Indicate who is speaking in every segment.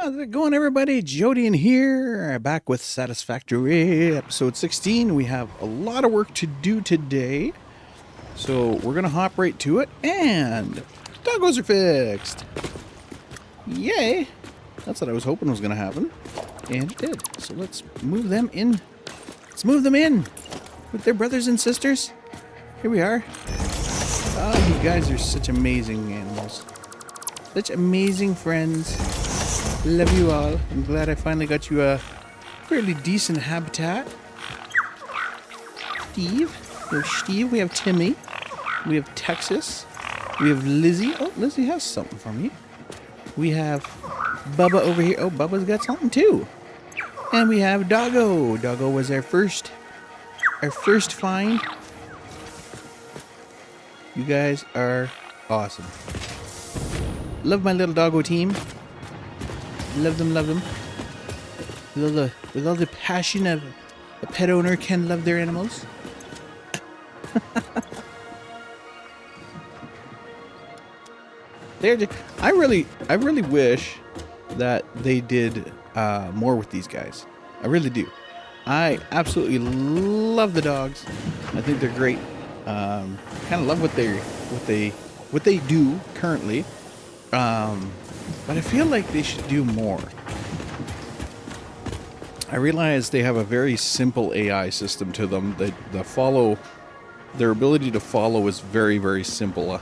Speaker 1: How's it going, everybody? Jody in here, back with Satisfactory, episode 16. We have a lot of work to do today, so we're going to hop right to it, and doggos are fixed. Yay! That's what I was hoping was going to happen, and it did. So let's move them in. Let's move them in with their brothers and sisters. Here we are. Oh, you guys are such amazing animals. Such amazing friends. Love you all. I'm glad I finally got you a fairly decent habitat. Steve. We have Steve. We have Timmy. We have Texas. We have Lizzie. Oh, Lizzie has something for me. We have Bubba over here. Oh, Bubba's got something too. And we have Doggo. Doggo was our first find. You guys are awesome. Love my little doggo team. Love them, love them. With all the passion of a pet owner can love their animals. I really wish that they did more with these guys. I really do. I absolutely love the dogs. I think they're great. Kind of love what they do currently. But I feel like they should do more. I realize they have a very simple AI system to them. Their ability to follow is very, very simple,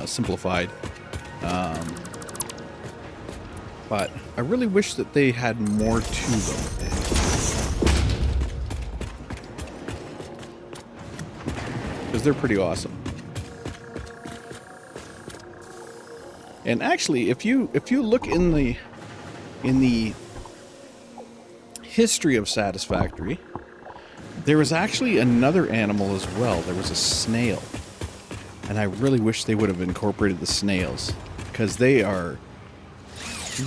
Speaker 1: simplified. But I really wish that they had more to them. Because they're pretty awesome. And actually, if you look in the history of Satisfactory, there was actually another animal as well. There was a snail, and I really wish they would have incorporated the snails because they are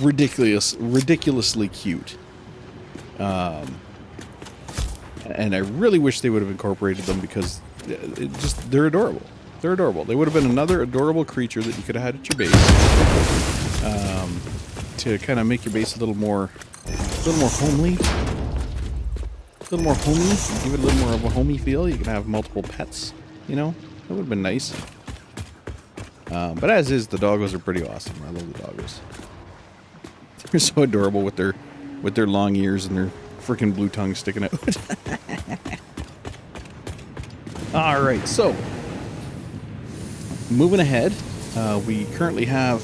Speaker 1: ridiculously cute. And I really wish they would have incorporated them because they're adorable. They're adorable. They would have been another adorable creature that you could have had at your base, to kind of make your base a little more homely, give it a little more of a homey feel. You can have multiple pets, you know. That would have been nice. But as is, the doggos are pretty awesome. I love the doggos. They're so adorable with their long ears and their freaking blue tongue sticking out. All right, so. Moving ahead, we currently have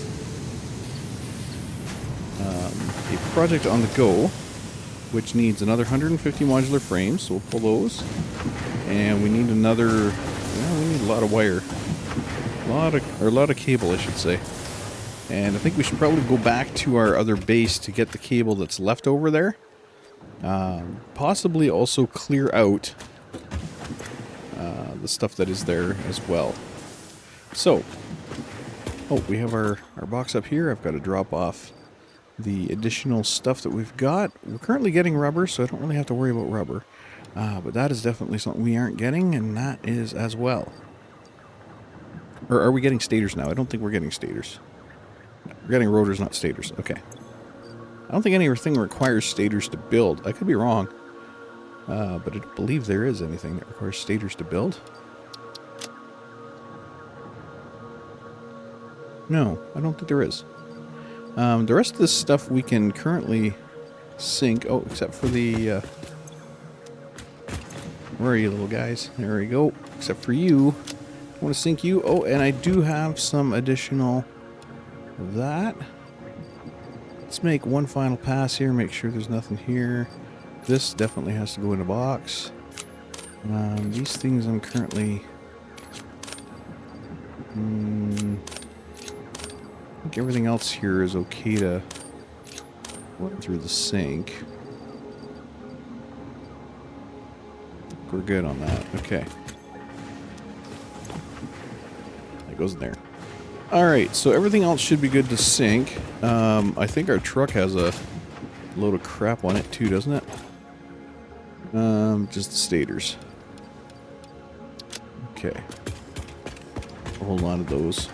Speaker 1: a project on the go, which needs another 150 modular frames, so we'll pull those. And we need another, we need a lot of wire. A lot of cable, I should say. And I think we should probably go back to our other base to get the cable that's left over there. Possibly also clear out the stuff that is there as well. So, we have our box up here. I've got to drop off the additional stuff that we've got. We're currently getting rubber, so I don't really have to worry about rubber. But that is definitely something we aren't getting, and that is as well. Or are we getting stators now? I don't think we're getting stators. No, we're getting rotors, not stators. Okay. I don't think anything requires stators to build. I could be wrong. But I don't believe there is anything that requires stators to build. No, I don't think there is. The rest of this stuff we can currently sink. Oh, except for the... where are you, little guys? There we go. Except for you. I want to sink you. Oh, and I do have some additional of that. Let's make one final pass here. Make sure there's nothing here. This definitely has to go in a box. These things I'm currently... I think everything else here is okay to run through the sink. We're good on that. Okay. That goes in there. Alright, so everything else should be good to sink. I think our truck has a load of crap on it too, doesn't it? Just the stators. Okay. I'll hold on to those.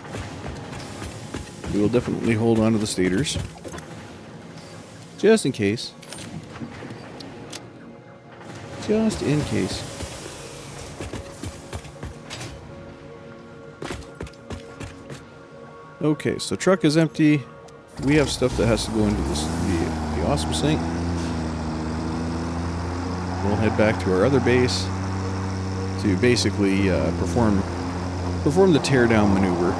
Speaker 1: We will definitely hold on to the stators. Just in case. Just in case. Okay, so truck is empty. We have stuff that has to go into the awesome sink. We'll head back to our other base to basically perform the teardown maneuver.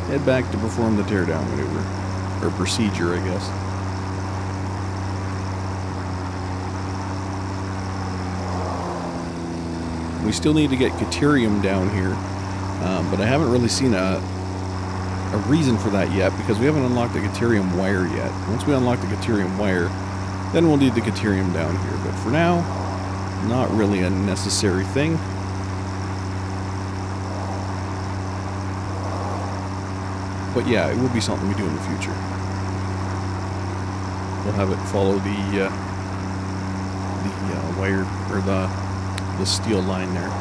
Speaker 1: Head back to perform the teardown maneuver, or procedure, I guess. We still need to get Caterium down here, but I haven't really seen a reason for that yet because we haven't unlocked the Caterium wire yet. Once we unlock the Caterium wire, then we'll need the Caterium down here. But for now, not really a necessary thing. But yeah, it will be something we do in the future. We'll have it follow the wire, or the steel line there.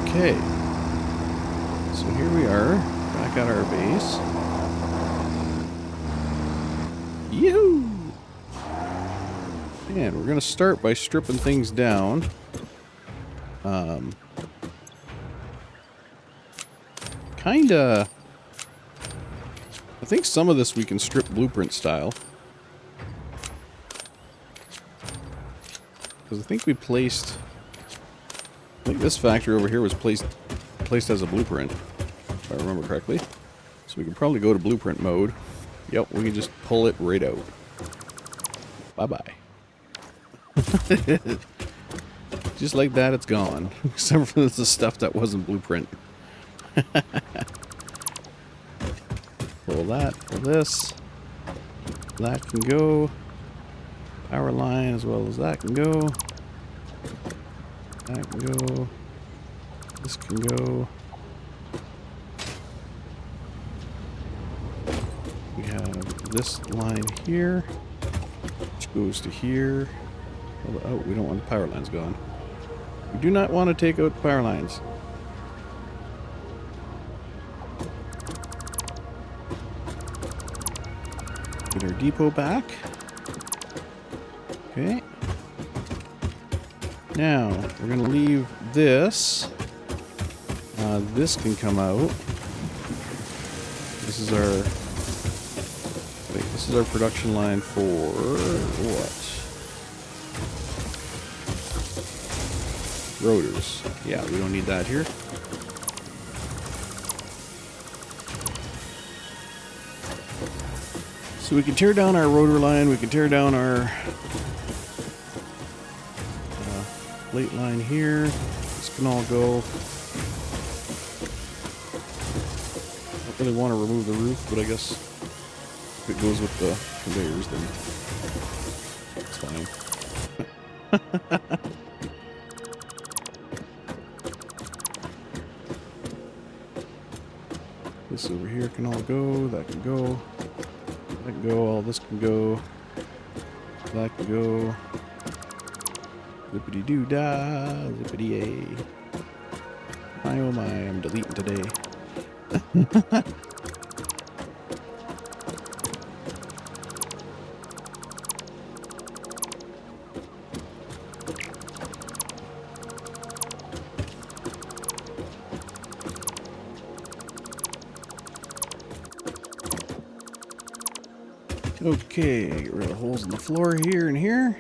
Speaker 1: Okay. So here we are, back at our base. Yoo-hoo! And we're going to start by stripping things down. Kinda... I think some of this we can strip blueprint style. Because I think we placed... I think this factory over here was placed as a blueprint, if I remember correctly. So we can probably go to blueprint mode. Yep, we can just pull it right out. Bye-bye. Just like that, it's gone. Except for the stuff that wasn't blueprint. Pull that, pull this. That can go. Power line as well as that can go. That can go. This can go. We have this line here, which goes to here. Oh, we don't want the power lines gone. We do not want to take out the power lines. Get our depot back. Okay. Now, we're going to leave this. This can come out. This is our... Wait, this is our production line for... what? Rotors. Yeah, we don't need that here. So we can tear down our rotor line, we can tear down our plate line here. This can all go. Don't really want to remove the roof, but I guess if it goes with the conveyors, then it's fine. This over here can all go, that can go. That can go, all this can go. That can go. Zippity-doo-dah, zippity-yay. My oh my, I'm deleting today. Okay, get rid of holes in the floor here and here.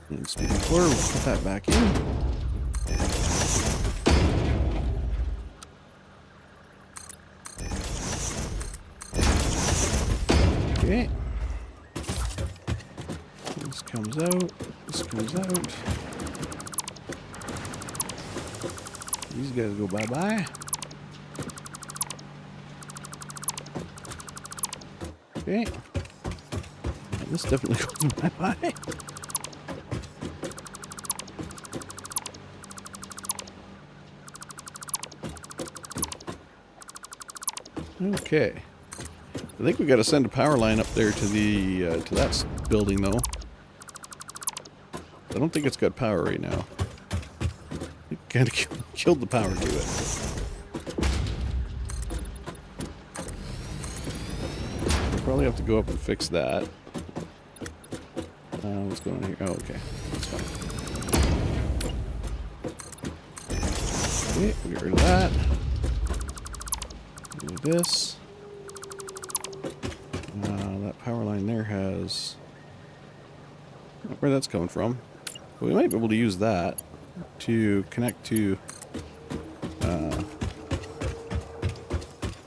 Speaker 1: And speaking of floor, we'll put that back in. Okay. This comes out. This comes out. These guys go bye-bye. Okay. And this definitely goes bye-bye. Okay. I think we got to send a power line up there to the to that building though. I don't think it's got power right now. It kind of killed the power to it. We'll probably have to go up and fix that. What's going on here? Oh, okay. That's fine. Okay, we get rid of that. Do this. That power line there has... I don't know where that's coming from. But we might be able to use that to connect to...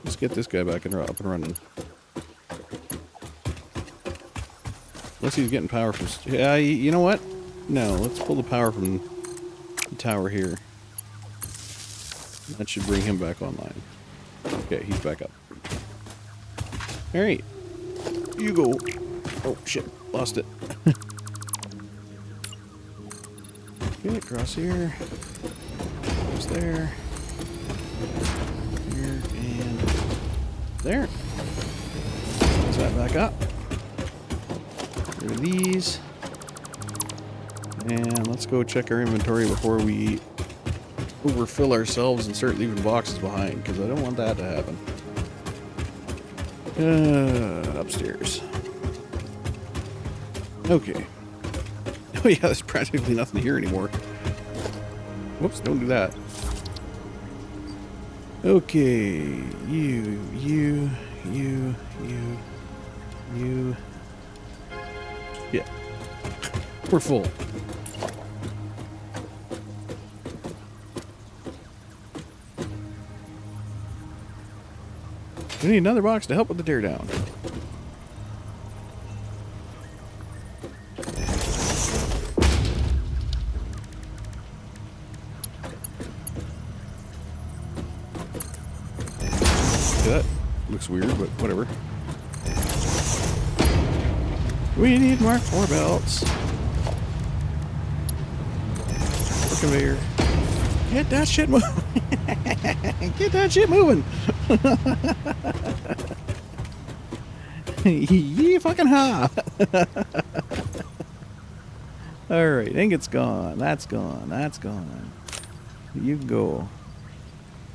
Speaker 1: let's get this guy back up and running. Unless he's getting power from... Yeah, you know what? No, let's pull the power from the tower here. That should bring him back online. Okay, he's back up. Alright. You go. Oh, shit. Lost it. Okay, across here. Goes there. Here, and there. Put that back up. Get rid of these. And let's go check our inventory before we overfill ourselves and start leaving boxes behind, because I don't want that to happen. Upstairs. Okay. Oh yeah, there's practically nothing here anymore. Whoops, don't do that. Okay, you. Yeah. We're full. We need another box to help with the teardown. That looks weird, but whatever. We need Mark 4 belts. For conveyor. Get that shit moving. Get that shit moving. Yee fucking ha. Alright, inget's gone. That's gone. That's gone. You can go.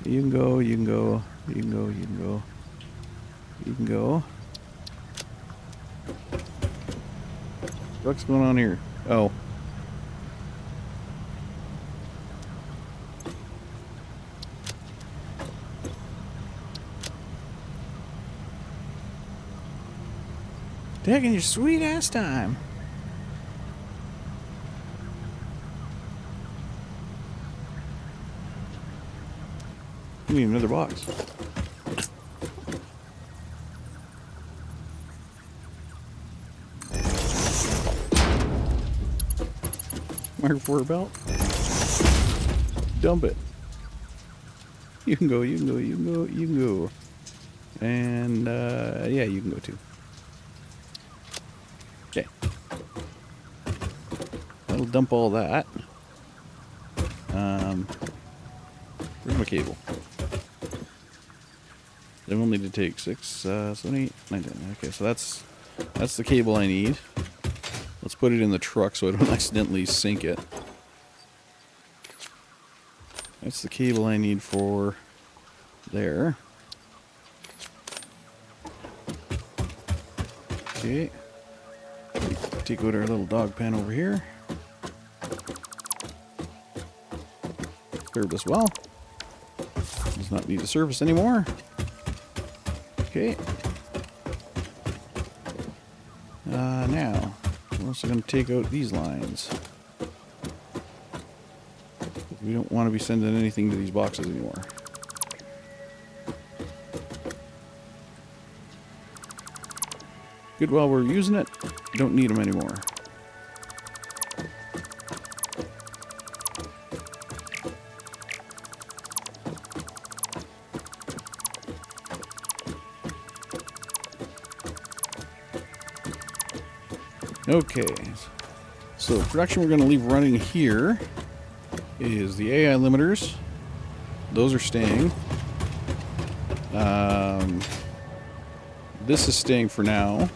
Speaker 1: You can go. You can go. You can go. You can go. You can go. What's going on here? Oh. Taking your sweet ass time. We need another box. Mark 4 belt. Dump it. You can go, you can go, you can go, you can go. And, yeah, you can go too. Okay. That'll dump all that. Where's my cable? Then we'll need to take 6, 7, 8, 9, 10. Okay, so that's the cable I need. Let's put it in the truck so I don't accidentally sink it. That's the cable I need for there. Okay. Take out our little dog pen over here. Served us well. Does not need to service anymore. Okay. Now, we're also going to take out these lines. We don't want to be sending anything to these boxes anymore. Good while we're using it, don't need them anymore. Okay, so the production we're going to leave running here is the AI limiters. Those are staying. This is staying for now.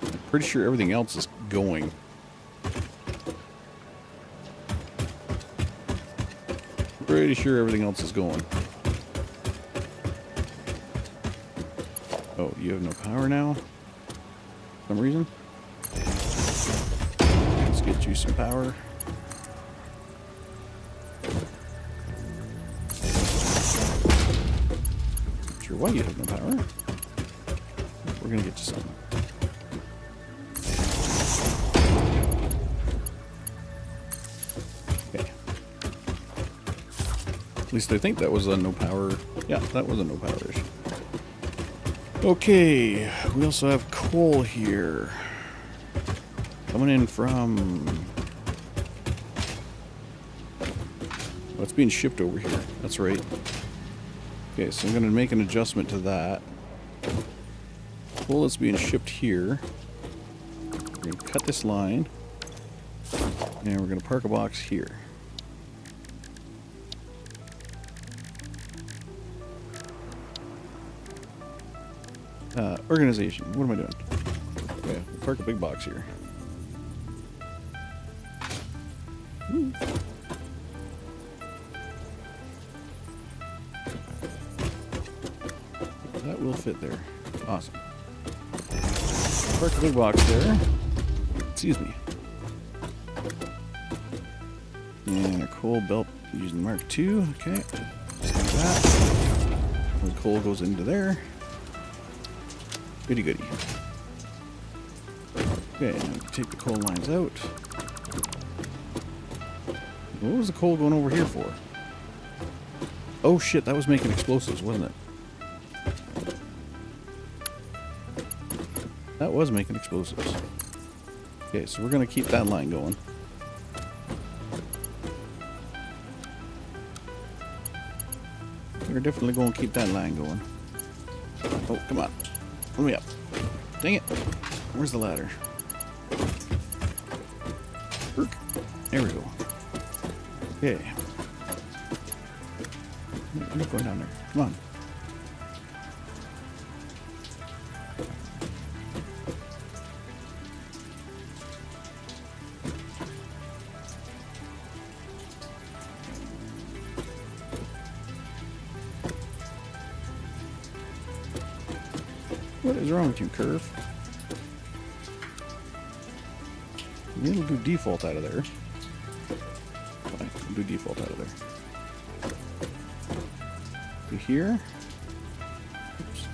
Speaker 1: I'm pretty sure everything else is going. Pretty sure everything else is going. Oh, you have no power now? For some reason? Let's get you some power. Not sure why you have no power. We're gonna get you some. Okay. At least I think that was a no power. Yeah, that was a no power issue. Okay, we also have coal here. Coming in from... Oh, it's being shipped over here. That's right. Okay, so I'm going to make an adjustment to that. Coal is being shipped here. We're going to cut this line. And we're going to park a box here. Organization. What am I doing? Okay, we'll park a big box here. Ooh. That will fit there. Awesome. Park a big box there. Excuse me. And our coal belt using Mark II. Okay. Just like that. And the coal goes into there. Goody goody. Okay, now take the coal lines out. What was the coal going over here for? Oh shit, that was making explosives, wasn't it? That was making explosives. Okay, so we're going to keep that line going. We're definitely going to keep that line going. Oh, come on. Let me up. Dang it. Where's the ladder? There we go. Okay. I'm going down there. Come on. What is wrong with you, Curve? It'll do default out of there. Fine, it'll do default out of there. To here. Oops.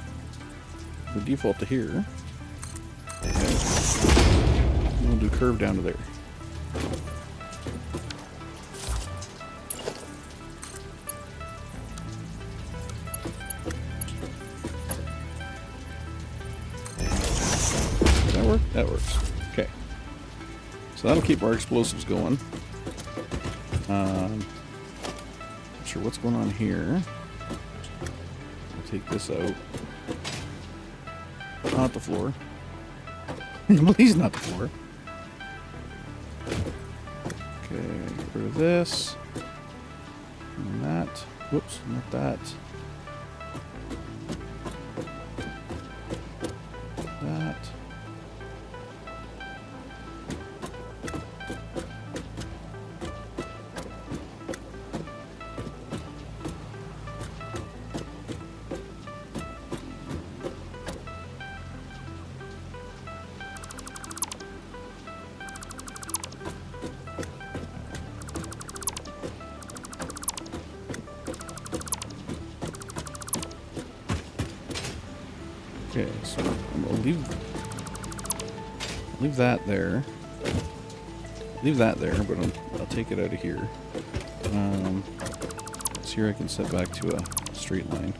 Speaker 1: We'll default to here. Okay. And we'll do curve down to there. That works. Okay. So that'll keep our explosives going. Not sure what's going on here. I'll take this out. Not the floor. Please, not the floor. Okay, get rid of this. And that. Whoops, not that. That. Okay, so I'm gonna leave that there. Leave that there, but I'll take it out of here. So here I can set back to a straight line.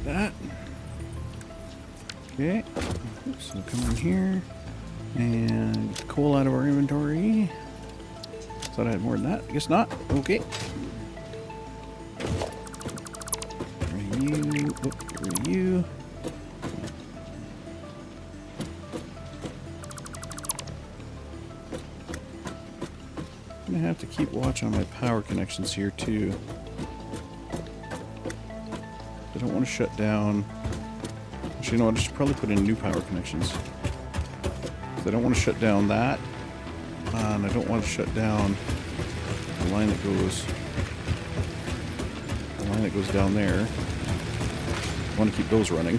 Speaker 1: That. Okay. So come in here and get the coal out of our inventory. Thought I had more than that. Guess not. Okay. You. gonna have to keep watch on my power connections here too. I don't want to shut down. Actually, you know what? I should probably put in new power connections. I don't want to shut down that, and I don't want to shut down the line that goes down there. I want to keep those running.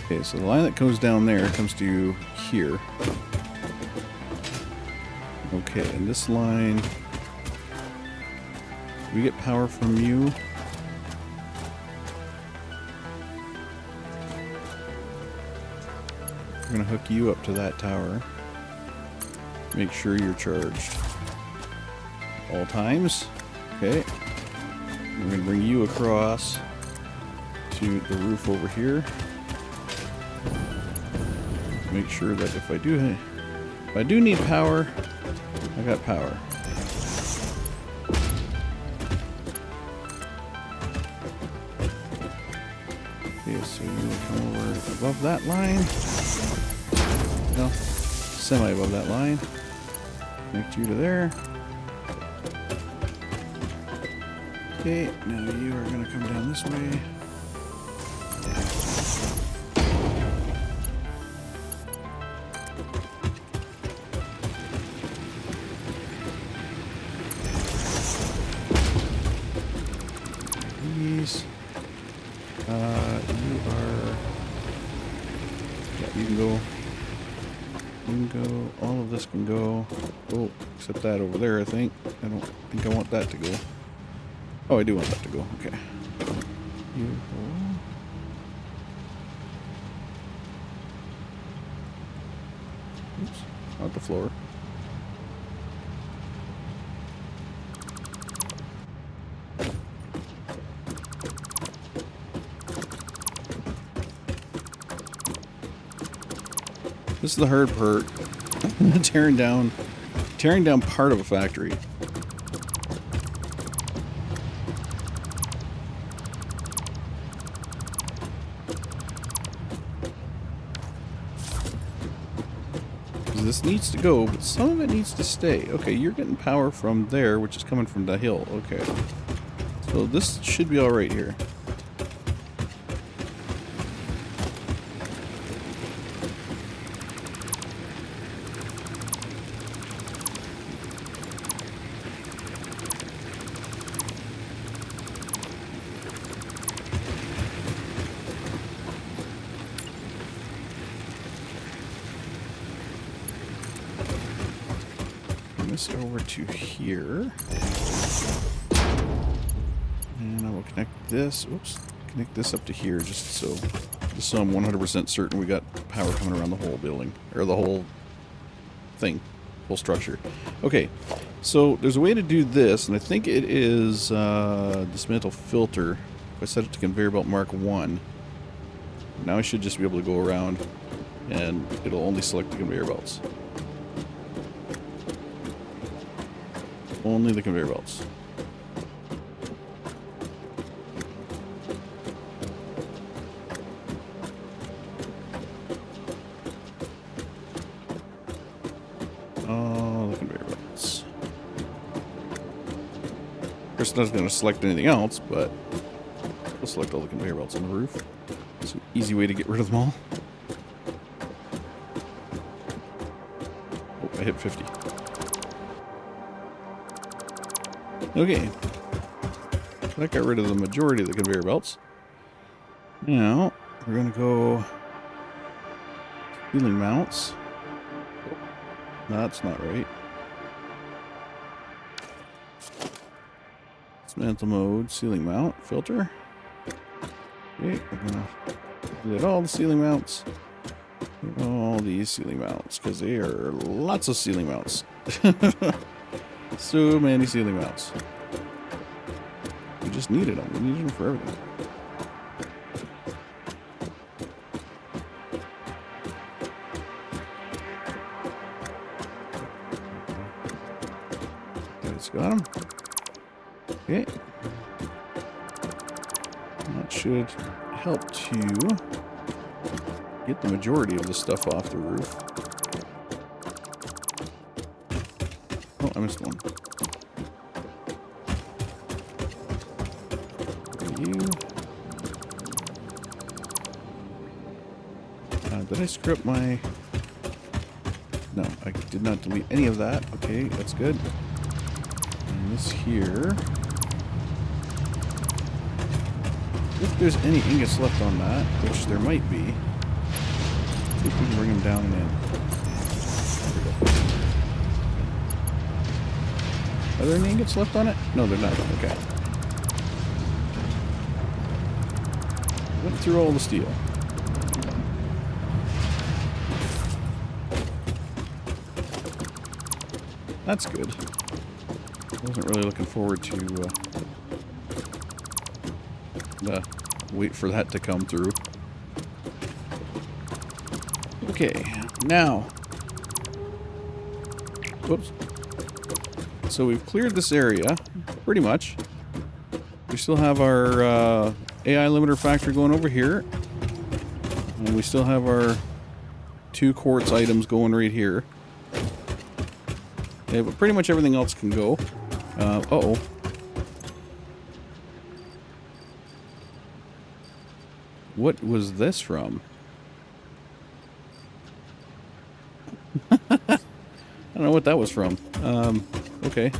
Speaker 1: Okay, so the line that goes down there comes to here. Okay, and this line, we get power from you. We're going to hook you up to that tower. Make sure you're charged all times. Okay. We're going to bring you across to the roof over here. Make sure that if I do need power, I got power. Okay, so you will come over above that line. No, semi above that line. Connect you to there. Okay, now you are going to come down this way. These, you are, yeah, you can go. You can go, all of this can go. Oh, except that over there, I think. I don't think I want that to go. Oh, I do want that to go. Okay. You go. Oops, not the floor. This is the hard part. tearing down part of a factory. This needs to go, but some of it needs to stay. Okay, you're getting power from there, which is coming from the hill. Okay. So this should be alright here. This over to here, and I will connect this. Oops, connect this up to here, just so I'm 100% certain we got power coming around the whole building, or the whole thing, whole structure. Okay, so there's a way to do this, and I think it is dismantle filter. If I set it to conveyor belt mark 1, now I should just be able to go around, and it'll only select the conveyor belts. Only the conveyor belts. All the conveyor belts. Of course, it's not going to select anything else, but we'll select all the conveyor belts on the roof. It's an easy way to get rid of them all. Oh, I hit 50. Okay, that got rid of the majority of the conveyor belts. Now, we're going to go ceiling mounts. No, that's not right. Dismantle mode, ceiling mount, filter. Okay, we're going to delete all the ceiling mounts. All these ceiling mounts, because there are lots of ceiling mounts. So many ceiling mounts. We just needed them. We needed them for everything. It's got them. Okay. That should help to get the majority of the stuff off the roof. I missed one. You. Did I screw up my... No, I did not delete any of that. Okay, that's good. And this here... If there's any ingots left on that, which there might be, see if we can bring them down and in. Are there any ingots left on it? No, they're not. Okay. Went through all the steel. That's good. I wasn't really looking forward to wait for that to come through. Okay, now. Whoops. So we've cleared this area, pretty much. We still have our AI limiter factory going over here. And we still have our 2 quartz items going right here. Okay, but pretty much everything else can go. Uh-oh. What was this from? I don't know what that was from. Okay.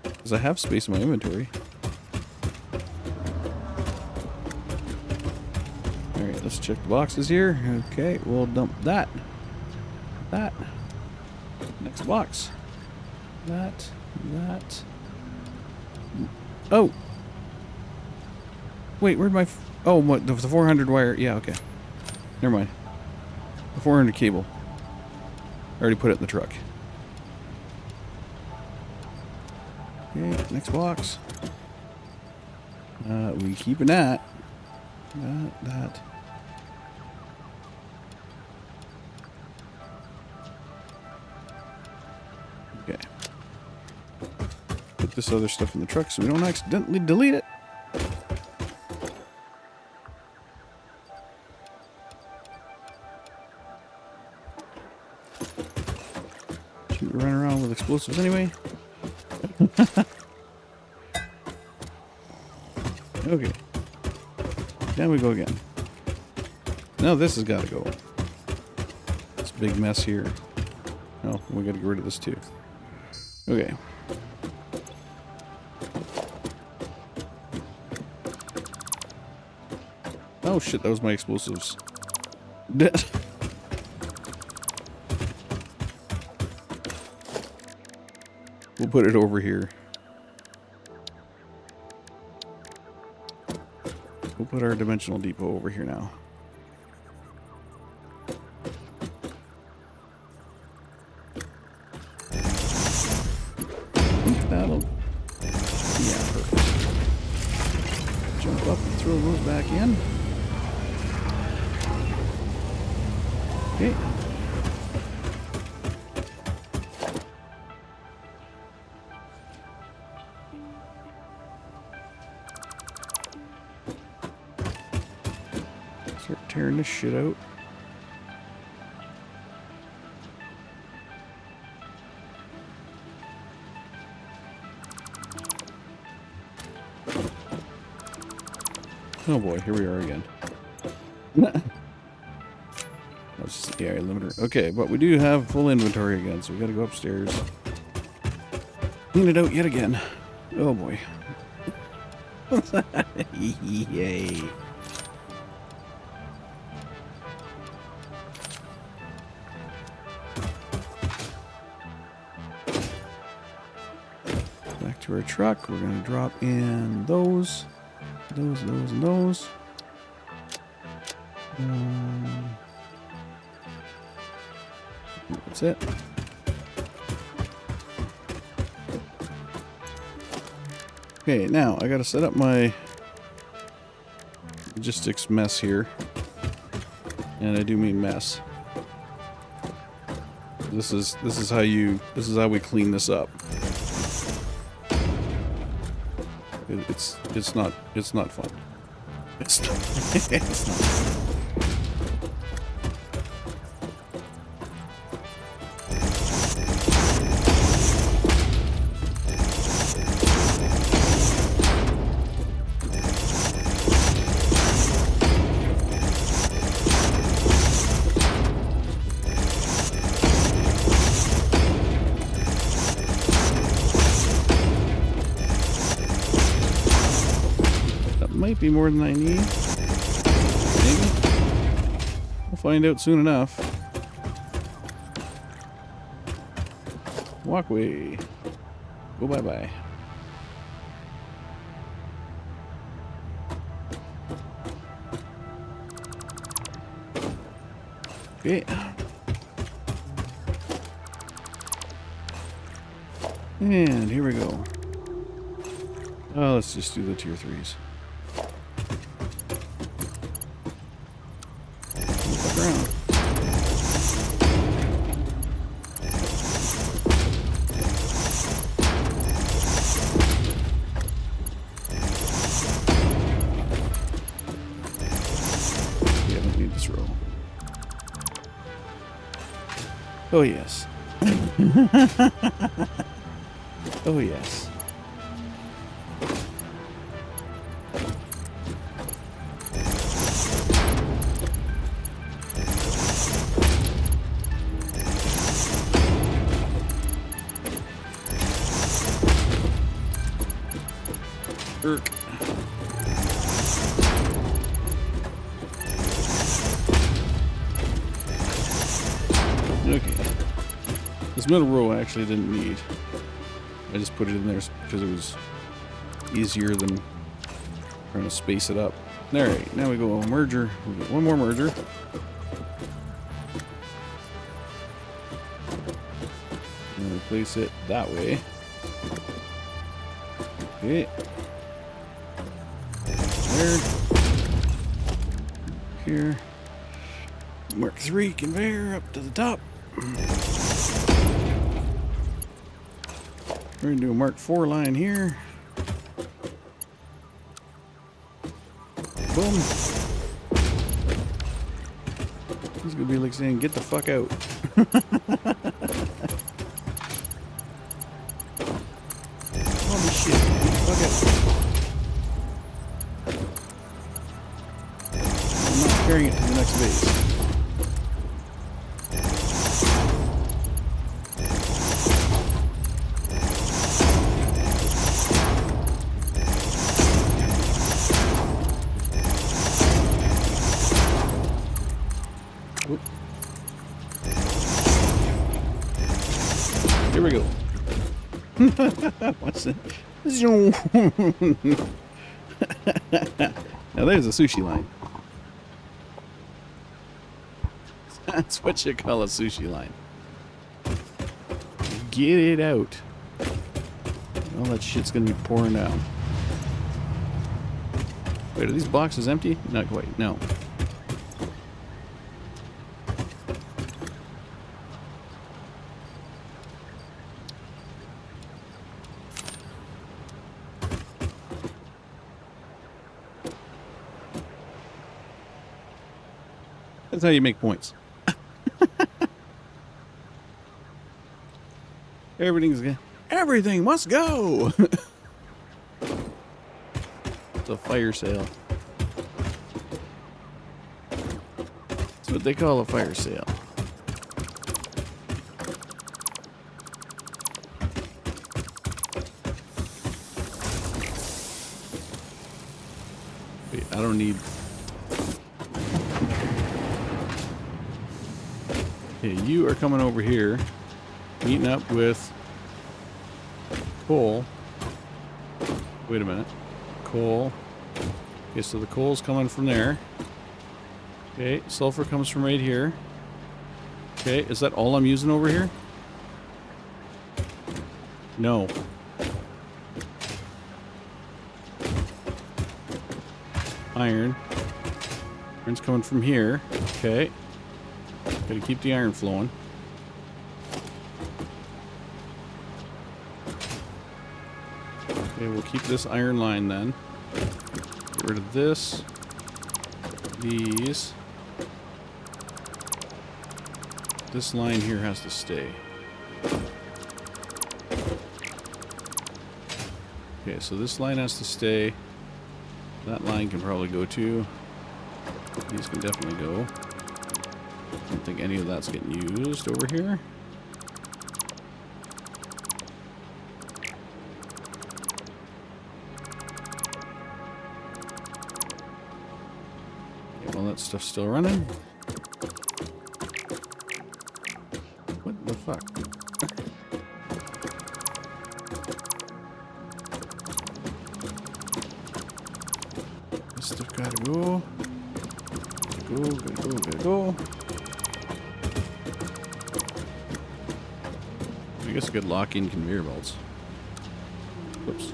Speaker 1: Because I have space in my inventory. Alright, let's check the boxes here. Okay, we'll dump that. That. Next box. That. Oh! Wait, where'd my... Oh, what? The 400 wire. Yeah, okay. Never mind. The 400 cable. I already put it in the truck. Okay, next box. We keeping that. That. Okay. Put this other stuff in the truck so we don't accidentally delete it. Shouldn't run around with explosives anyway. Okay. Down we go again. Now this has got to go. This big mess here. Oh, we got to get rid of this too. Okay. Oh shit, that was my explosives. We'll put it over here. We'll put our dimensional depot over here now. That'll... Yeah, perfect. Jump up and throw those back in. Okay. Start tearing this shit out. Oh boy, here we are again. That's just the AI limiter. Okay, but we do have full inventory again, so we gotta go upstairs. Clean it out yet again. Oh boy. Yay. Back to our truck. We're gonna drop in those. Those, and those. That's it. Okay, now I gotta set up my logistics mess here. And I do mean mess. This is how we clean this up. It's not fun. It's not, it's not. Might be more than I need. Maybe. We'll find out soon enough. Walkway. Go bye-bye. Okay. And here we go. Oh, let's just do the tier 3s. Look around. Yeah, I don't need this row. Oh, yes. Oh, yes. Irk. Okay. This middle row I actually didn't need. I just put it in there because it was easier than trying to space it up. Alright, now we go a merger. We get one more merger. And we place it that way. Okay. There. Here. Mark 3 conveyor up to the top. We're going to do a Mark 4 line here. Boom. He's going to be like saying, get the fuck out. Holy shit. Get the fuck out. I'm not carrying it to the next base. Here we go. What's that? Now there's a sushi line. That's what you call a sushi line. Get it out. All that shit's gonna be pouring down. Wait, are these boxes empty? Not quite, no. That's how you make points. Everything must go. It's a fire sale. That's what they call a fire sale. Wait, I don't need. Okay, you are coming over here, meeting up with coal. Wait a minute. Coal. Okay, so the coal's coming from there. Okay, sulfur comes from right here. Okay, is that all I'm using over here? No. Iron. Iron's coming from here. Okay. Gotta keep the iron flowing. Okay, we'll keep this iron line then. Get rid of this. These. This line here has to stay. Okay, so this line has to stay. That line can probably go too. These can definitely go. I don't think any of that's getting used over here. that stuff's still running. What the fuck? This stuff gotta go. Gotta go. I guess I could lock in conveyor belts. Whoops.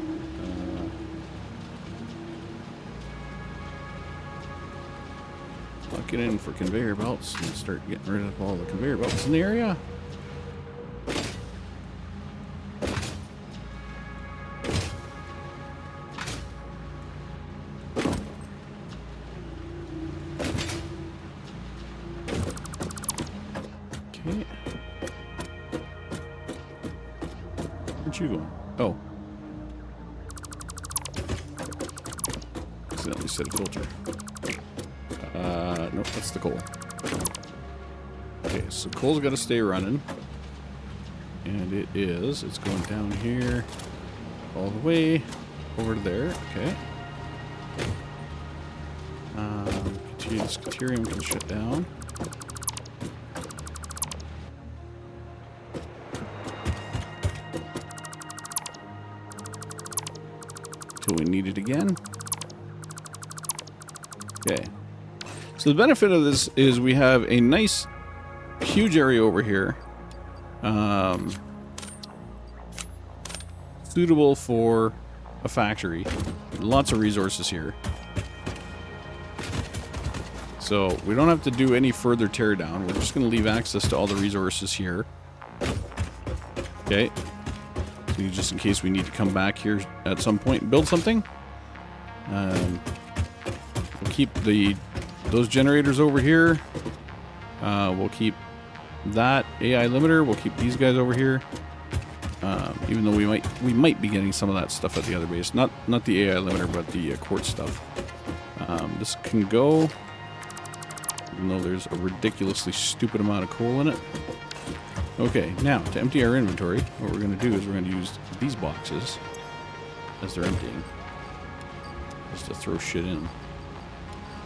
Speaker 1: Lock it in for conveyor belts and start getting rid of all the conveyor belts in the area. Okay. Where'd you go? Oh. Accidentally set a filter. Nope, that's the coal. Okay, so coal's got to stay running. And it is. It's going down here all the way over to there. Okay. This deuterium can shut down. Till we need it again. Okay. So the benefit of this is we have a nice, huge area over here. Suitable for a factory. Lots of resources here. So we don't have to do any further teardown. We're just going to leave access to all the resources here. Okay. So just in case we need to come back here at some point and build something. We'll keep those generators over here. We'll keep that AI limiter. We'll keep these guys over here. Even though we might be getting some of that stuff at the other base. Not the AI limiter, but the quartz stuff. This can go, even though there's a ridiculously stupid amount of coal in it. Okay, now to empty our inventory, what we're going to do is we're going to use these boxes as they're emptying, just to throw shit in.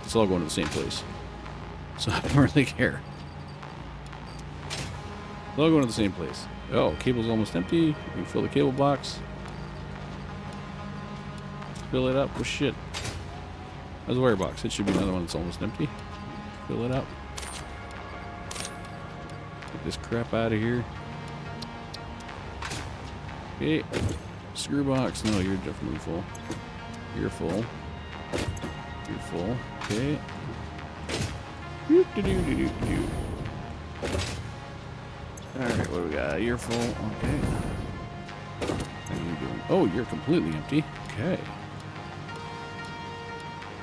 Speaker 1: It's all going to the same place, so I don't really care. It's all going to the same place. Oh, cable's almost empty. You can fill the cable box. Fill it up with shit. There's a wire box. It should be another one that's almost empty. Fill it up. Get this crap out of here. Okay. Screw box. No, you're definitely full. You're full. You're full. Okay. Alright, what do we got? You're full. Okay. How are you doing? Oh, you're completely empty. Okay.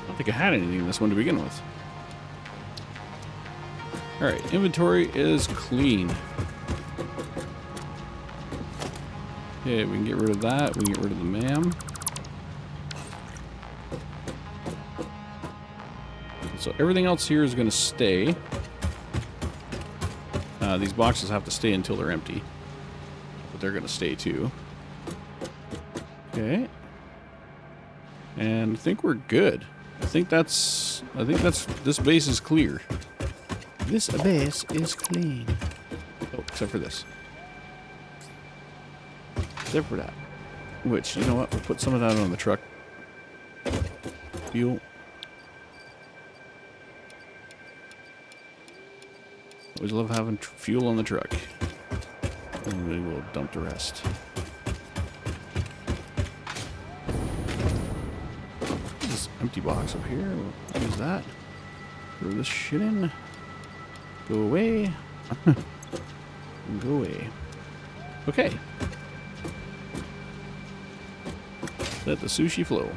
Speaker 1: I don't think I had anything in this one to begin with. Alright, inventory is clean. Okay, we can get rid of that. We can get rid of the MAM. So everything else here is going to stay. These boxes have to stay until they're empty. But they're going to stay too. Okay. And I think we're good. I think that's this base is clear. This base is clean. Oh, except for this. Except for that. Which, you know what? We'll put some of that on the truck. Fuel. Always love having fuel on the truck. And we will dump the rest. This empty box up here. We'll use that. Throw this shit in. Go away. Go away. Okay. Let the sushi flow.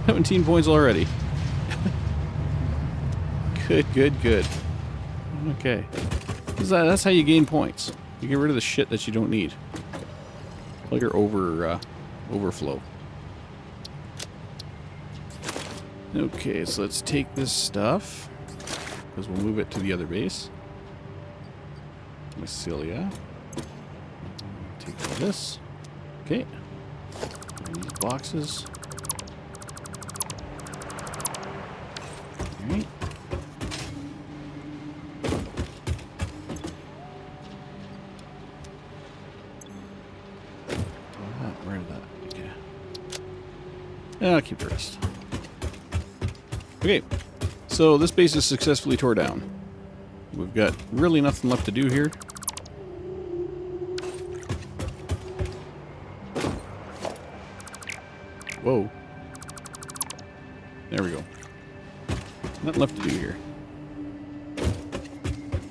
Speaker 1: $17 points already. Good. Okay. That's how you gain points. You get rid of the shit that you don't need. Like your overflow. Okay, so let's take this stuff, because we'll move it to the other base. Mycelia. Take all this. Okay. And these boxes. Alright. Where did that? Okay. I'll keep the rest. Okay. So this base is successfully tore down. We've got really nothing left to do here. Whoa. There we go. Nothing left to do here. So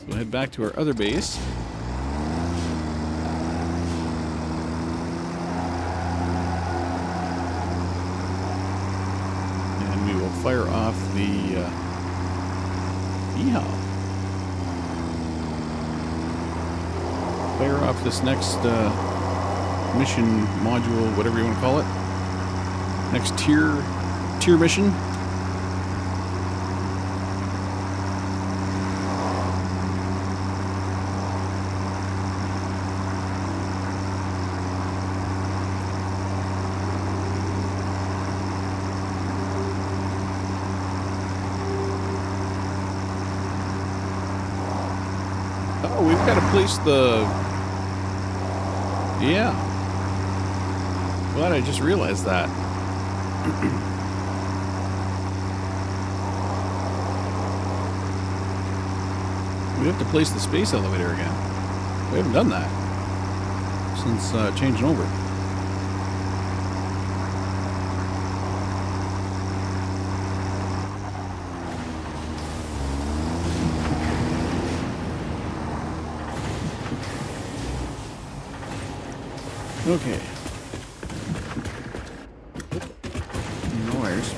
Speaker 1: we'll head back to our other base. And we will fire off the yeehaw. Fire off this next mission module, whatever you want to call it. Next tier mission. Oh, we've got to place the... Yeah. Glad I just realized that. We have to place the space elevator again. We haven't done that since changing over. Okay. No wires.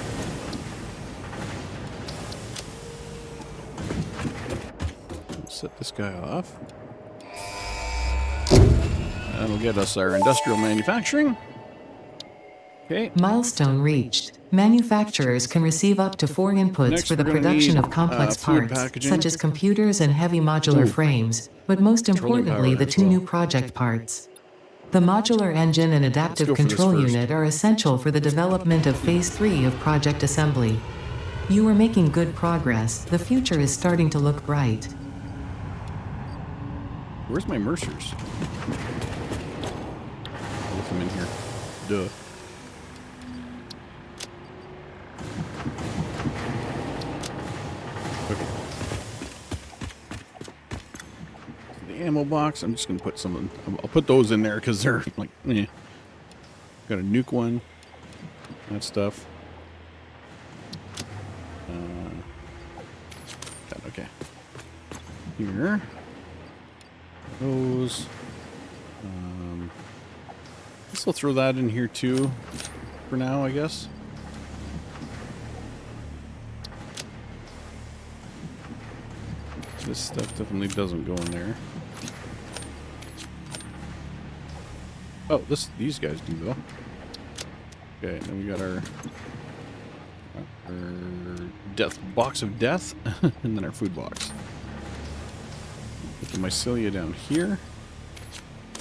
Speaker 1: Set this guy off. That'll get us our industrial manufacturing. Okay.
Speaker 2: Milestone reached. Manufacturers can receive up to 4 inputs
Speaker 1: Next,
Speaker 2: for the
Speaker 1: we're gonna
Speaker 2: production
Speaker 1: need,
Speaker 2: of complex
Speaker 1: food
Speaker 2: parts,
Speaker 1: packaging.
Speaker 2: such as computers and heavy modular frames, but most importantly, the 2 new project parts. The modular engine and adaptive control unit are essential for the development of Phase 3 of Project Assembly. You are making good progress. The future is starting to look bright.
Speaker 1: Where's my Mercers? I'll look them in here. Duh. Okay. The ammo box, I'm just going to put some... I'll put those in there because they're like... Eh. Got a nuke one. That stuff. Okay. Here. Those. I guess I'll throw that in here too for now, I guess. This stuff definitely doesn't go in there. Oh, these guys do though. Okay, then we got our death box of death, and then our food box. Put the mycelia down here.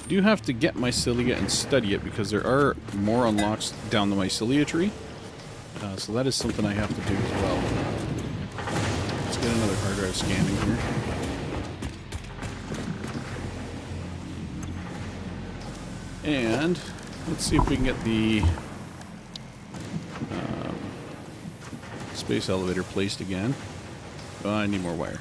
Speaker 1: I do have to get mycelia and study it because there are more unlocks down the mycelia tree. So that is something I have to do as well. Let's get another hard drive scanning here. And let's see if we can get the space elevator placed again. Oh, I need more wire.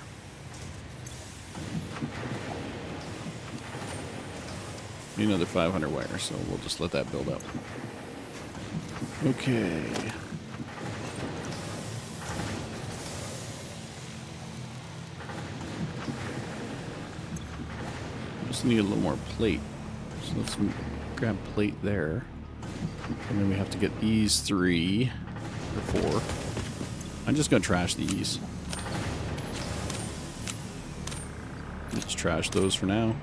Speaker 1: Need another 500 wire, so we'll just let that build up. Okay. Just need a little more plate. So let's grab plate there. And then we have to get these 3 or 4. I'm just going to trash these. Let's trash those for now.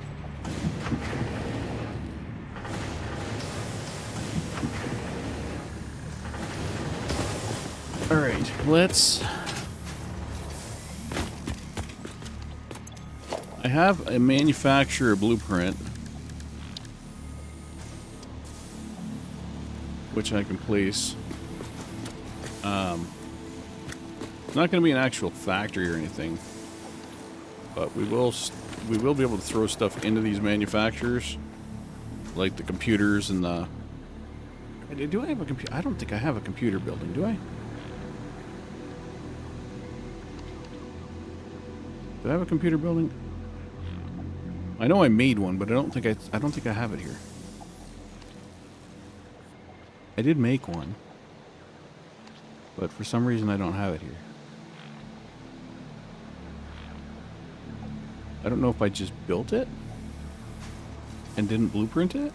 Speaker 1: Alright, let's... I have a manufacturer blueprint, which I can place. It's not going to be an actual factory or anything, but we will be able to throw stuff into these manufacturers, like the computers and the... Do I have a computer? I don't think I have a computer building, do I? Do I have a computer building? I know I made one, but I don't think I have it here. I did make one, but for some reason I don't have it here. I don't know if I just built it and didn't blueprint it.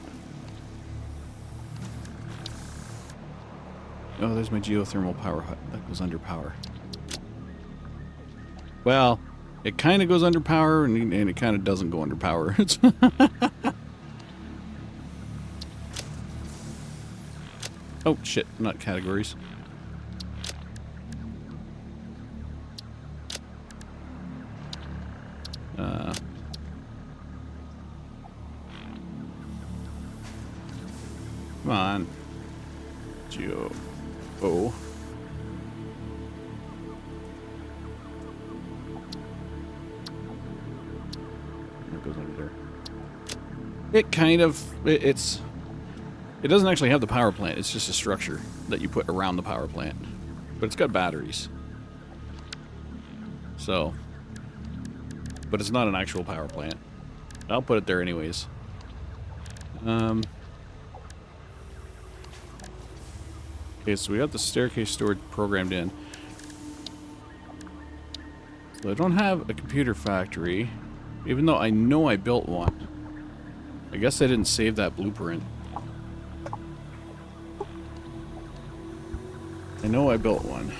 Speaker 1: Oh, there's my geothermal power hut. That goes under power. Well, it kind of goes under power, and it kind of doesn't go under power. Oh, shit. Not categories. Come on. Geo. Oh. It goes under there. It kind of... It doesn't actually have the power plant. It's just a structure that you put around the power plant. But it's got batteries. So... But it's not an actual power plant. I'll put it there anyways. Okay, so we got the staircase storage programmed in. So I don't have a computer factory, even though I know I built one. I guess I didn't save that blueprint. I know I built one.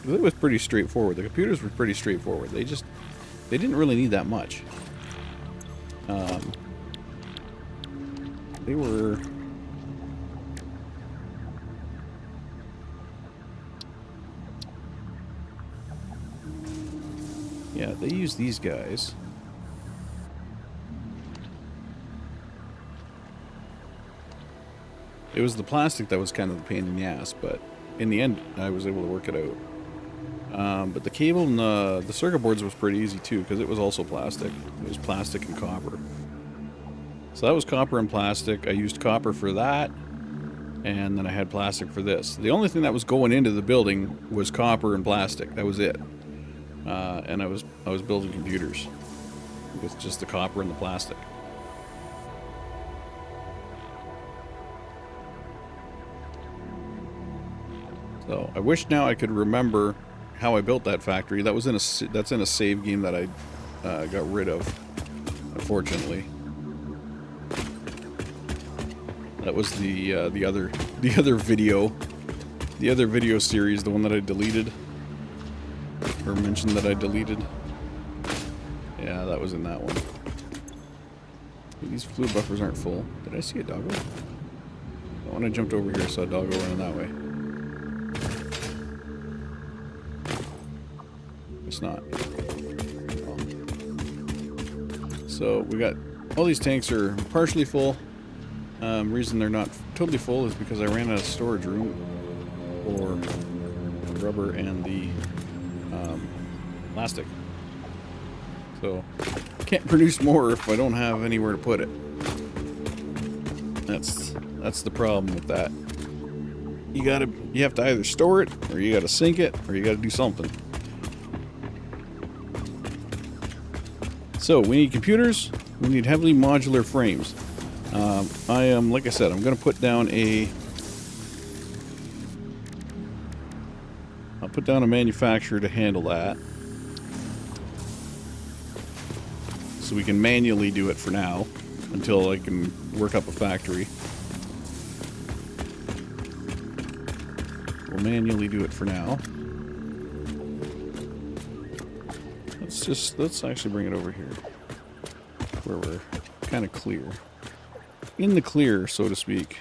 Speaker 1: It was pretty straightforward. The computers were pretty straightforward. They didn't really need that much. They were... Yeah, they use these guys. It was the plastic that was kind of the pain in the ass, but in the end, I was able to work it out. But the cable and the circuit boards was pretty easy too, because it was also plastic. It was plastic and copper. So that was copper and plastic. I used copper for that, and then I had plastic for this. The only thing that was going into the building was copper and plastic. That was it. And I was building computers with just the copper and the plastic. So I wish now I could remember how I built that factory. That's in a save game that I got rid of, unfortunately. That was the other video series, the one that I deleted, or mentioned that I deleted. Yeah, that was in that one. These fluid buffers aren't full. Did I see a doggo? When I jumped over here, I saw a doggo running that way. It's not. So we got all these tanks are partially full. Reason they're not totally full is because I ran out of storage room for rubber and the plastic. So can't produce more if I don't have anywhere to put it. That's the problem with that. You have to either store it, or you gotta sink it, or you gotta do something. So we need computers, we need heavily modular frames. Like I said, I'm going to put down I'll put down a manufacturer to handle that. So we can manually do it for now, until I can work up a factory. We'll manually do it for now. let's actually bring it over here, where we're kind of clear, in the clear, so to speak.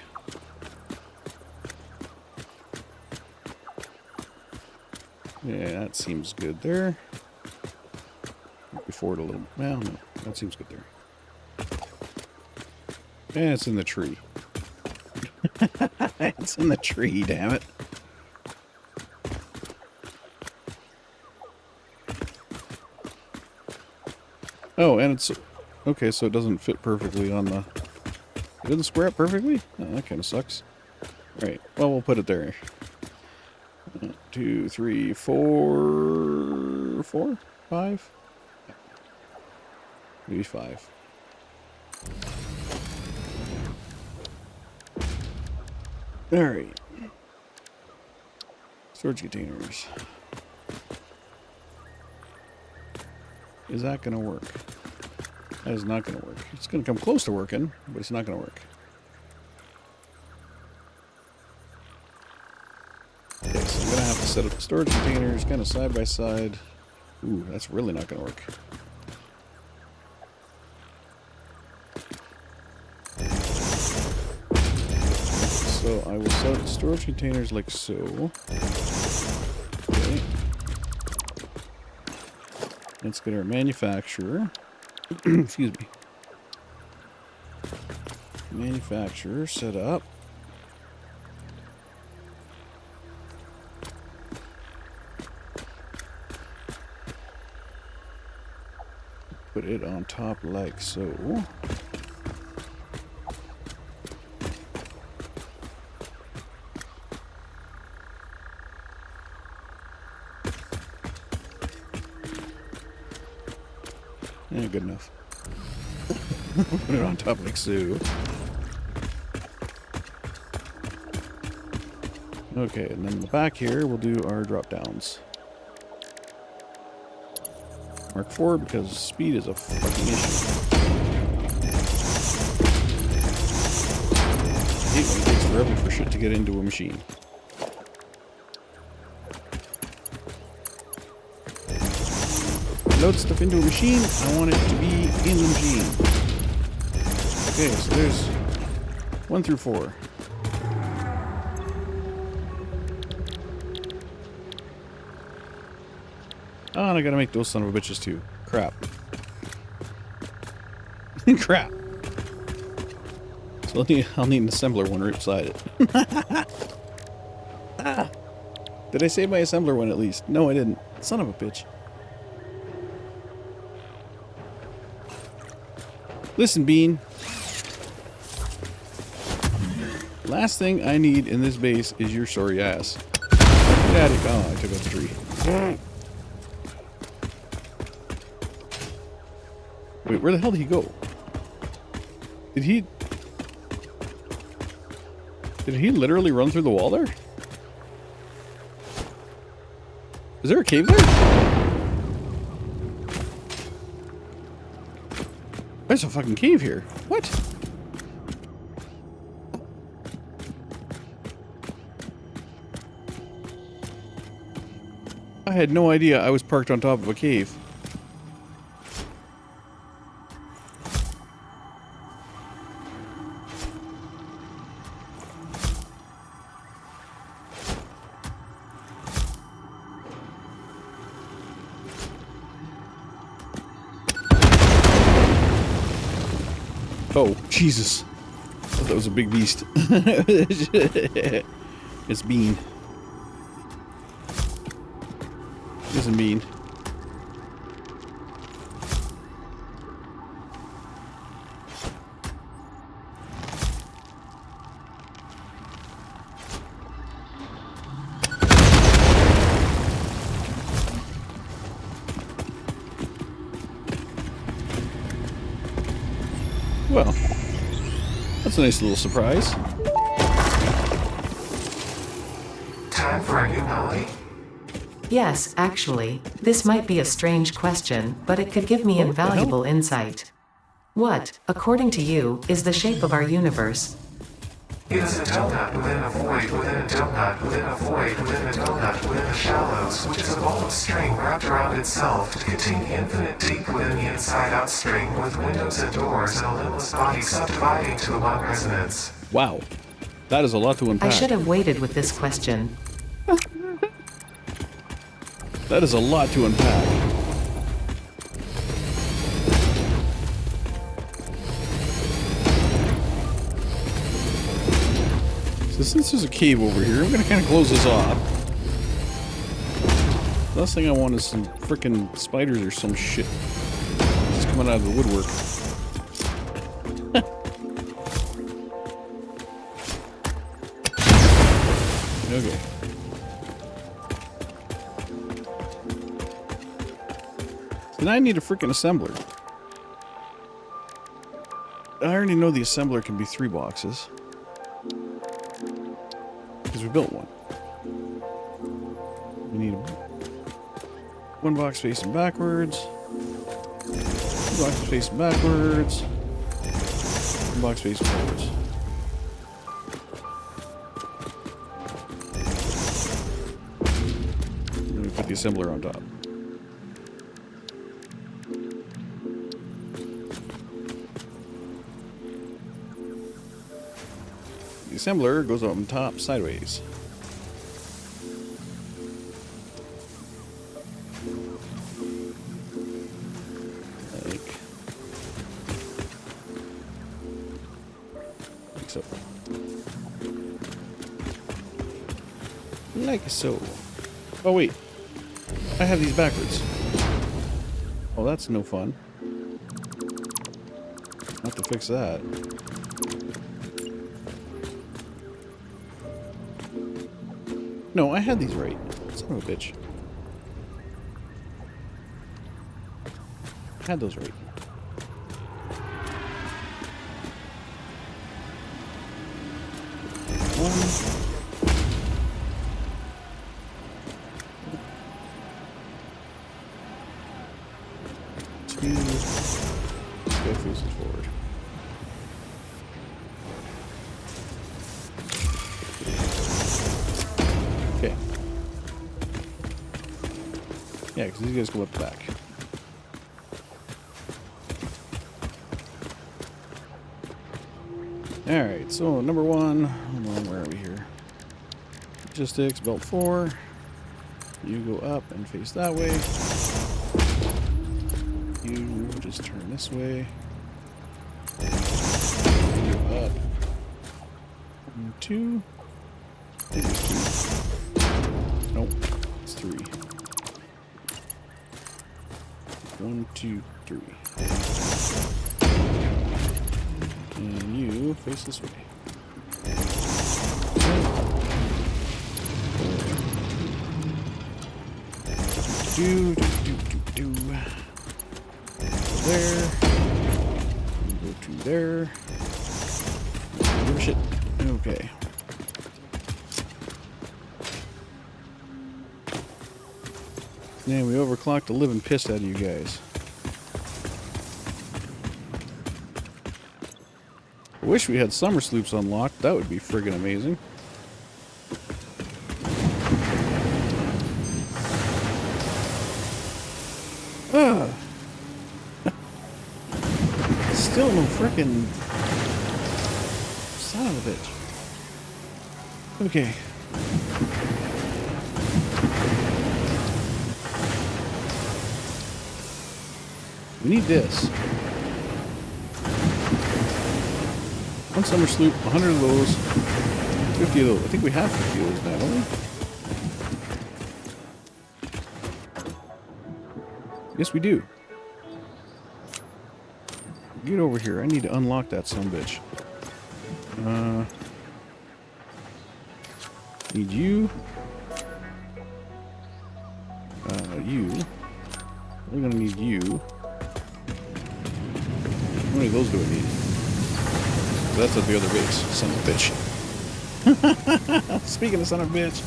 Speaker 1: Yeah, that seems good there. Forward a little. Well, no, that seems good there. And it's in the tree. It's in the tree, damn it. Oh, and it's... Okay, so it doesn't fit perfectly on the... It doesn't square up perfectly? Oh, that kind of sucks. Alright, well, we'll put it there. 1, 2, 3, 4... 4? 5? Maybe 5. Alright. Storage containers. Is that going to work? That is not going to work. It's going to come close to working, but it's not going to work. Okay, so I'm going to have to set up the storage containers kind of side by side. Ooh, that's really not going to work. So I will set up storage containers like so. Okay. Let's get our manufacturer. Excuse me. Manufacturer set up. Put it on top like so. Yeah, good enough. Put it on top like so. Okay, and then in the back here, we'll do our drop downs. Mark 4 because speed is a fucking issue. I hate when it takes forever for shit to get into a machine. Load stuff into a machine, I want it to be in the machine. Okay, so there's 1 through 4. Oh, and I gotta make those son of a bitches too. Crap. Crap. So I'll need an assembler one right beside it. Ah. Did I save my assembler one at least? No, I didn't. Son of a bitch. Listen, Bean. Last thing I need in this base is your sorry ass. Get out of here. Oh, I took out the tree. Wait, where the hell did he go? Did he literally run through the wall there? Is there a cave there? There's a fucking cave here. What? I had no idea I was parked on top of a cave. Oh, Jesus. I thought that was a big beast. It's Bean. Isn't Bean. Well, that's a nice little surprise.
Speaker 3: Time for a new melody.
Speaker 2: Yes, actually, this might be a strange question, but it could give me invaluable insight. What, according to you, is the shape of our universe?
Speaker 3: It is a donut within a void within a donut within a void within a donut within the shallows, which is a ball of string wrapped around itself to contain the infinite deep within the inside-out string, with windows and doors and a limitless body subdividing to the one resonance.
Speaker 1: Wow. That is a lot to
Speaker 2: I
Speaker 1: unpack.
Speaker 2: should have waited with this question.
Speaker 1: That is a lot to unpack. So since there's a cave over here, I'm gonna kind of close this off. Last thing I want is some frickin' spiders or some shit just coming out of the woodwork. Okay. So now I need a frickin' assembler. I already know the assembler can be 3 boxes. Because we built one. We need 1 box facing backwards. 2 boxes facing backwards. 1 box facing forwards. And we put the assembler on top. The assembler goes on top sideways. Like so. Like so. Oh wait. I have these backwards. Oh, that's no fun. I have to fix that. No, I had these right. Son of a bitch. I had those right. Go faces forward. Okay. Yeah, because these guys go up the back. Alright, so number 1. Where are we here? Logistics, belt 4. You go up and face that way. You just turn this way. You go up. 1, 2. I think it's 2. Nope, it's 3. 1, 2, 3. And you face this way. Do. There. Go to there. Oh shit. Okay. Man, we overclocked the living piss out of you guys. I wish we had summer sloops unlocked. That would be friggin' amazing. Still no frickin' son of a bitch. Okay. We need this. 1 summer sloop, 100 of those, 50 of those. I think we have 50 of those now, don't we? Yes, we do. Get over here. I need to unlock that sumbitch. Need you. You. We're gonna need you. How many of those do we need? That's at the other base. Son of a bitch. Speaking of son of a bitch.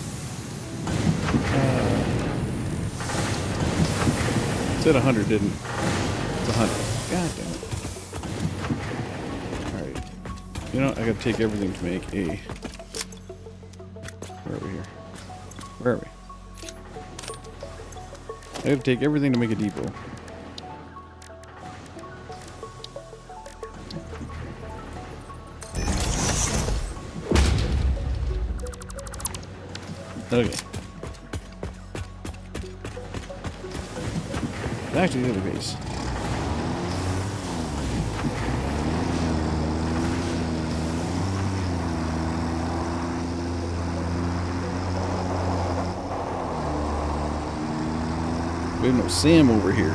Speaker 1: It said 100, didn't it? It's 100. God damn it. Alright. You know, I gotta take everything to make a... Where are we here? Where are we? I gotta take everything to make a depot. Okay. Back to the other base. We have no Sam over here.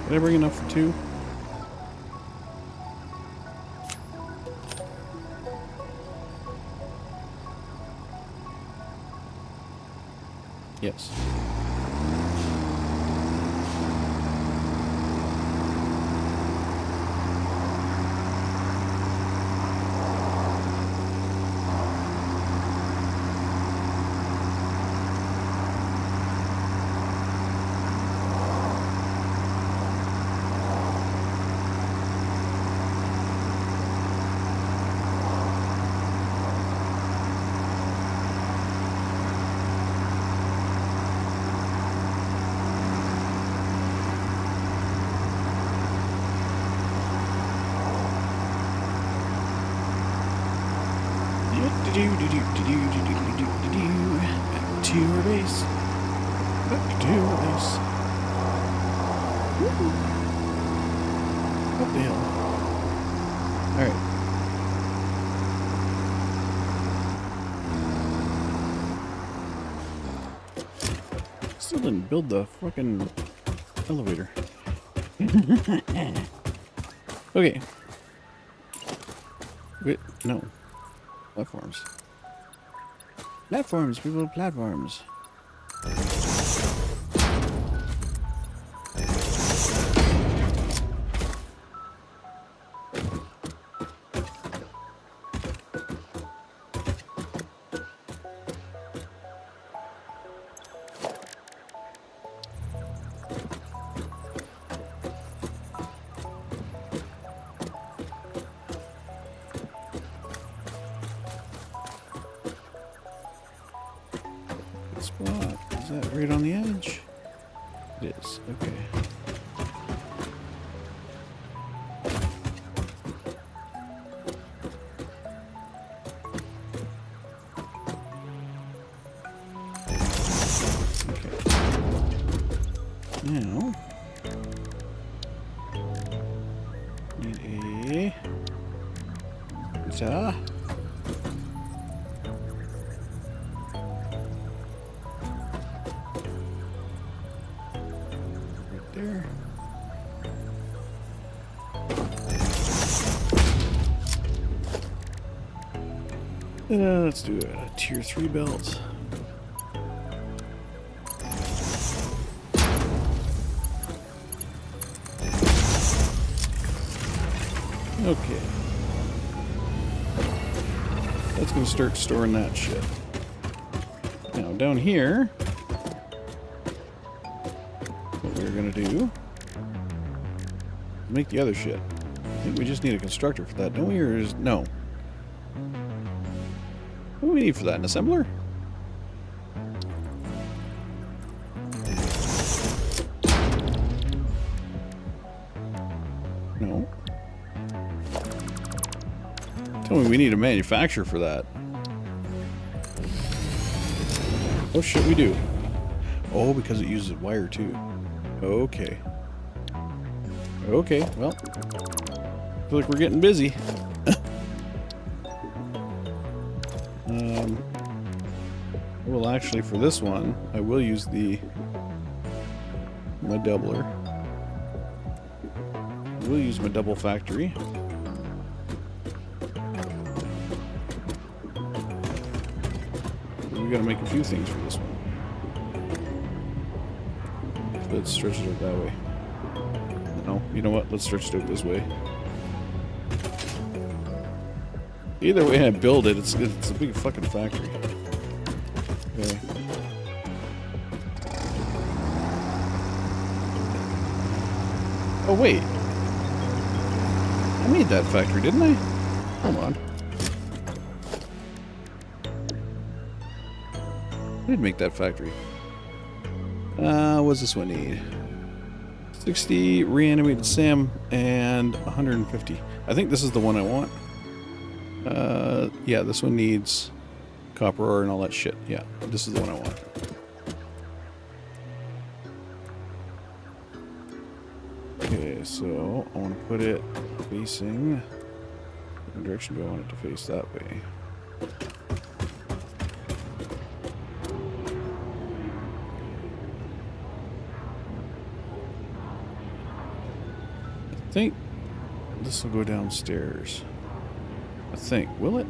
Speaker 1: Did I bring enough for 2? Yes. Back to our base. Back to our base. Woo. What the hell? Alright. Still didn't build the fucking elevator. Okay. Wait, no. Platforms. Platforms, people, platforms. Spot. Is that right on the edge? It is. Okay. Now, need a guitar. Right there. Let's do a tier 3 belt. Okay. That's going to start storing that shit. Now, down here, what we're going to do, make the other shit. I think we just need a constructor for that, don't we? Or is, no. What do we need for that? An assembler? No. Tell me we need a manufacturer for that. Oh shit, we do. Oh, because it uses wire too. Okay. Okay, well. Feel like we're getting busy. Well, actually, for this one, I will use my doubler. I will use my double factory. We gotta make a few things for this one. Let's stretch it out that way. No, you know what? Let's stretch it out this way. Either way I build it, it's a big fucking factory. Okay. Oh, wait. I made that factory, didn't I? Hold on. I did make that factory. What's this one need? 60 reanimated Sam and 150. I think this is the one I want. Yeah, this one needs copper ore and all that shit. Yeah, this is the one I want. Okay, so I want to put it facing... What direction do I want it to face? That way. I think this will go downstairs. I think. Will it?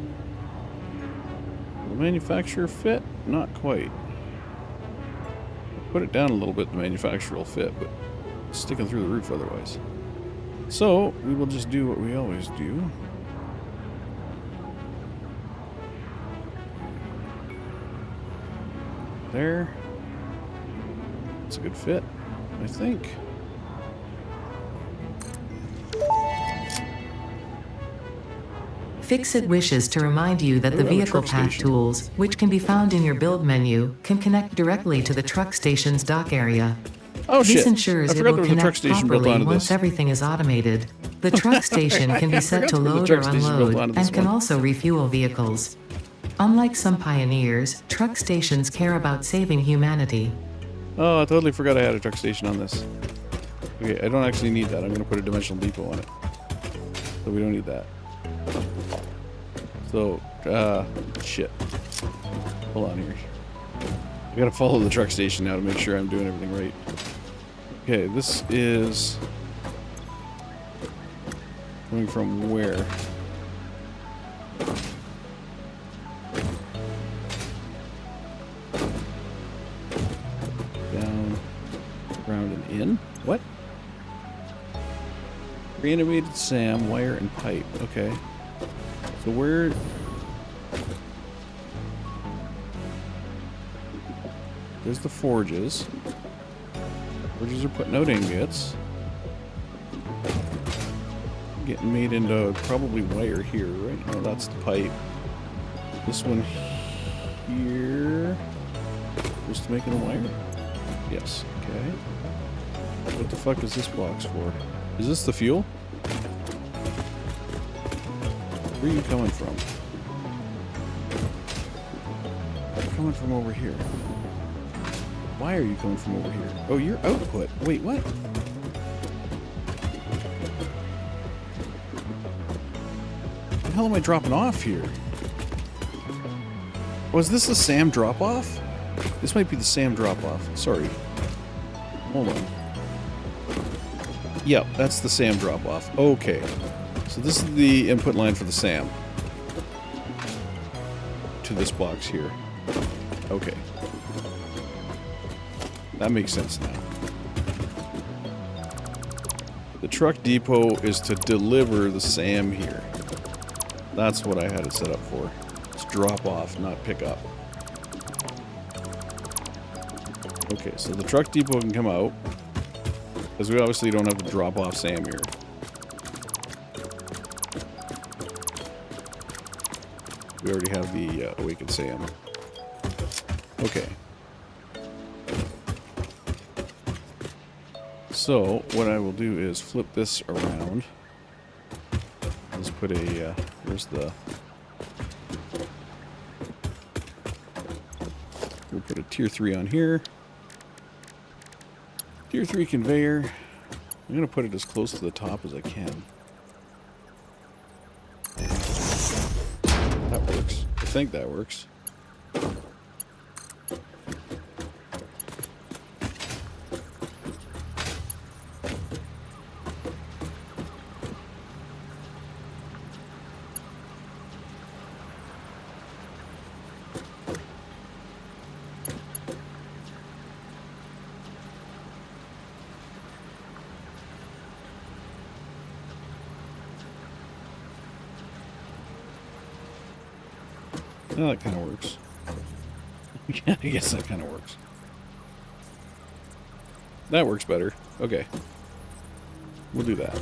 Speaker 1: Will the manufacturer fit? Not quite. Put it down a little bit, the manufacturer will fit, but it's sticking through the roof otherwise. So, we will just do what we always do. There. It's a good fit, I think.
Speaker 2: Fixit wishes to remind you that the
Speaker 1: Ooh, I have a
Speaker 2: vehicle
Speaker 1: truck
Speaker 2: path
Speaker 1: station.
Speaker 2: tools, which can be found in your build menu, can connect directly to the truck station's dock area.
Speaker 1: Oh shit!
Speaker 2: This ensures
Speaker 1: I
Speaker 2: it
Speaker 1: forgot
Speaker 2: will
Speaker 1: there was a truck
Speaker 2: connect
Speaker 1: station built
Speaker 2: properly
Speaker 1: onto
Speaker 2: once
Speaker 1: this.
Speaker 2: everything is automated. The truck station can be set
Speaker 1: forgot
Speaker 2: to
Speaker 1: there was a
Speaker 2: load
Speaker 1: truck
Speaker 2: or
Speaker 1: station built
Speaker 2: unload,
Speaker 1: onto this
Speaker 2: and can
Speaker 1: one.
Speaker 2: also refuel vehicles. Unlike some pioneers, truck stations care about saving humanity.
Speaker 1: Oh, I totally forgot I had a truck station on this. Okay, I don't actually need that. I'm going to put a dimensional depot on it. So we don't need that. So, shit. Hold on here. I gotta follow the truck station now to make sure I'm doing everything right. Okay, this is... coming from where? Down, around, and in? What? Reanimated Sam, wire, and pipe. Okay. So where... There's the forges. Forges are putting out ingots. Getting made into probably wire here, right? No, that's the pipe. This one here... Just making the wire? Yes, okay. What the fuck is this box for? Is this the fuel? Where are you coming from? You're coming from over here. Why are you coming from over here? Oh, your output. Wait, what? What the hell am I dropping off here? Was this the SAM drop-off? This might be the SAM drop-off. Sorry. Hold on. Yep, that's the SAM drop-off. Okay. So this is the input line for the SAM. To this box here. Okay. That makes sense now. The truck depot is to deliver the SAM here. That's what I had it set up for. It's drop off, not pick up. Okay, so the truck depot can come out. Because we obviously don't have to drop off SAM here. We already have the Awakened SAM. Okay. So, what I will do is flip this around. Let's put a, where's the... We'll put a tier 3 on here. Tier 3 conveyor. I'm going to put it as close to the top as I can. That works. I think that works. Well, that kind of works. Yeah, I guess that kind of works. That works better. Okay. We'll do that.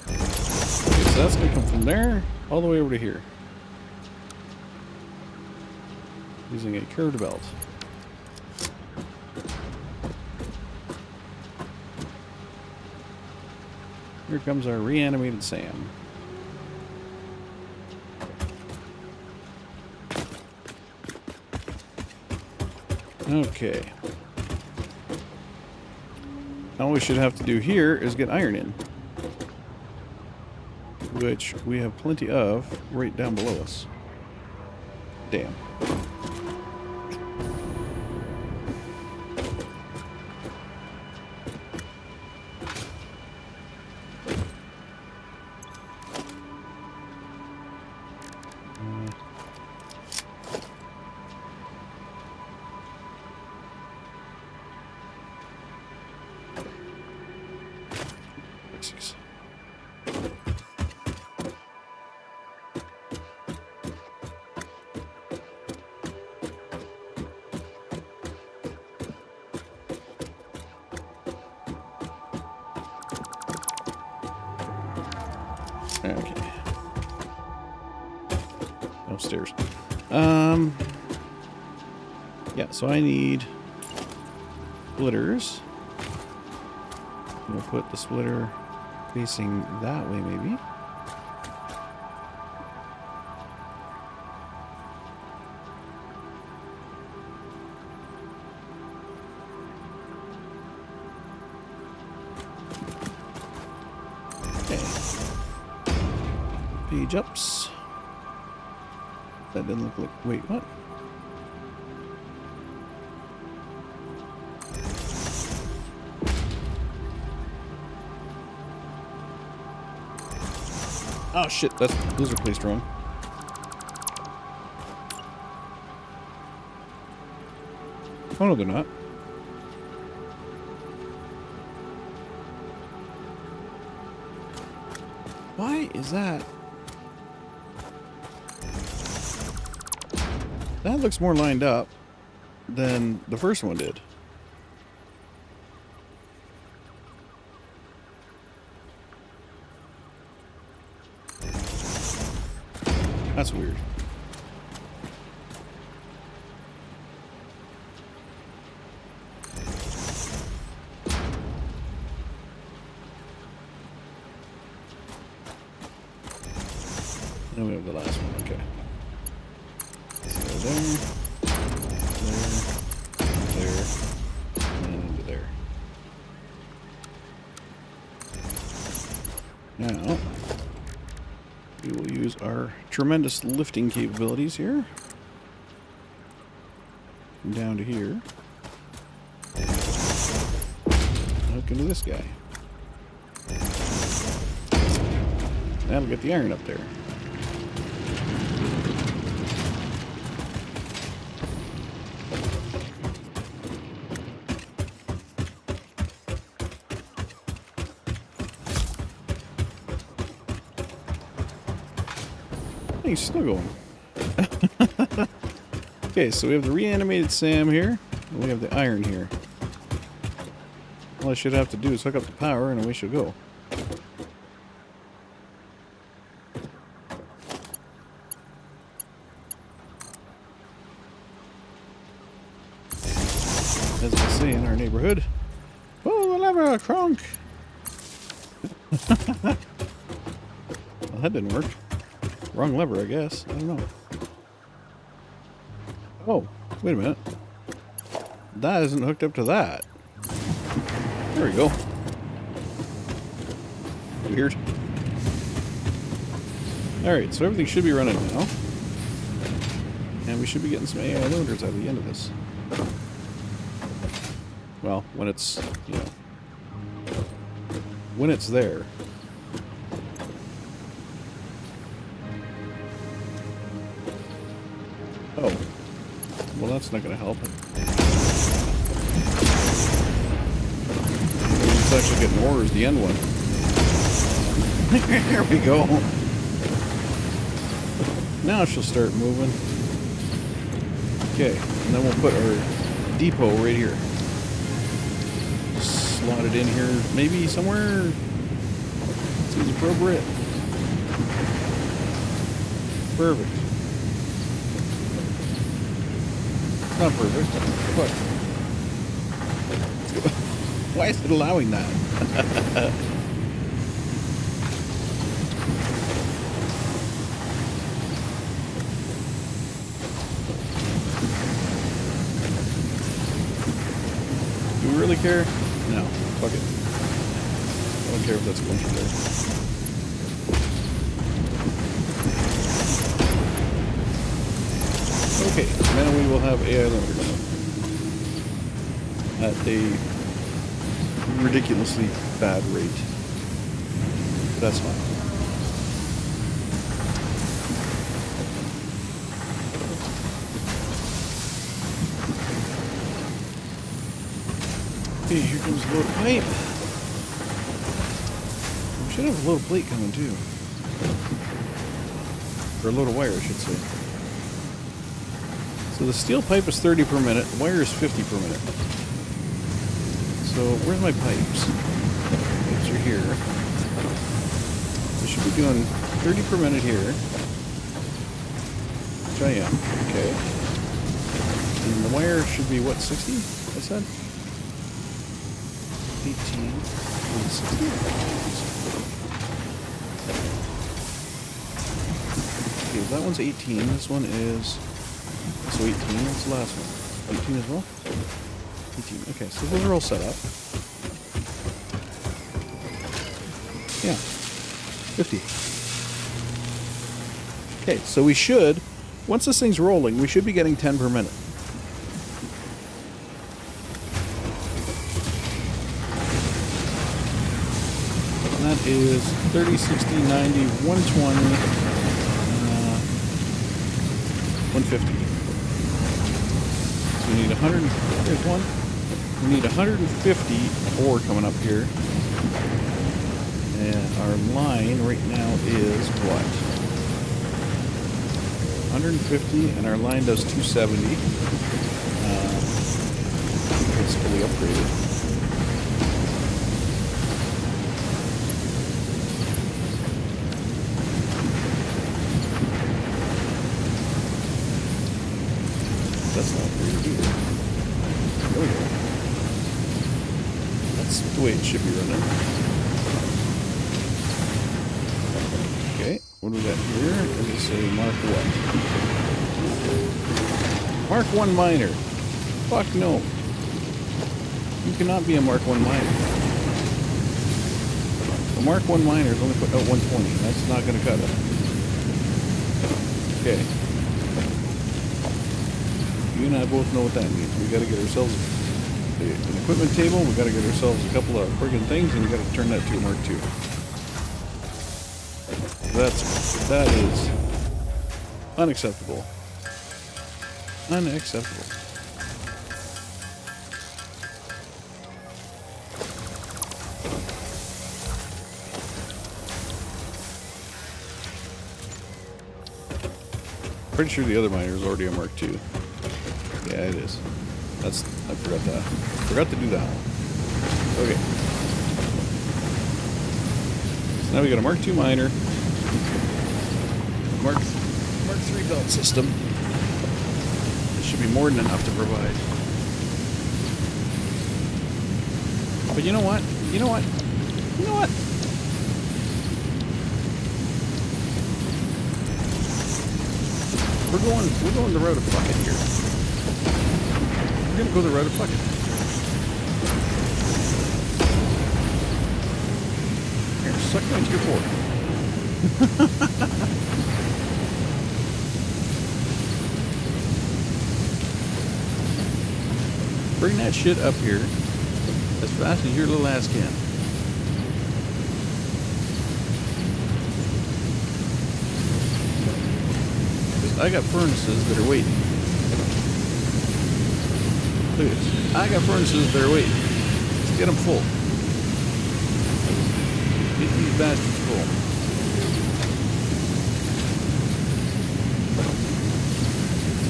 Speaker 1: Okay, so that's going to come from there all the way over to here. Using a curved belt. Here comes our reanimated Sam. Okay. All we should have to do here is get iron in. Which we have plenty of right down below us. Damn. Okay. Upstairs. Yeah, so I need splitters. We'll put the splitter facing that way, maybe. Page ups. That didn't look like... Wait, what? Oh shit, those are placed wrong. Oh no, they're not. Why is that? That looks more lined up than the first one did. That's weird. Then we have the last one, okay. So there, and into there. Now, we will use our tremendous lifting capabilities here. Down to here. Hook into this guy. That'll get the iron up there. He's still going. Okay, so we have the reanimated Sam here, and we have the iron here. All I should have to do is hook up the power, and away she'll go. As we say in our neighborhood, pull the lever, Kronk! Well, that didn't work. Wrong lever, I guess. I don't know. Oh, wait a minute. That isn't hooked up to that. There we go. Weird. Alright, so everything should be running now. And we should be getting some AI loaders at the end of this. Well, when it's, you know, when it's there. Oh. Well, that's not going to help. It's actually getting ore is the end one. There we go. Now she'll start moving. Okay, and then we'll put our depot right here. slot it in here. Maybe somewhere seems appropriate. Perfect. Not perfect, but why is it allowing that? Do we really care? No. Fuck it. I don't care if that's going through there. Okay, now we will have AI limiter at a ridiculously bad rate. That's fine. Okay, here comes a load of pipe. We should have a load of plate coming too. Or a load of wire, I should say. So the steel pipe is 30 per minute, the wire is 50 per minute. So where's my pipes? Pipes are here. I should be doing 30 per minute here. Which I am. Okay. And the wire should be what, 60? What's that? 18. 60? Okay, that one's 18. This one is... So 18, what's the last one? 18 as well? 18, okay, so those are all set up. Yeah, 50. Okay, so we should, once this thing's rolling, we should be getting 10 per minute. And that is 30, 60, 90, 120, 150. We need 100. There's one. We need 150 ore coming up here. And our line right now is what? 150, and our line does 270. It's fully upgraded. That's not upgraded either. There we go. That's the way it should be running. Okay, what do we got here? Let me say mark what? Mark 1 miner. Fuck no. You cannot be a Mark 1 miner. A Mark 1 miner is only putting out 120. That's not going to cut it. Okay. You and I both know what that means. We got to get ourselves an equipment table. We got to get ourselves a couple of friggin' things, and we got to turn that to a Mark 2. That is unacceptable. Unacceptable. Pretty sure the other miner is already a Mark 2. Yeah, it is. I forgot that. Forgot to do that one. Okay. So now we got a Mark 2 miner. Mark 3 belt system. This should be more than enough to provide. But you know what? You know what? You know what? We're going the road of fuck it here. We're gonna go the road of fuck it. Here, suck my tier 4. Bring that shit up here as fast as your little ass can. I got furnaces that are waiting. Look at this. I got furnaces that are waiting. Let's get them full. Get these bastards full.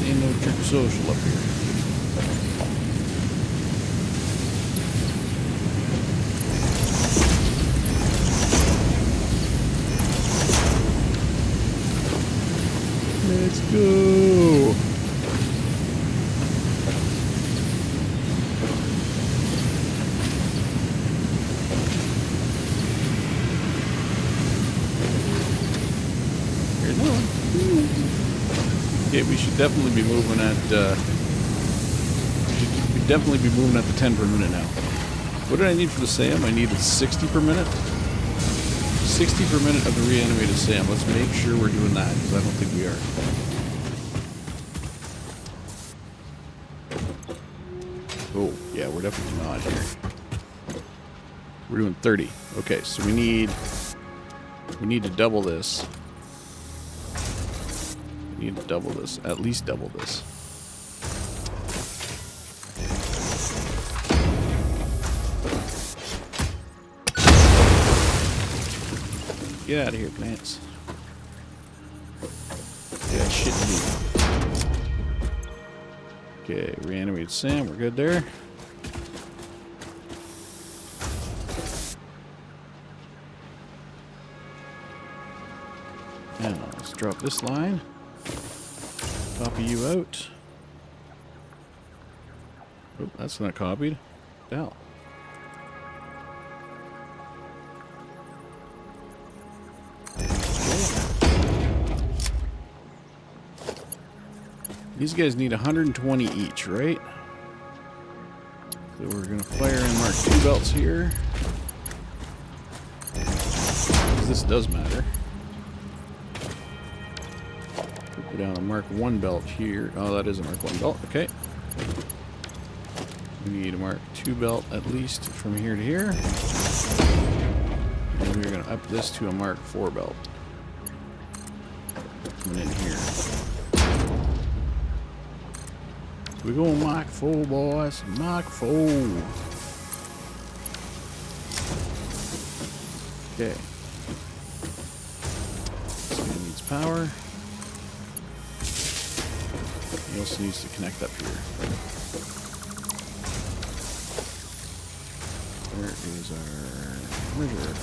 Speaker 1: Ain't no trick social up here. Let's go. Here's another one. Okay, we should definitely be moving at, definitely be moving at the 10 per minute now. What did I need for the SAM? I needed 60 per minute. 60 per minute of the reanimated SAM. Let's make sure we're doing that, because I don't think we are. Oh, yeah, we're definitely not here. We're doing 30. Okay, so we need to double this. We need to double this. At least double this. Get out of here, plants. Yeah, shit to do. Okay, reanimated Sam, we're good there. Now, let's drop this line. Copy you out. Oh, that's not copied. Hell. These guys need 120 each, right? So we're gonna fire in Mark II belts here. Because this does matter. Put down a Mark I belt here. Oh, that is a Mark I belt. Okay. We need a Mark II belt at least from here to here. And we're gonna up this to a Mark IV belt. Coming in here. We're going Mark IV, boys. Mark IV. Okay. This guy needs power. He also needs to connect up here. Where is our river?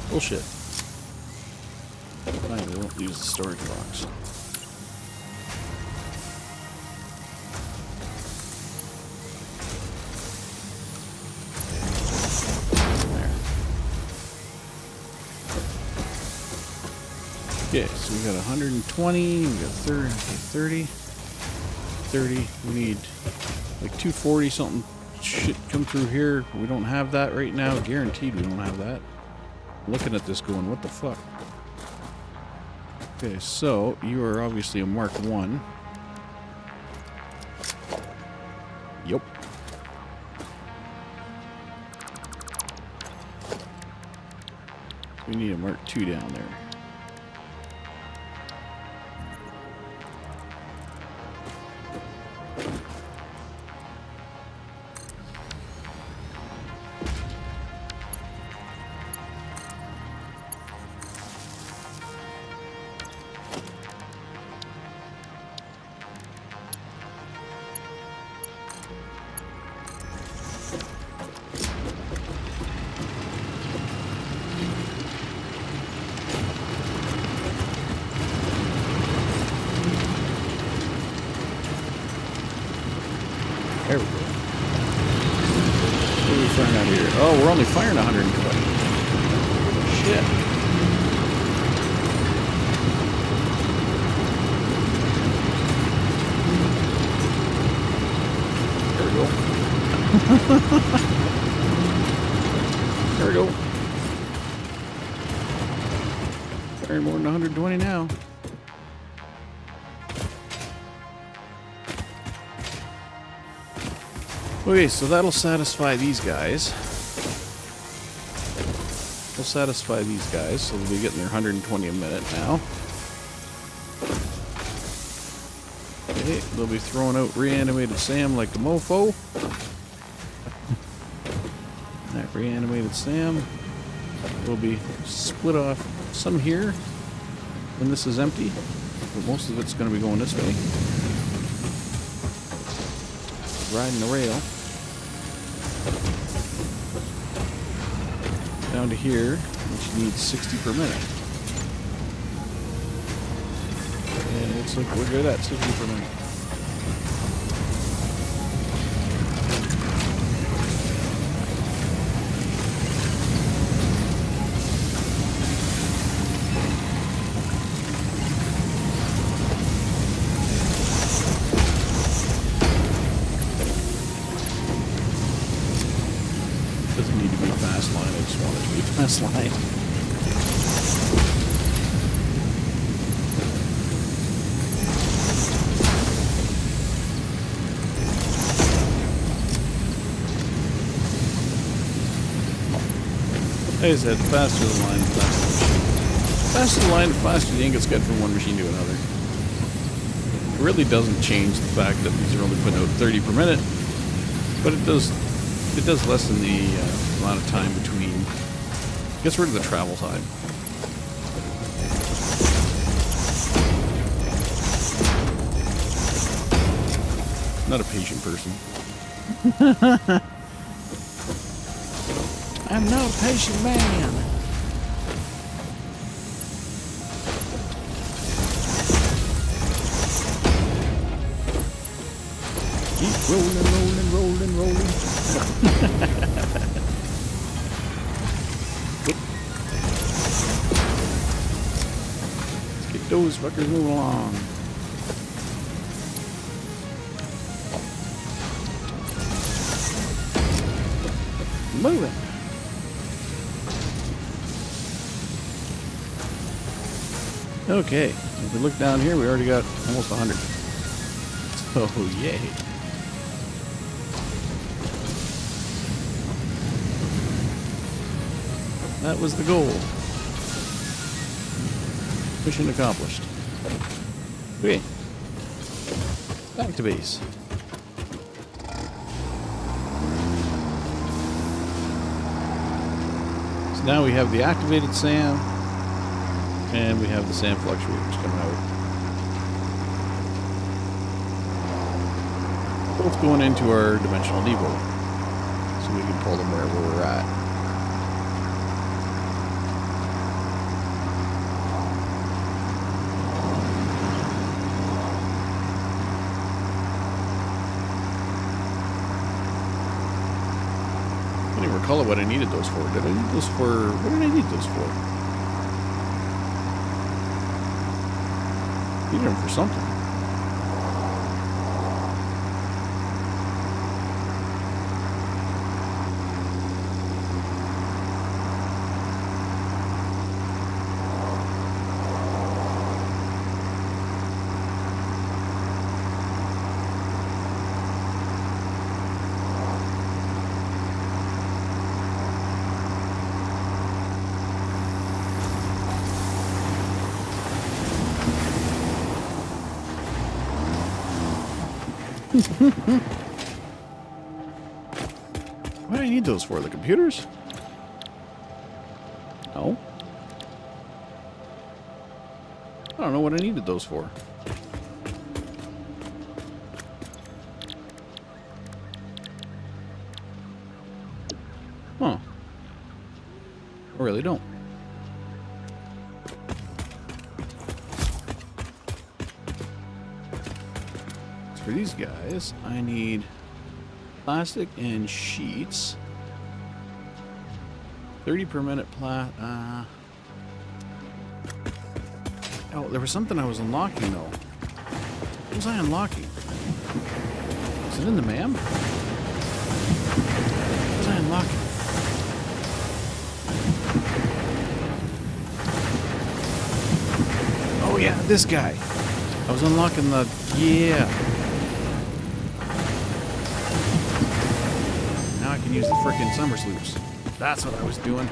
Speaker 1: Bullshit. Fine, we won't use the storage box. There. Okay, so we got 120, we got 30, 30. We need like 240 something shit come through here. We don't have that right now. Guaranteed we don't have that. Looking at this going, what the fuck? Okay, so you are obviously a Mark I. Yup. We need a Mark II down there. There we go. What are we firing out here? Oh, we're only firing 120. Shit. There we go. There we go. Firing more than 120 now. Okay, so that'll satisfy these guys. We'll satisfy these guys, so they'll be getting their 120 a minute now. Okay, they'll be throwing out reanimated Sam like a mofo. That reanimated Sam will be split off some here. when this is empty, but most of it's going to be going this way. Riding the rail. Down to here, which needs 60 per minute. And it looks like we're good at 60 per minute. Doesn't need to be a fast line, I just want it to be a fast line. Like I said, the faster the line, the faster the machine. The faster the line, the faster the ingots get from one machine to another. It really doesn't change the fact that these are only putting out 30 per minute, but it does lessen the amount of time between. Gets rid of the travel time. Not a patient person. I'm not a patient man. Keep rolling, rolling, rolling, rolling. Let's get those fuckers moving along. Moving. Okay, if we look down here, we already got almost 100. So, yay. That was the goal. Mission accomplished. Okay. Back to base. So now we have the activated SAM, and we have the SAM fluctuators coming out. Both going into our dimensional depot, so we can pull them wherever we're at. I don't even recall what I needed those for. Did I need those for... What did I need those for? Needed them for something. What do I need those for? The computers? No. I don't know what I needed those for. Huh. I really don't. For these guys, I need plastic and sheets. 30 per minute Oh, there was something I was unlocking though. What was I unlocking? Is it in the MAM? What was I unlocking? Oh yeah, this guy. I was unlocking the... Yeah. Now I can use the frickin' summer sloops. That's what I was doing.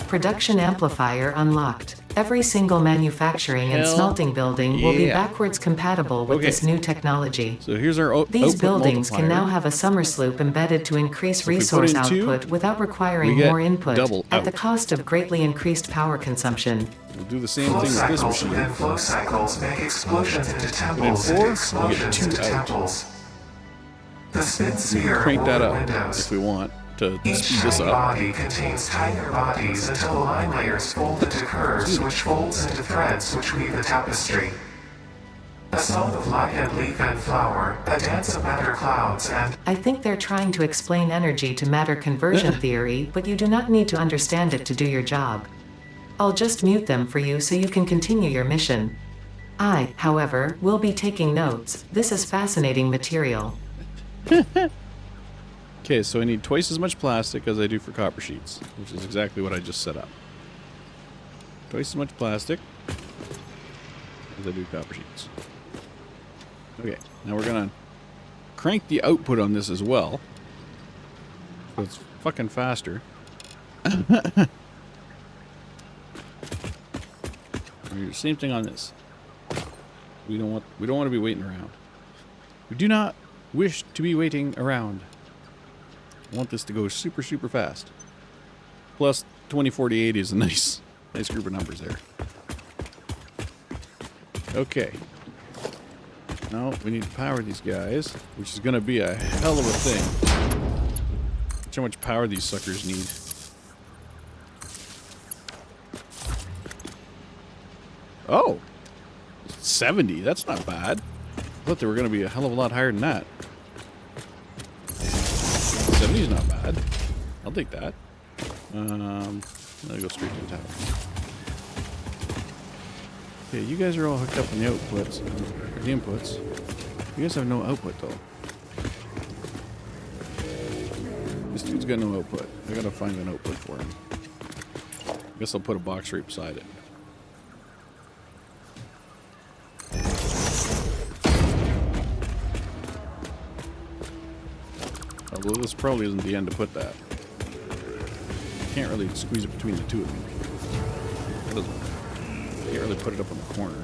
Speaker 2: Production amplifier unlocked. Every single manufacturing and
Speaker 1: Hell
Speaker 2: smelting building will be
Speaker 1: yeah.
Speaker 2: backwards compatible with
Speaker 1: Okay.
Speaker 2: this new technology.
Speaker 1: So here's our
Speaker 2: These
Speaker 1: output
Speaker 2: buildings can
Speaker 1: multiplier.
Speaker 2: now have a summer sloop embedded to increase
Speaker 1: So if we put
Speaker 2: resource
Speaker 1: in 2,
Speaker 2: output without requiring
Speaker 1: we get
Speaker 2: more input,
Speaker 1: double
Speaker 2: at the
Speaker 1: out.
Speaker 2: cost of greatly increased power consumption.
Speaker 1: We'll do the same
Speaker 3: Flow
Speaker 1: thing with this
Speaker 3: cycles
Speaker 1: machine.
Speaker 3: within flow cycles make explosions into temples
Speaker 1: four,
Speaker 3: and
Speaker 1: we get
Speaker 3: explosions
Speaker 1: 2
Speaker 3: into
Speaker 1: out.
Speaker 3: temples. The spin
Speaker 1: We can
Speaker 3: sphere
Speaker 1: crank
Speaker 3: of
Speaker 1: that
Speaker 3: woven
Speaker 1: up
Speaker 3: windows.
Speaker 1: if we want to
Speaker 3: Each
Speaker 1: speed this
Speaker 3: tiny
Speaker 1: up.
Speaker 3: body contains tinier bodies until the line layers fold into curves, which folds into threads which weave the tapestry. A song of light and leaf and flower, a dance of matter clouds, and
Speaker 2: I think they're trying to explain energy to matter conversion theory, but you do not need to understand it to do your job. I'll just mute them for you so you can continue your mission. I, however, will be taking notes. This is fascinating material.
Speaker 1: Okay, so I need twice as much plastic as I do for copper sheets, which is exactly what I just set up. Twice as much plastic as I do copper sheets. Okay, now we're gonna crank the output on this as well, so it's fucking faster. Same thing on this. We don't want to be waiting around. We do not wish to be waiting around. I want this to go super, super fast. Plus, 204080 is a nice group of numbers there. Okay. Now, we need to power these guys, which is going to be a hell of a thing. Watch how much power these suckers need. Oh! 70, that's not bad. I thought they were going to be a hell of a lot higher than that. 70 is not bad. I'll take that. I'll go straight to the tower. Okay, you guys are all hooked up on the outputs, or the inputs. You guys have no output though. This dude's got no output. I gotta find an output for him. I guess I'll put a box right beside it. Although this probably isn't the end to put that. Can't really squeeze it between the two of them. That doesn't. Can't really put it up on the corner.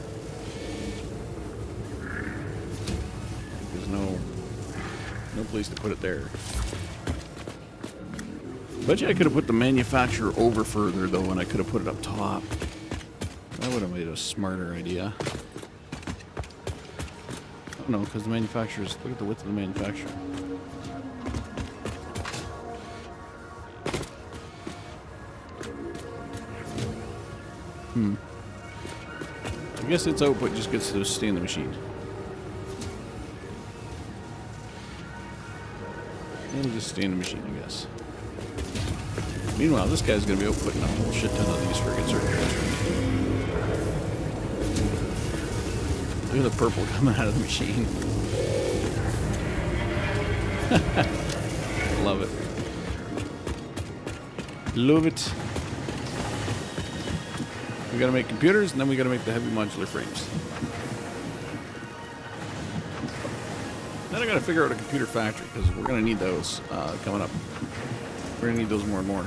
Speaker 1: There's no place to put it there. Bet you I could have put the manufacturer over further though, and I could have put it up top. That would have made a smarter idea. Oh no, because the manufacturer's, look at the width of the manufacturer. I guess its output just gets to stay in the machine. It'll just stay in the machine, I guess. Meanwhile, this guy's gonna be outputting a whole shit ton of these friggin' circuits. Look at the purple coming out of the machine. Love it. Love it. We gotta make computers, and then we gotta make the heavy modular frames. Then I gotta figure out a computer factory, because we're gonna need those coming up. We're gonna need those more and more.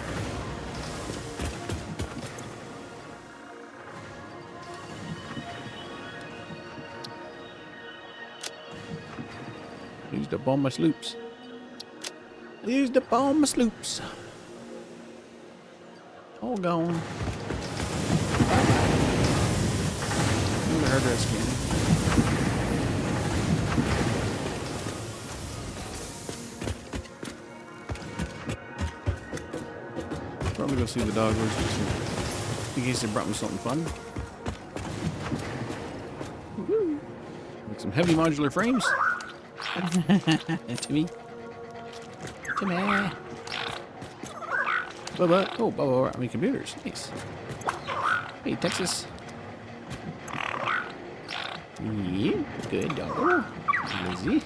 Speaker 1: I used up all my sloops. I used up all my sloops. All gone. Hard drive scanning. Probably go see the dog just in case they brought me something fun. Make some heavy modular frames. Timmy. Timmy. Bubba. Oh, Bubba brought me computers. Nice. Hey, Texas. Yeah, good dog. Lizzie.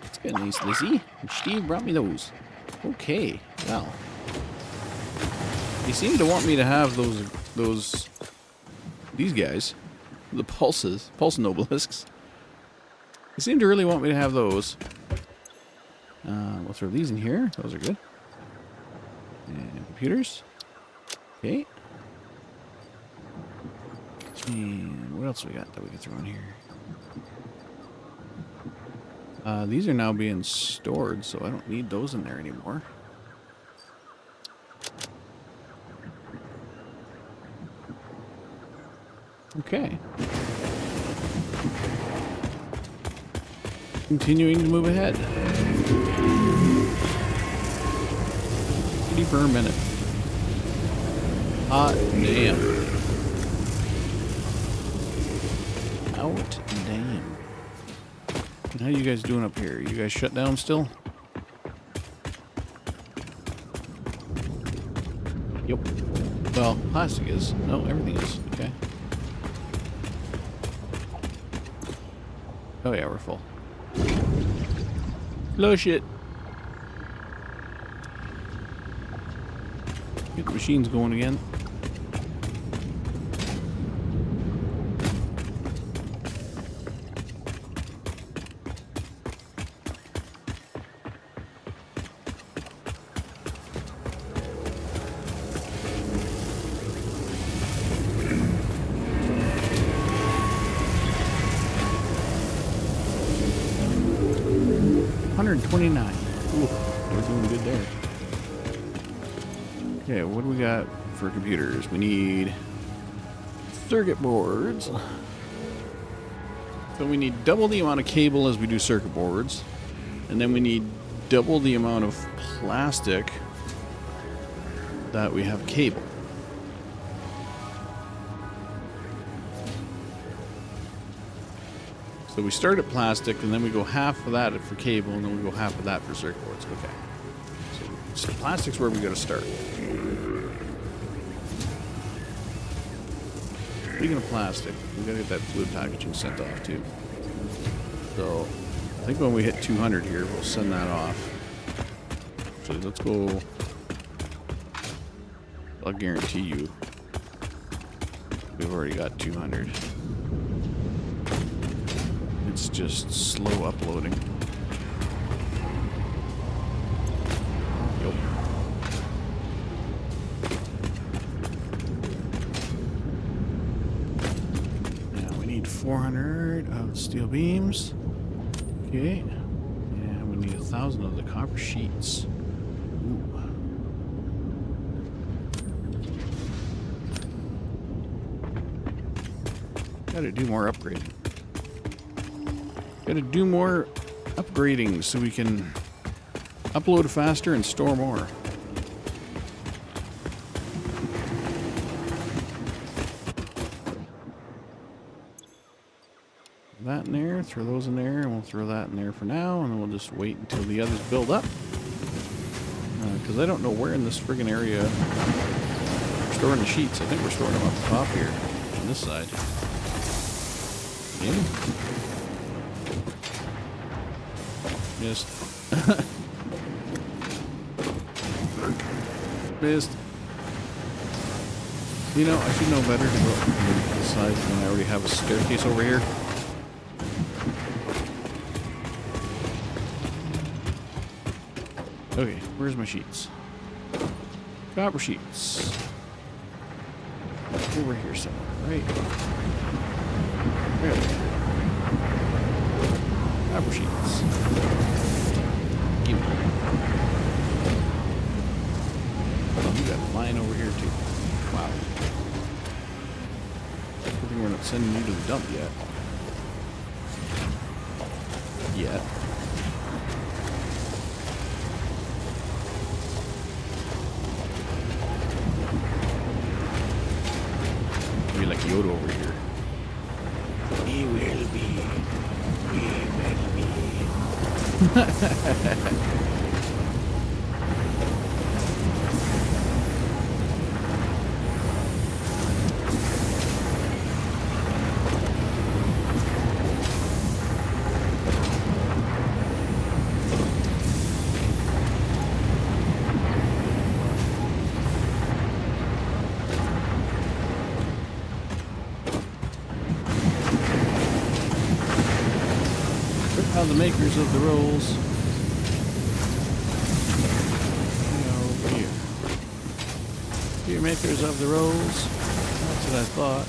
Speaker 1: That's good, nice Lizzie. And Steve brought me those. Okay, well. They seem to want me to have these guys. The pulse nobelisks. They seem to really want me to have those. We'll throw these in here. Those are good. And computers. Okay. And what else we got that we can throw in here? These are now being stored, so I don't need those in there anymore. Okay. Continuing to move ahead. 30 per minute. Hot damn. Out damn. How you guys doing up here? You guys shut down still? Yep. Well, plastic is. No, everything is. Okay. Oh yeah, we're full. Flush it. Get the machines going again. $129. Ooh, we're doing good there. Okay, what do we got for computers? We need circuit boards. So we need double the amount of cable as we do circuit boards. And then we need double the amount of plastic that we have cable. So we start at plastic, and then we go half of that for cable, and then we go half of that for circuit boards. Okay. So plastic's where we got to start. Speaking of plastic, we got to get that fluid packaging sent off too. So I think when we hit 200 here, we'll send that off. So let's go. I'll guarantee you we've already got 200. It's just slow uploading. Yep. Now we need 400 of steel beams. Okay. And we need 1,000 of the copper sheets. Ooh. Gotta do more upgrading. Gotta do more upgrading so we can upload faster and store more. That in there, throw those in there, and we'll throw that in there for now, and then we'll just wait until the others build up. Because I don't know where in this friggin' area we're storing the sheets. I think we're storing them up the top here, on this side. Yeah. Missed. Missed. You know, I should know better to go up this side when I already have a staircase over here. Okay, where's my sheets? Copper sheets. Over here somewhere, right? There. Copper sheets. Give me. Oh, you got a line over here too. Wow. Good thing we're not sending you to the dump yet. Yet. Be like Yoda over here. He will be. He will be. The makers of the rolls. Over here. Here, makers of the rolls. That's what I thought.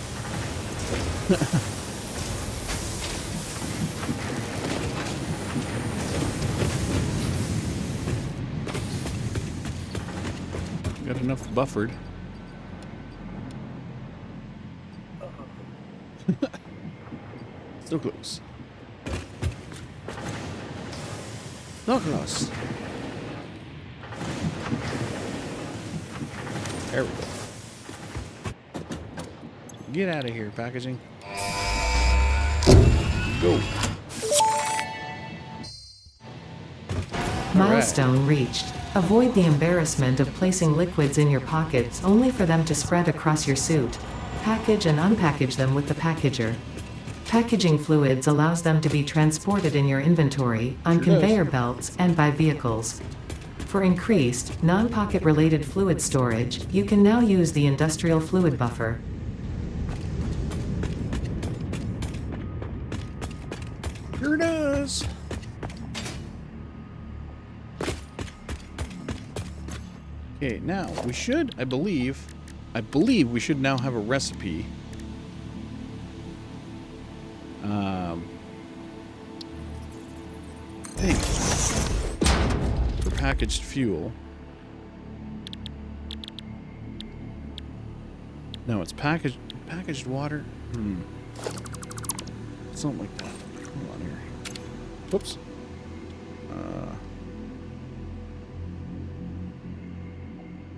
Speaker 1: Got enough buffered. Still close. Still close. There we go. Get out of here, packaging. Go.
Speaker 2: Milestone reached. Avoid the embarrassment of placing liquids in your pockets only for them to spread across your suit. Package and unpackage them with the packager. Packaging fluids allows them to be transported in your inventory, on conveyor belts, and by vehicles. For increased, non-pocket related fluid storage, you can now use the industrial fluid buffer.
Speaker 1: Sure does. Okay, now we should, I believe we should now have a recipe. Thing for packaged fuel. No, it's packaged water. Something like that. Hold on here. Whoops.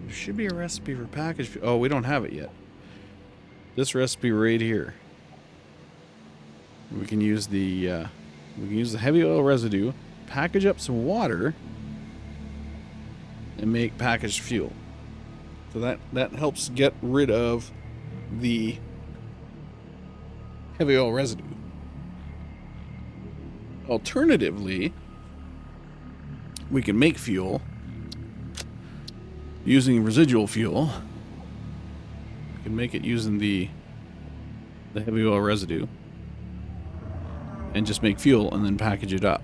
Speaker 1: There should be a recipe for packaged fuel. Oh, we don't have it yet. This recipe right here. We can use the heavy oil residue, package up some water, and make packaged fuel. So that helps get rid of the heavy oil residue. Alternatively, we can make fuel using residual fuel. We can make it using the heavy oil residue and just make fuel and then package it up.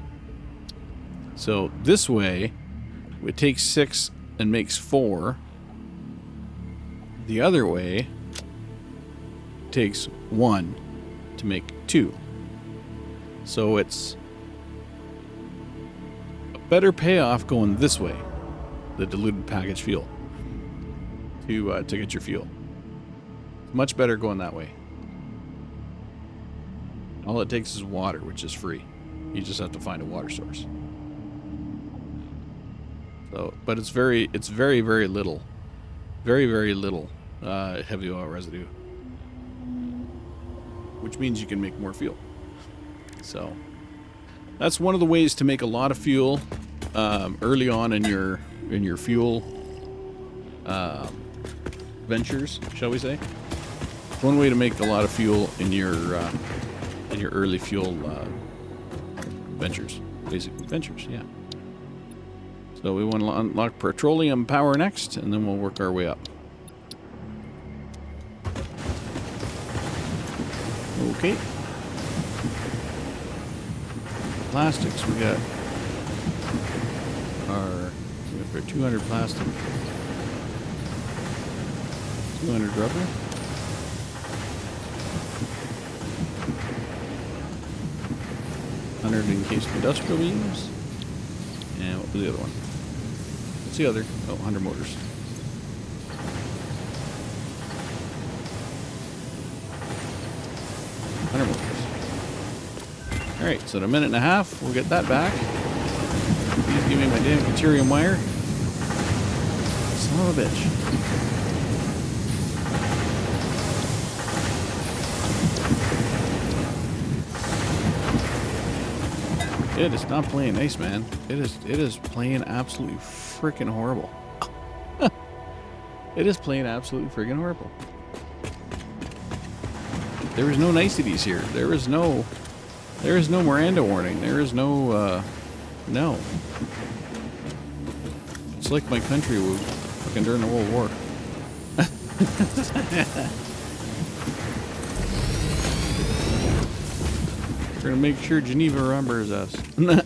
Speaker 1: So this way, it takes 6 and makes 4. The other way takes 1 to make 2. So it's a better payoff going this way, the diluted packaged fuel, to get your fuel. Much better going that way. All it takes is water, which is free. You just have to find a water source. So, but it's very, very little, very little heavy oil residue, which means you can make more fuel. So that's one of the ways to make a lot of fuel early on in your fuel ventures, shall we say? One way to make a lot of fuel in your early fuel ventures, basic ventures, yeah. So we want to unlock petroleum power next, and then we'll work our way up. Okay. Plastics, we got our 200 plastic, 200 rubber. 100 encased industrial beams. And what was the other one? What's the other? Oh, 100 motors. Alright, so in a minute and a half, we'll get that back. Please give me my damn deuterium wire. Son of a bitch. It is not playing nice, man. It is playing absolutely freaking horrible. It is playing absolutely freaking horrible. There is no niceties here. There is no Miranda warning. There is no no. It's like my country was fucking during the World War. We're gonna make sure Geneva remembers us. Come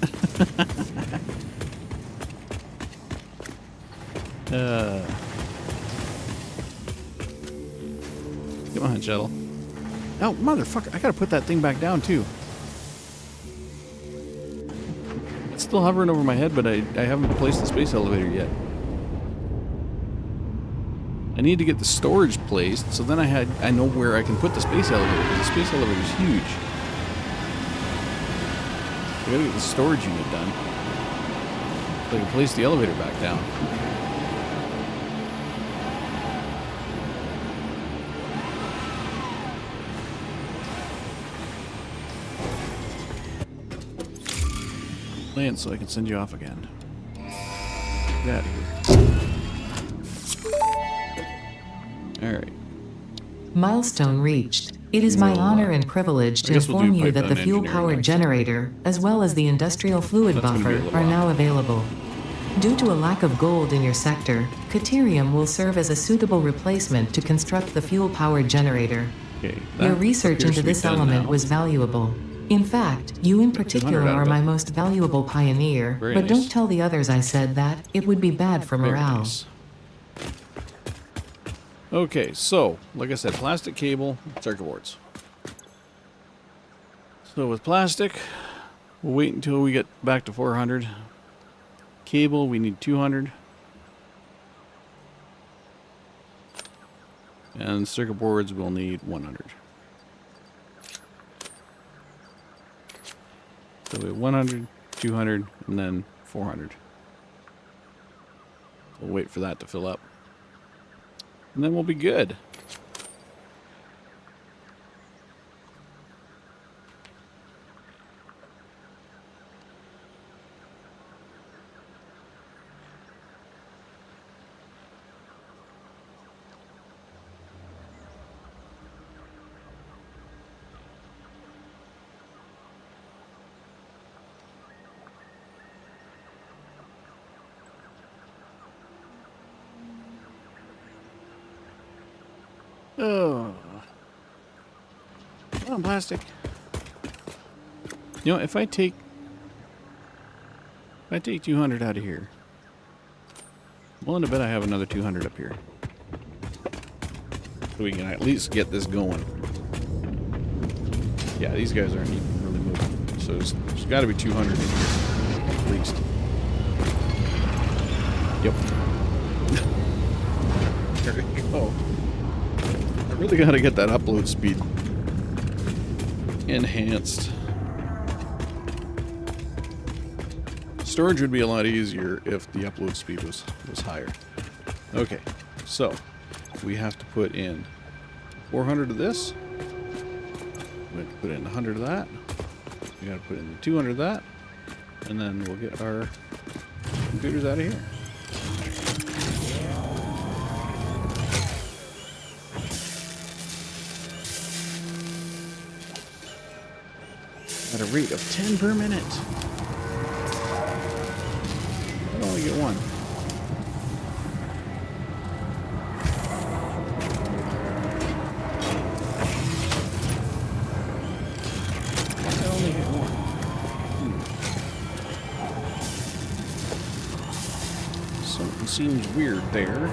Speaker 1: on, shuttle. Oh, motherfucker. I gotta put that thing back down, too. It's still hovering over my head, but I haven't placed the space elevator yet. I need to get the storage placed, so then I know where I can put the space elevator, because the space elevator is huge. I gotta get the storage unit done, so I can place the elevator back down. Land so I can send you off again. Get out of here. Alright.
Speaker 2: Milestone reached. It is my honor and privilege to inform you that the fuel-powered generator, as well as the industrial fluid buffer, are now available. Due to a lack of gold in your sector, Caterium will serve as a suitable replacement to construct the fuel-powered generator.
Speaker 1: Okay,
Speaker 2: Your research into this element was valuable. In fact, you in particular are my most valuable pioneer, but don't tell the others I said that. It would be bad for morale.
Speaker 1: Nice. Okay, so, like I said, plastic cable, circuit boards. So with plastic, we'll wait until we get back to 400. Cable, we need 200. And circuit boards, we'll need 100. So we have 100, 200, and then 400. We'll wait for that to fill up. And then we'll be good. Oh. Come on, plastic. You know, if I take 200 out of here, I'm willing to bet I have another 200 up here. So we can at least get this going. Yeah, these guys aren't even really moving. So there's got to be 200 in here, at least. Yep. There we go. I really got to get that upload speed enhanced. Storage would be a lot easier if the upload speed was higher. Okay, so we have to put in 400 of this. We have to put in 100 of that. We got to put in 200 of that, and then we'll get our computers out of here. At a rate of 10 per minute. I only get one. I only hit one. Something seems weird there.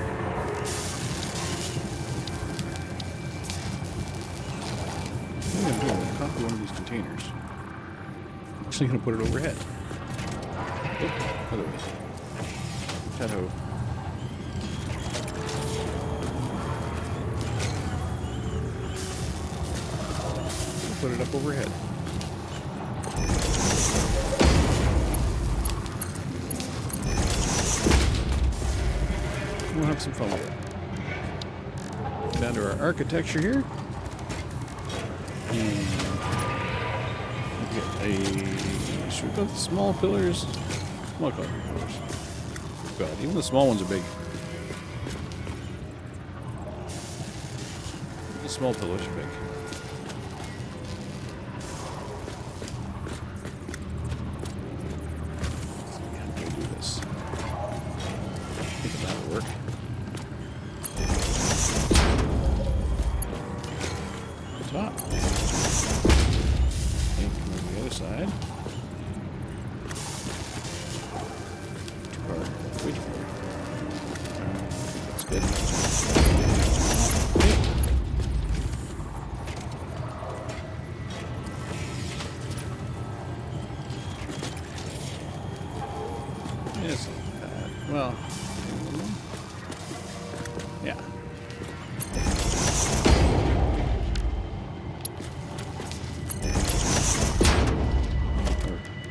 Speaker 1: What am I doing? Copy one of these containers. I'm going to put it overhead. Oh, other way. Shadow. Put it up overhead. We'll have some fun with it. Down to our architecture here. Should we put the small pillars? Small color pillars. God, even the small ones are big. The small pillars are big. We'll do this. I think that'll work. Top. And the other side. That's good. Well, yeah.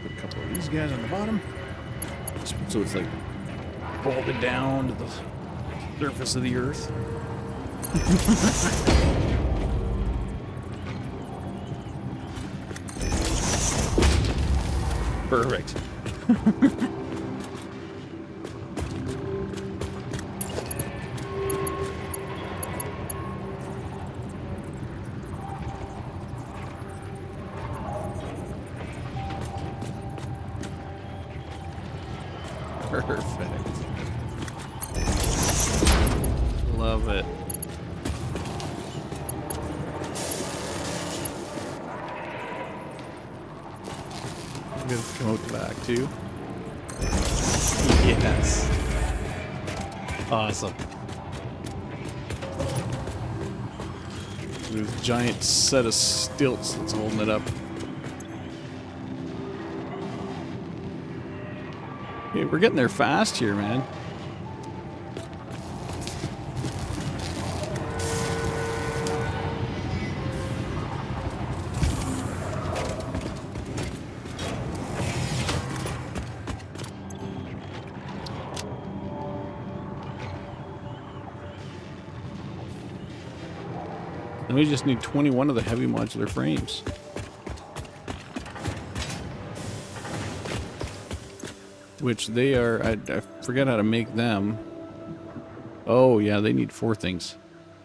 Speaker 1: Put a couple of these guys on the bottom, so it's like bolted down to the surface of the earth. Perfect. Perfect. Love it. I'm gonna come out the back too. Yes. Awesome. There's a giant set of stilts that's holding it up. Hey, we're getting there fast here, man. And we just need 21 of the heavy modular frames. Which they are, I forget how to make them. Oh yeah, they need 4 things.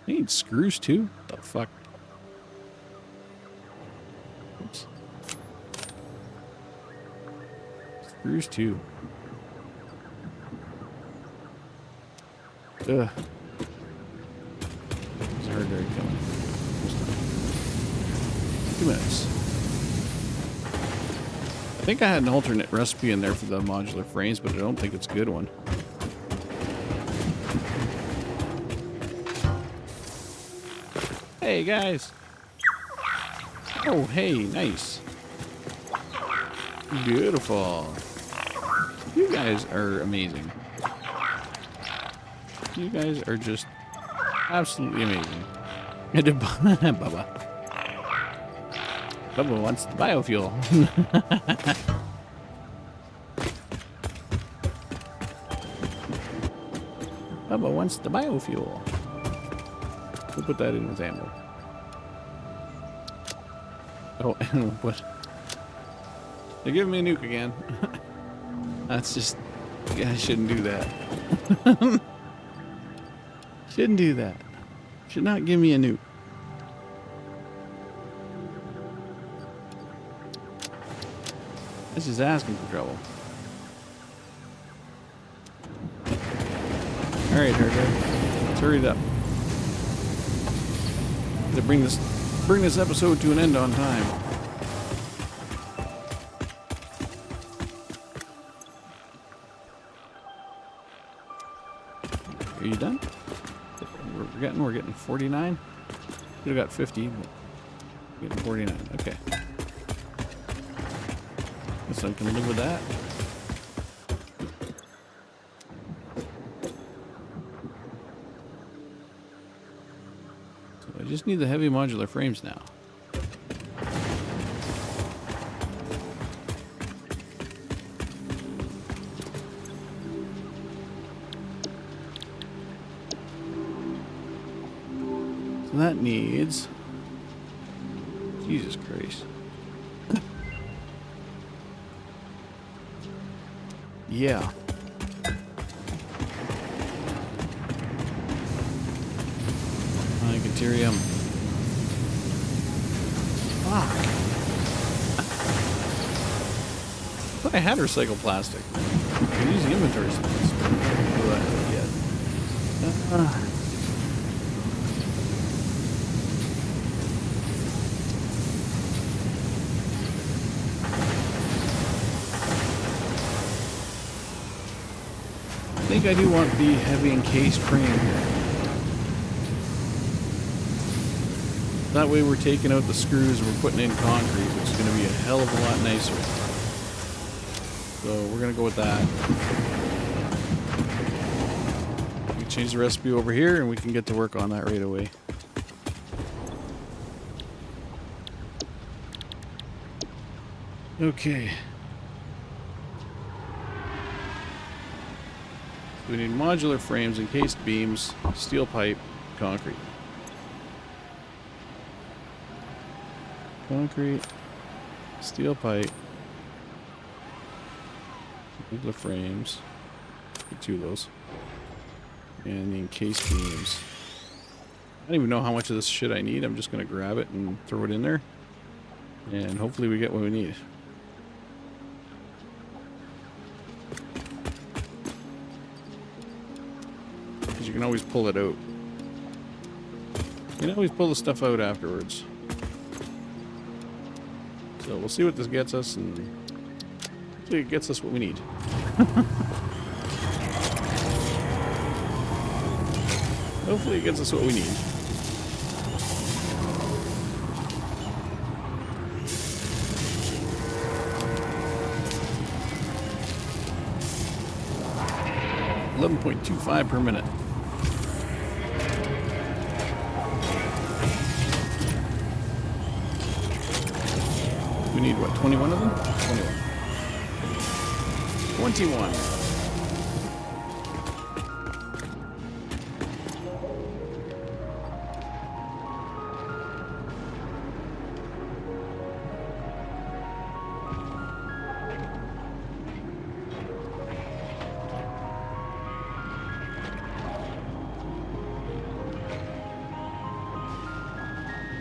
Speaker 1: They need screws too? What the fuck? Oops. Screws too. Ugh. It's hard to coming. 2 minutes. I think I had an alternate recipe in there for the modular frames, but I don't think it's a good one. Hey guys! Oh hey, nice. Beautiful. You guys are amazing. You guys are just absolutely amazing. Bubba. Bubba wants the biofuel. Bubba wants the biofuel. We'll put that in with ammo. Oh, and what? They're giving me a nuke again. That's just... Yeah, I shouldn't do that. Shouldn't do that. Should not give me a nuke. This is asking for trouble. Alright, Herder. Let's hurry it up. To bring this episode to an end on time. Are you done? We're getting 49. Could have got 50, but we're getting 49. Okay. Guess I can live with that. So I just need the heavy modular frames now. So that needs... Jesus Christ. Yeah. I can Tyrium. Fuck. I thought I had recycled plastic. I can use the inventory space. I think I do want the heavy encased frame here. That way we're taking out the screws and we're putting in concrete, which is going to be a hell of a lot nicer. So we're going to go with that. change the recipe over here and we can get to work on that right away. Okay. We need modular frames, encased beams, steel pipe, concrete. Concrete, steel pipe, modular frames, get 2 of those, and the encased beams. I don't even know how much of this shit I need. I'm just going to grab it and throw it in there, and hopefully we get what we need. You can always pull it out. You can always pull the stuff out afterwards. So we'll see what this gets us, and hopefully it gets us what we need. Hopefully it gets us what we need. $11.25 per minute. We need, what, 21 of them? 21.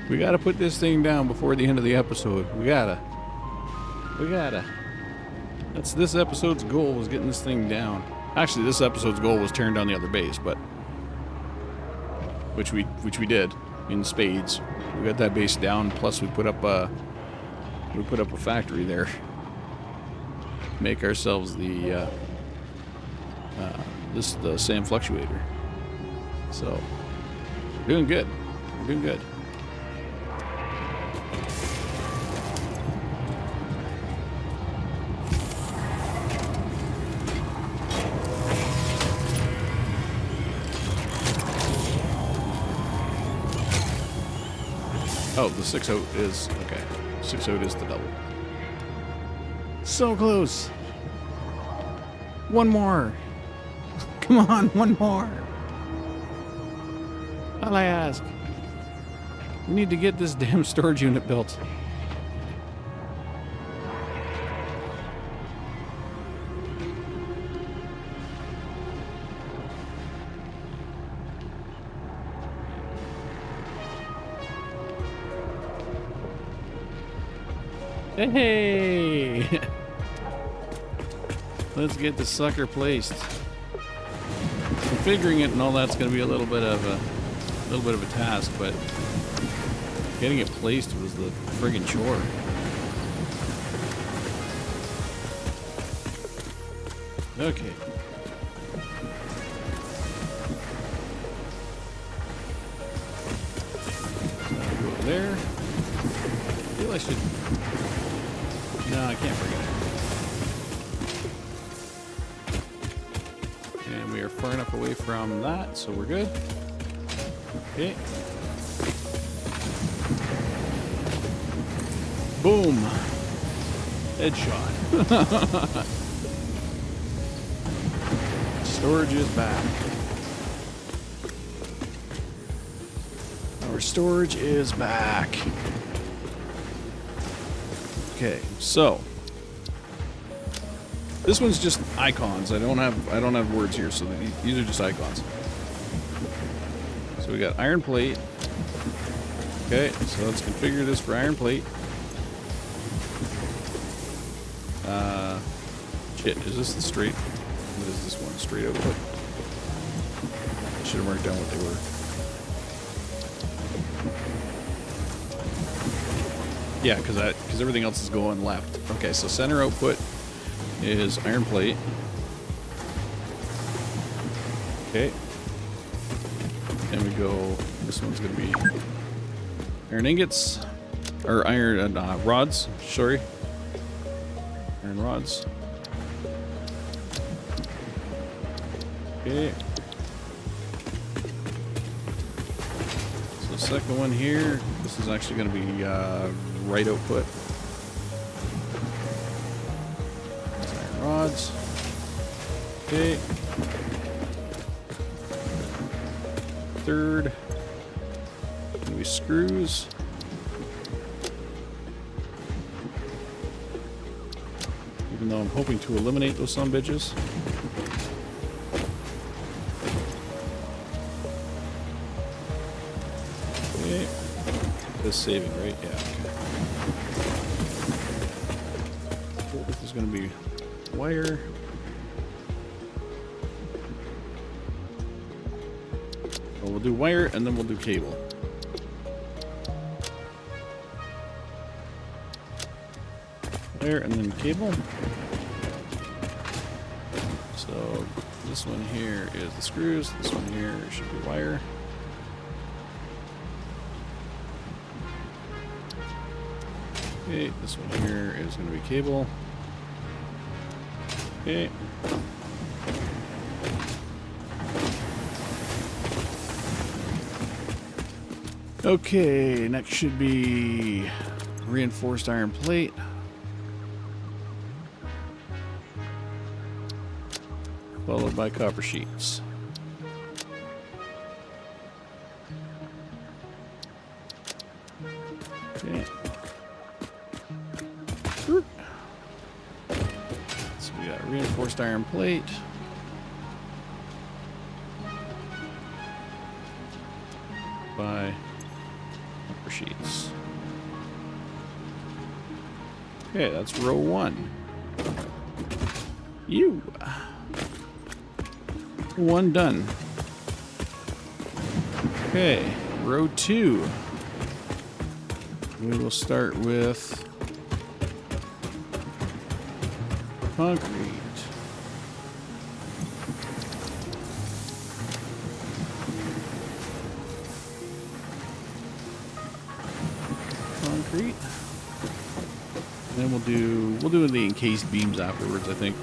Speaker 1: We gotta put this thing down before the end of the episode. We gotta. That's this episode's goal, was getting this thing down. Actually, this episode's goal was tearing down the other base, but which we did in spades. We got that base down. Plus, we put up a factory there. Make ourselves the the sand fluctuator. So we're doing good. We're doing good. Oh, the 6-0 is, okay. 6-0 is the double. So close. One more. Come on, one more. All I ask. We need to get this damn storage unit built. Hey! Let's get the sucker placed. Configuring it and all that's going to be a little bit of a task, but getting it placed was the friggin' chore. Okay. So I'll go there. I feel I should. No, I can't bring it in. And we are far enough away from that, so we're good. Okay. Boom. Headshot. Storage is back. Our storage is back. Okay, so this one's just icons. I don't have words here, so these are just icons. So we got iron plate. Okay, so let's configure this for iron plate. Shit, is this the straight? What is this one? Straight output. I should have marked down what they were. Yeah, because everything else is going left. Okay, so center output is iron plate. Okay. And we go, this one's going to be iron ingots, or iron rods, sorry. Iron rods. Okay. second one here. This is actually going to be right output. Iron rods. Okay. Third. Going to be screws. Even though I'm hoping to eliminate those sumbitches. Okay. This saving, right? Yeah. Okay. This is going to be wire. Well, we'll do wire and then we'll do cable. Wire and then cable. So this one here is the screws. This one here should be wire. Okay, this one here is going to be cable. Okay. Okay, next should be reinforced iron plate. Followed by copper sheets. Okay. So we got reinforced iron plate. By copper sheets. Okay, that's row 1. You. One done. Okay, row 2. We will start with concrete. Concrete. And then we'll do the encased beams afterwards, I think.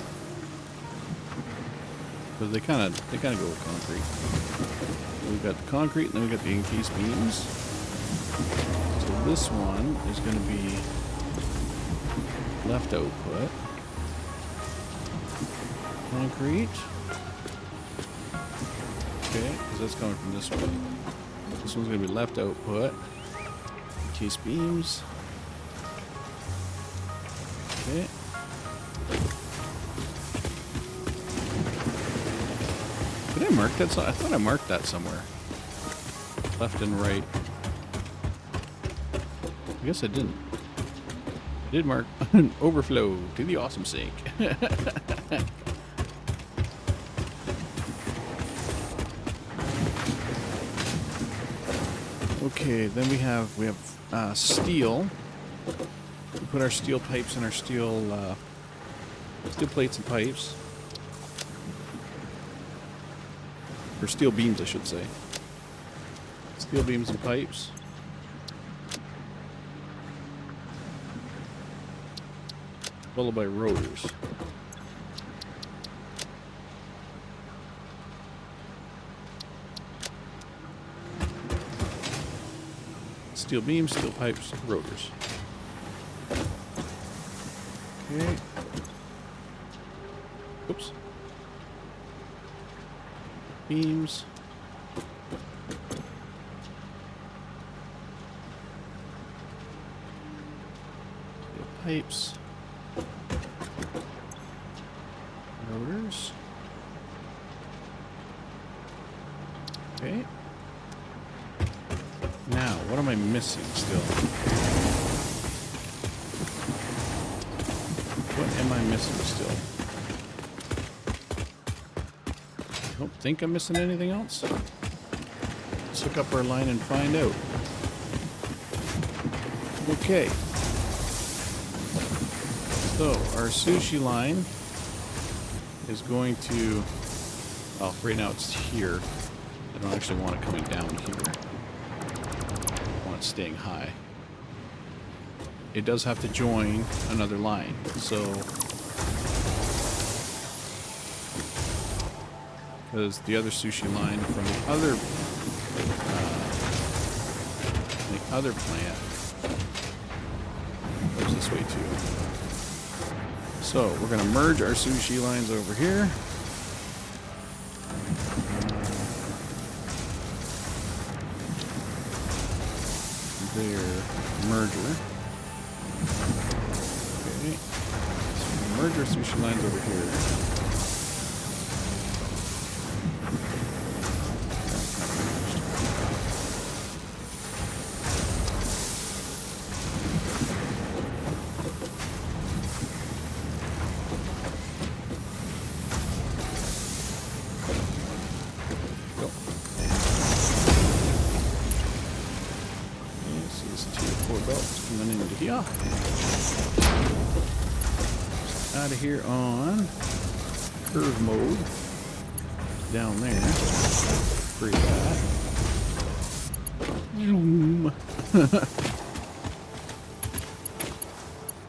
Speaker 1: Because they kind of go with concrete. We've got the concrete, and then we've got the encased beams. So this one is going to be left output. Concrete. Okay, because that's coming from this way. This one's going to be left output. Encased beams. Okay. Did I mark that? I thought I marked that somewhere. Left and right. I guess I didn't. I did mark an overflow to the awesome sink. Okay, then we have steel. We put our steel pipes and our steel plates and pipes. Or steel beams, I should say. Steel beams and pipes. Followed by rotors. Steel beams, steel pipes, rotors. Okay. Oops. Beams. Steel pipes. Rotors. Okay. Now, what am I missing still? What am I missing still? I don't think I'm missing anything else. Let's look up our line and find out. Okay. So, our sushi line is going to... Oh, right now it's here. I don't actually want it coming down here. I want it staying high. It does have to join another line, so... Because the other sushi line from the other other plant goes this way too. So we're going to merge our sushi lines over here. Their merger. Okay. So we merge our sushi lines over here. Yeah. Out of here on curve mode. Down there. Free that.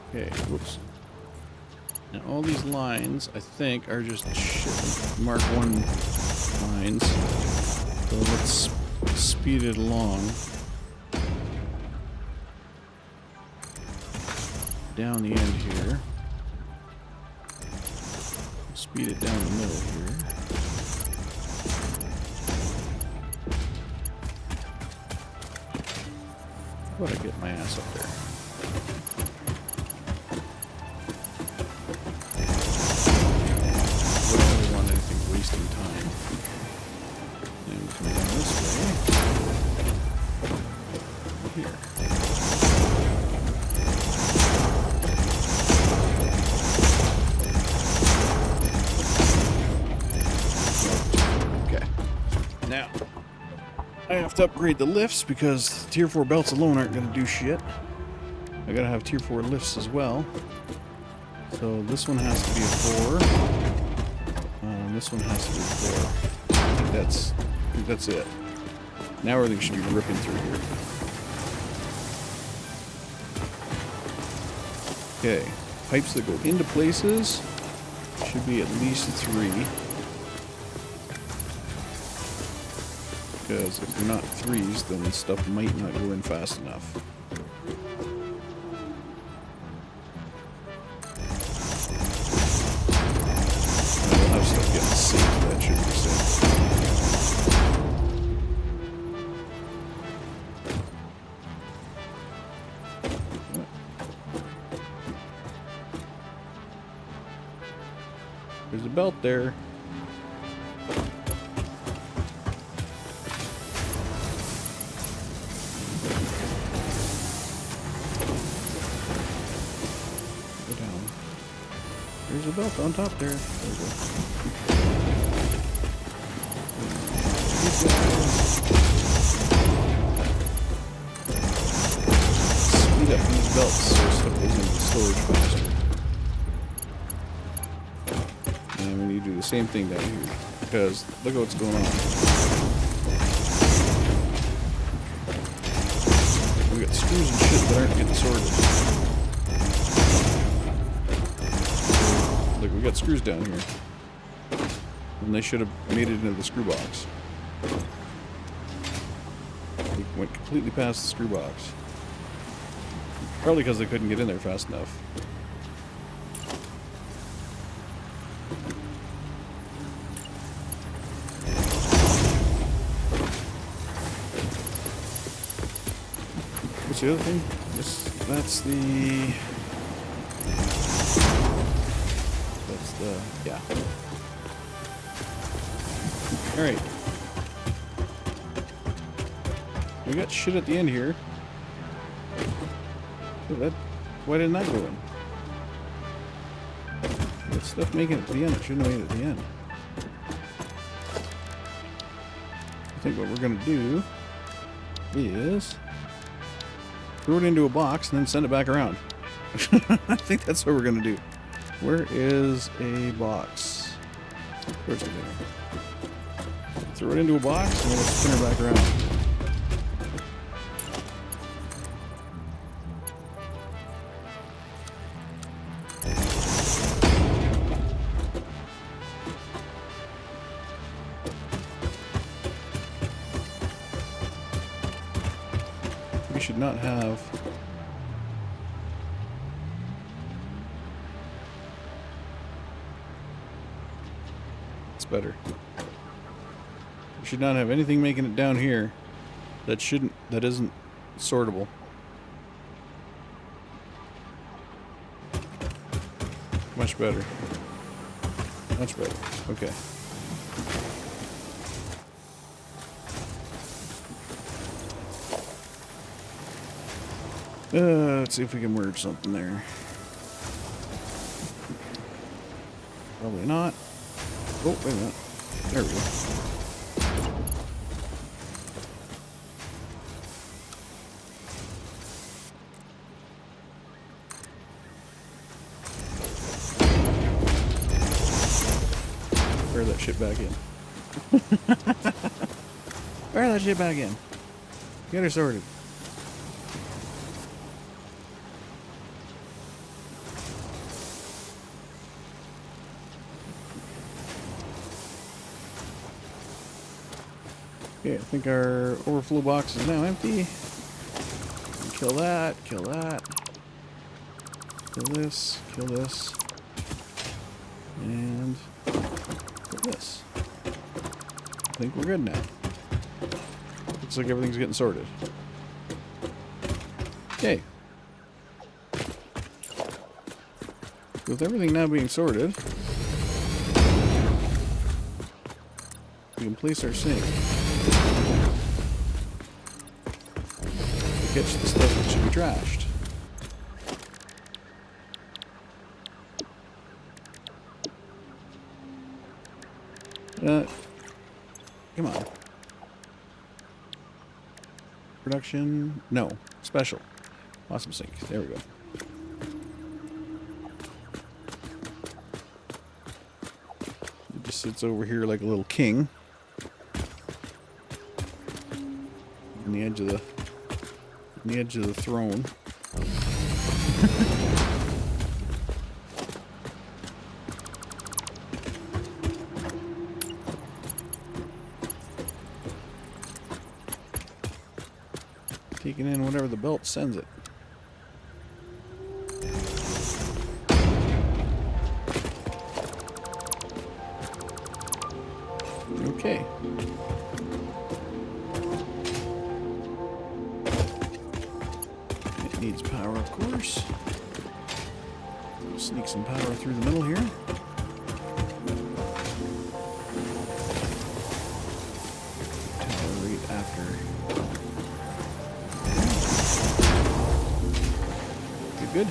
Speaker 1: Okay, whoops. Now all these lines, I think, are just Mark 1 lines. So let's speed it along. Down the end here. Speed it down the middle here. How about I get my ass up there? I don't really want anything wasting time. And we come down this way. Here. Now, I have to upgrade the lifts because tier 4 belts alone aren't going to do shit. I gotta have tier 4 lifts as well. So this one has to be a 4. This one has to be a 4. I think that's it. Now everything should be ripping through here. Okay, pipes that go into places should be at least 3. Because if they're not 3s, then stuff might not go in fast enough. And we'll have stuff getting safe, that should be safe. There's a belt there. There's a belt on top there. There we go. Speed up these belts so stuff goes into the storage faster. And we need to do the same thing down here. Because look at what's going on. We got screws and shit that aren't getting sorted. Look, we got screws down here. And they should have made it into the screw box. They went completely past the screw box. Probably because they couldn't get in there fast enough. What's the other thing? That's the... yeah. Alright. We got shit at the end here. Oh, why didn't that go in? That stuff making it to the end. It shouldn't have made it to the end. I think what we're going to do is throw it into a box and then send it back around. I think that's what we're going to do. Where is a box? Where's it? Throw it into a box and then we'll spin her back around. we should not have... It's better. We should not have anything making it down here that isn't sortable. Much better. Much better. Okay. Let's see if we can merge something there. Probably not. Oh, wait a minute. There we go. Fire that shit back in. Fire that shit back in. Get her sorted. Okay, I think our overflow box is now empty. Kill that, kill that. Kill this, and kill this. I think we're good now. Looks like everything's getting sorted. Okay. With everything now being sorted, we can place our sink. To catch the stuff that should be trashed. Come on. Production? No. Special. Awesome sink. There we go. It just sits over here like a little king. On the edge of the throne. Taking in whatever the belt sends it. Okay. It needs power, of course. Sneak some power through the middle here. Tower right after. Good.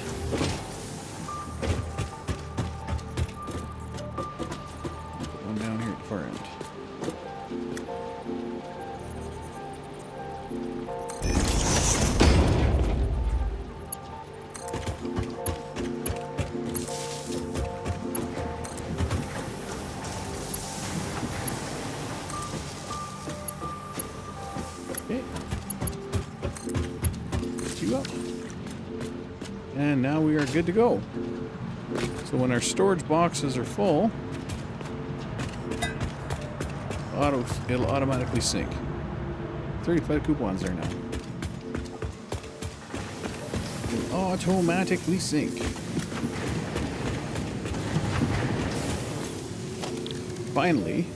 Speaker 1: Put one down here at the far end. Okay. Two up. And now we are good to go. So when our storage boxes are full, it'll automatically sync. 35 coupons there now. It'll automatically sync. Finally,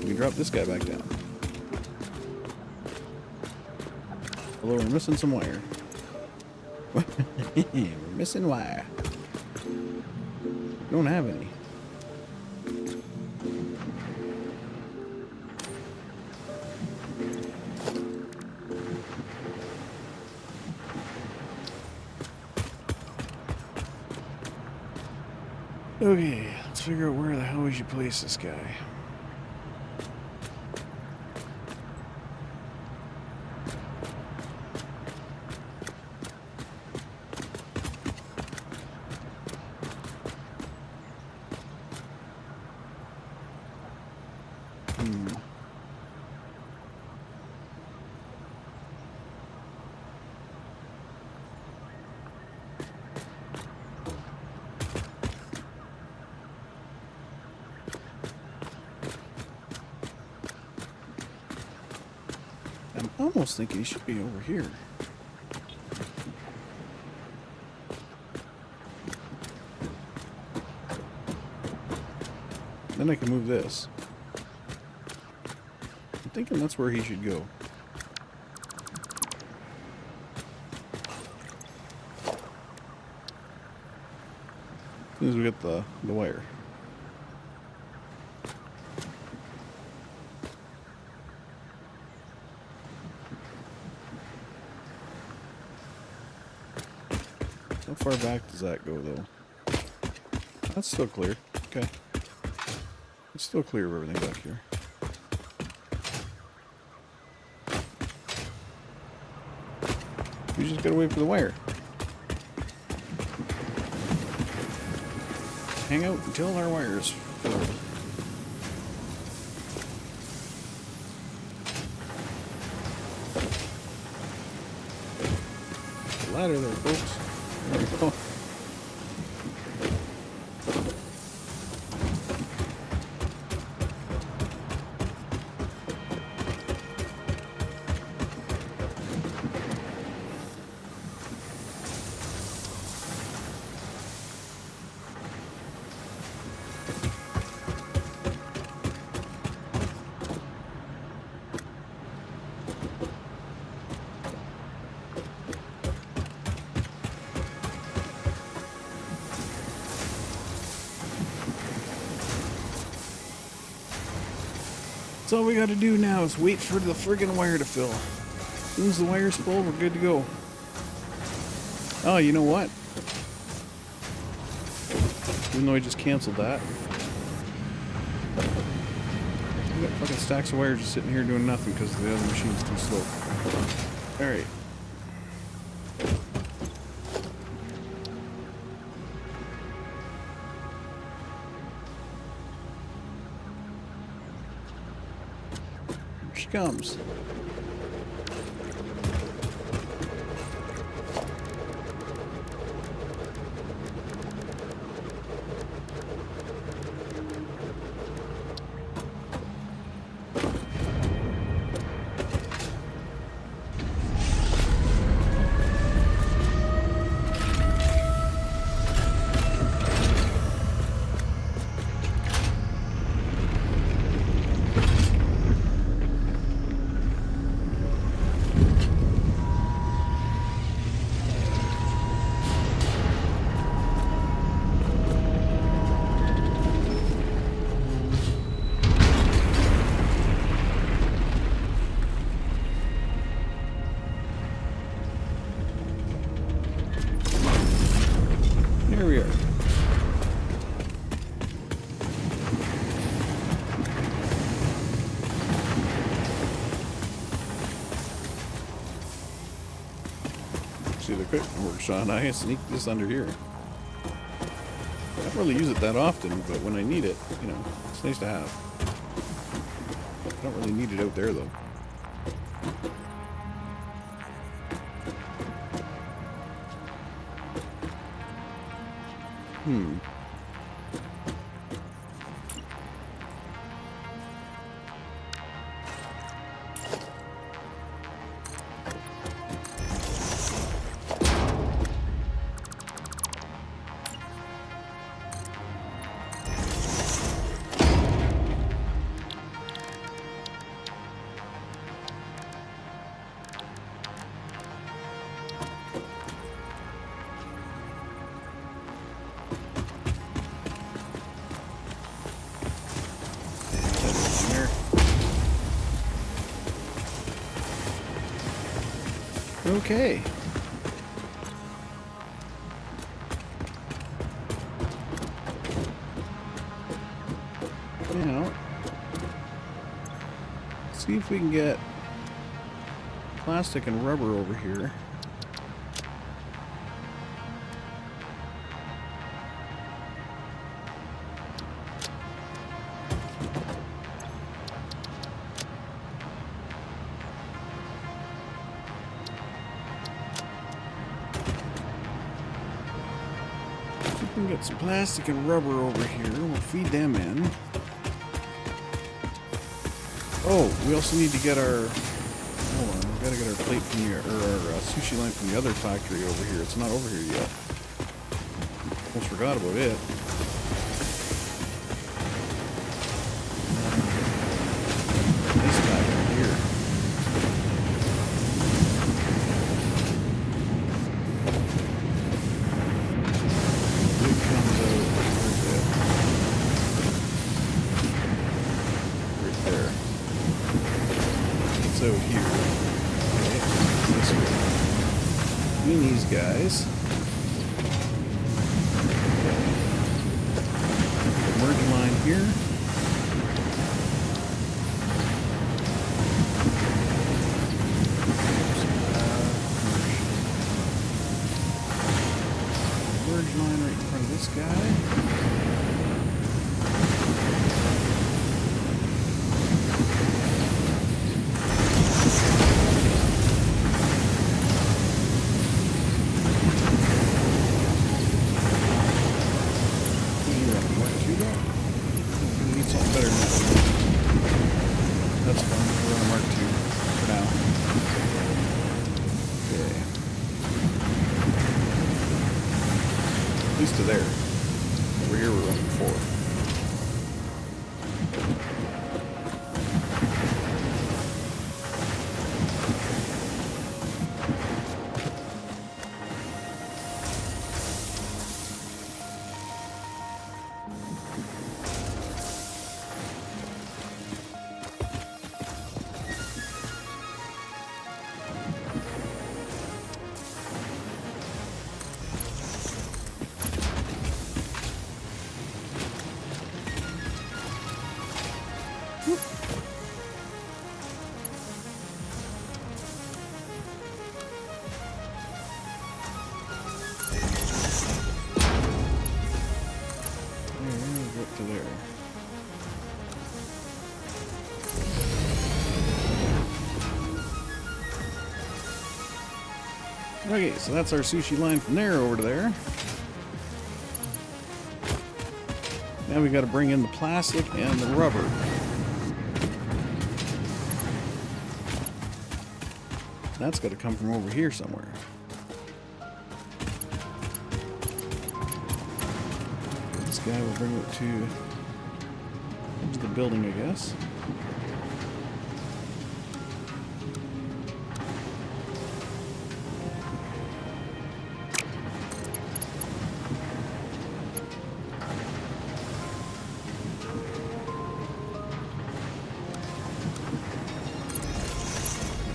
Speaker 1: we can drop this guy back down. Although we're missing some wire. We're missing wire. Don't have any. Okay, let's figure out where the hell we should place this guy. I'm almost thinking he should be over here. Then I can move this. I'm thinking that's where he should go. As soon as we get the wire. How far back does that go, though? That's still clear. Okay. It's still clear of everything back here. We just gotta wait for the wire. Hang out until our wire's filled. Ladder there, folks. There we go. So all we gotta do now is wait for the friggin' wire to fill. As soon as the wire's full, we're good to go. Oh, you know what? Even though I just canceled that. We got fucking stacks of wires just sitting here doing nothing because the other machine's too slow. Alright. Here she comes. Here we are. See the quick workshop. I sneak this under here. I don't really use it that often, but when I need it, you know, it's nice to have. I don't really need it out there though. Okay. Now, see if we can get plastic and rubber over here. We can get some plastic and rubber over here. We'll feed them in. Oh, we also need to get our... Hold on, we gotta get our plate from the... or our sushi line from the other factory over here. It's not over here yet. Almost forgot about it. that's out here. Okay, this way. Between these guys. Merge line here. Merge line right in front of this guy. That's fine. We're on Mark 2 for now. Okay. At least to there. Over here we're running 4. Up to there. Okay, so that's our sushi line from there over to there. Now we got to bring in the plastic and the rubber. That's got to come from over here somewhere. This guy will bring it to the building, I guess.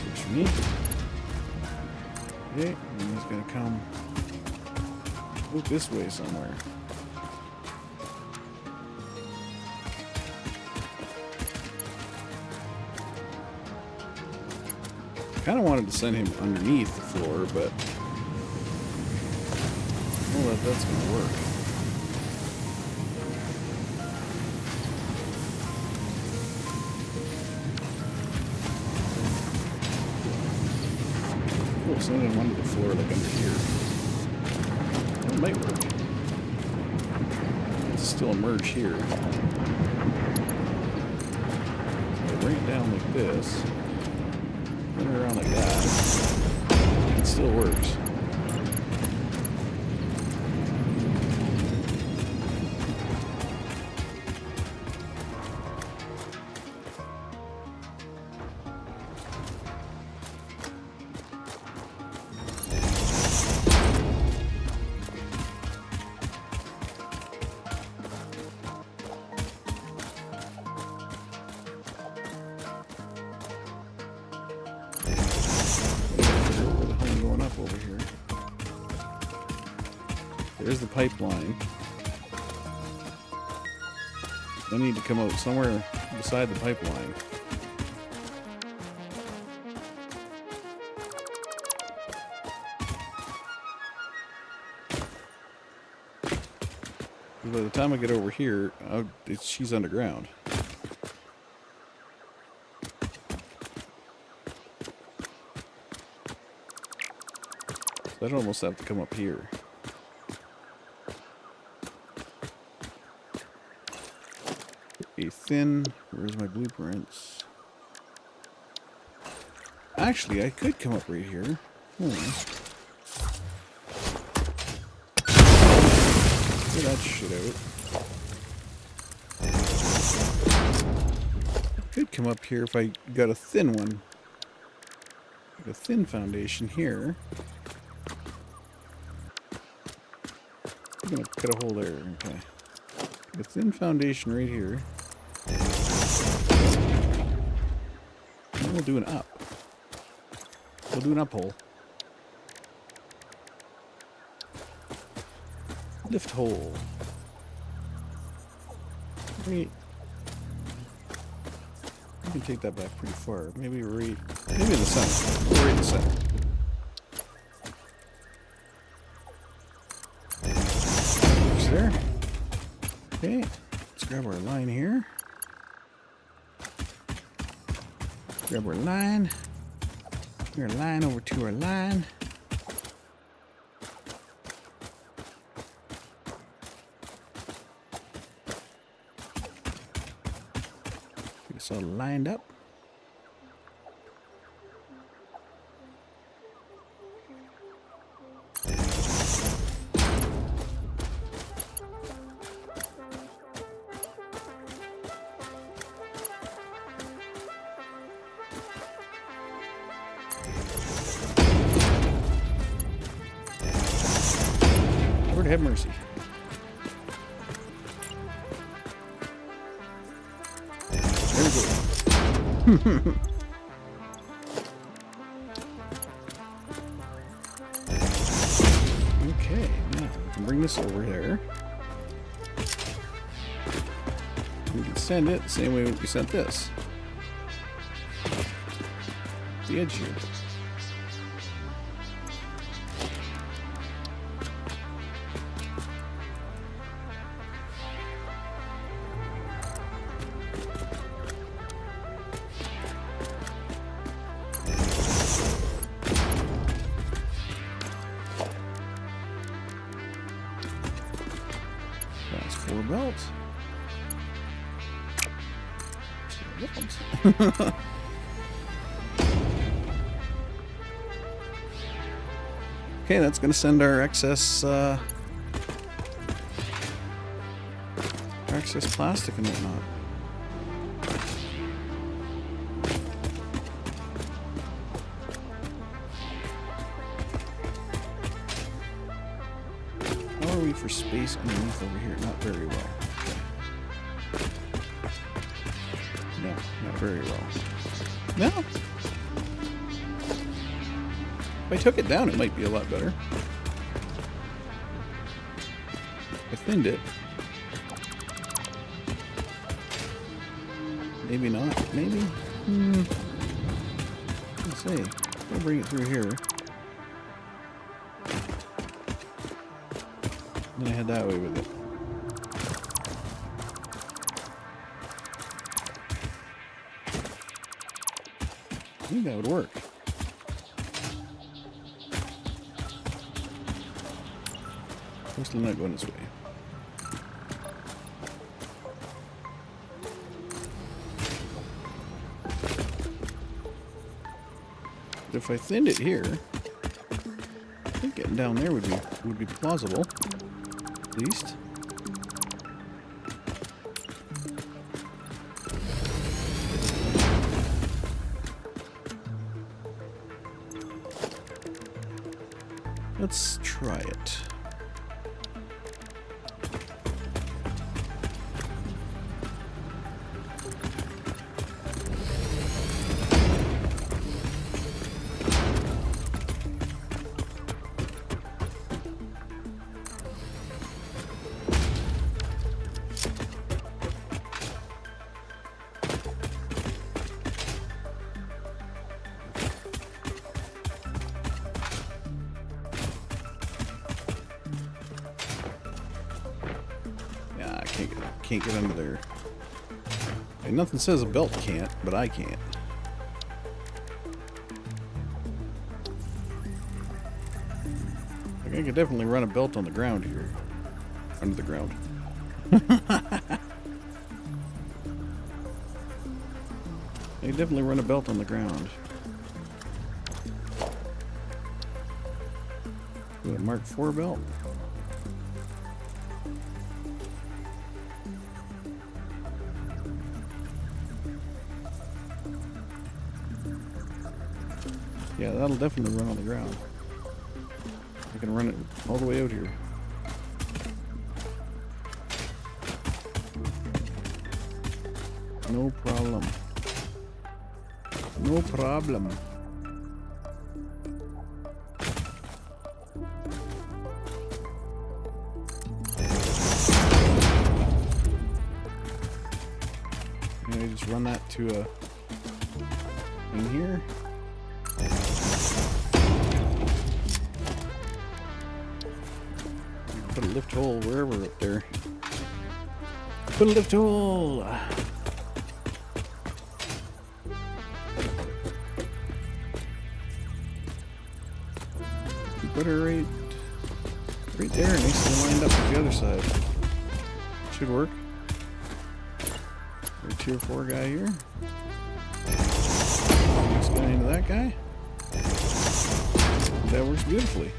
Speaker 1: Works for me. Okay, and he's gonna come out this way somewhere. Kind of wanted to send him underneath the floor, but well, that's going to work. Cool, send him under the floor like under here. That might work. It's still a merge here. So I bring it down like this. Turn it around like that. It still works. Over here. There's the pipeline. I need to come out somewhere beside the pipeline. By the time I get over here, she's underground. I'd almost have to come up here. A thin. Where's my blueprints? Actually, I could come up right here. Get that shit out. Could come up here if I got a thin one. Like a thin foundation here. I'm gonna cut a hole there. Okay. A thin foundation right here. We'll do an up. We'll do an up hole. Lift hole. Wait. You can take that back pretty far. Maybe in the center. Right in the center. There's there. Okay. Let's grab our line here. Grab our line. Bring our line over to our line. Get us all lined up. Lord have mercy. There we go. Okay, now we can bring this over here. We can send it the same way we sent this. The edge here. That's 4 belts. 4 belts. Okay, that's going to send our excess plastic and whatnot. How are we for space underneath over here? Not very well. Okay. No, not very well. No. If I took it down, it might be a lot better. I thinned it. Maybe not. Maybe. Let's see. I'll bring it through here. Then I head that way with it. I think that would work. Mostly not going this way. But if I thinned it here, I think getting down there would be plausible, at least. Let's try it. Can't get under there. And nothing says a belt can't, but I can't. Like I could definitely run a belt on the ground here. Under the ground. I could definitely run a belt on the ground. Ooh, a Mark IV belt. Yeah, that'll definitely run on the ground. I can run it all the way out here. No problem. No problem. And I just run that to a in here. Put a lift hole wherever up there. Put a lift hole. Put her right there, nicely lined up with the other side. Should work. Our tier 4 guy here. Next guy into that guy. That works beautifully.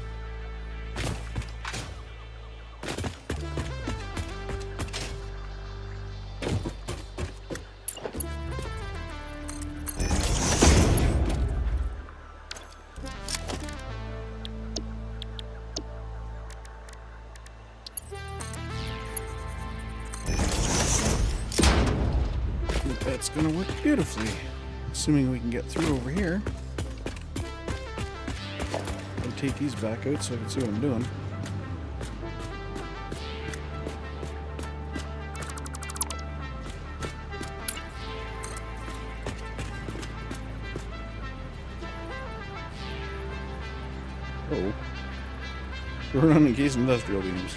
Speaker 1: That's gonna work beautifully, assuming we can get through over here. I'll take these back out so I can see what I'm doing. Oh, we're running case industrial beams.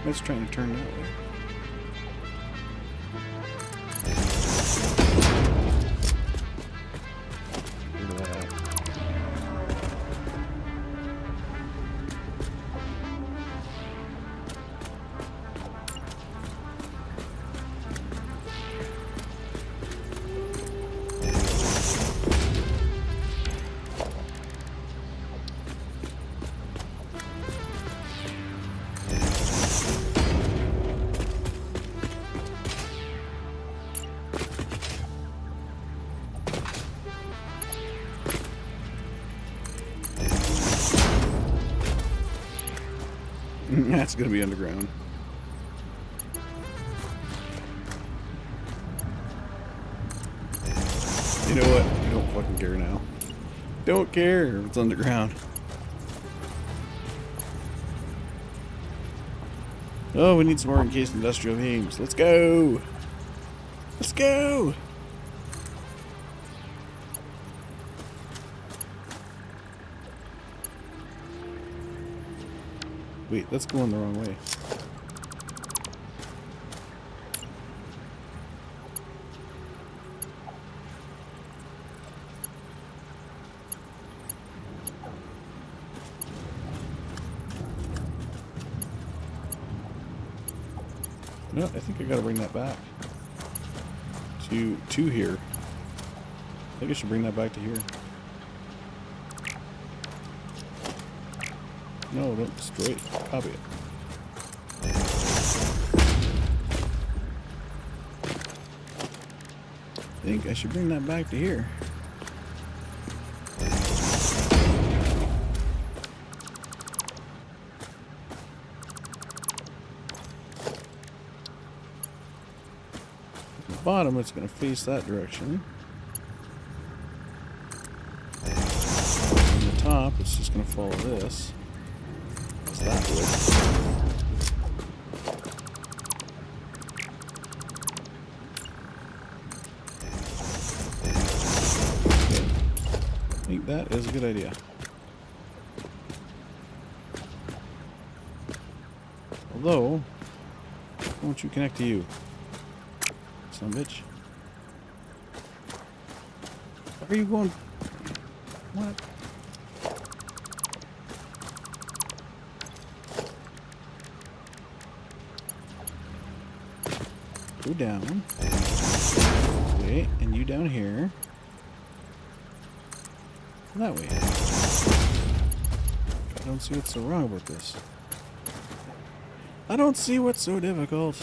Speaker 1: Let's try to turn that way. Look at that. That's gonna be underground. You know what? I don't fucking care now. Don't care if it's underground. Oh, we need some more encased industrial beams. Let's go! Let's go! Wait, that's going the wrong way. No, I think I gotta bring that back to here. I think I should bring that back to here. No, don't destroy it. Copy it. I think I should bring that back to here. At the bottom, it's going to face that direction. On the top, it's just going to follow this. That would. Okay. I think that is a good idea. Although, why don't you connect to you? Son of a bitch. Where are you going? What? Go down. Okay, and you down here. That way. I don't see what's so wrong about this. I don't see what's so difficult.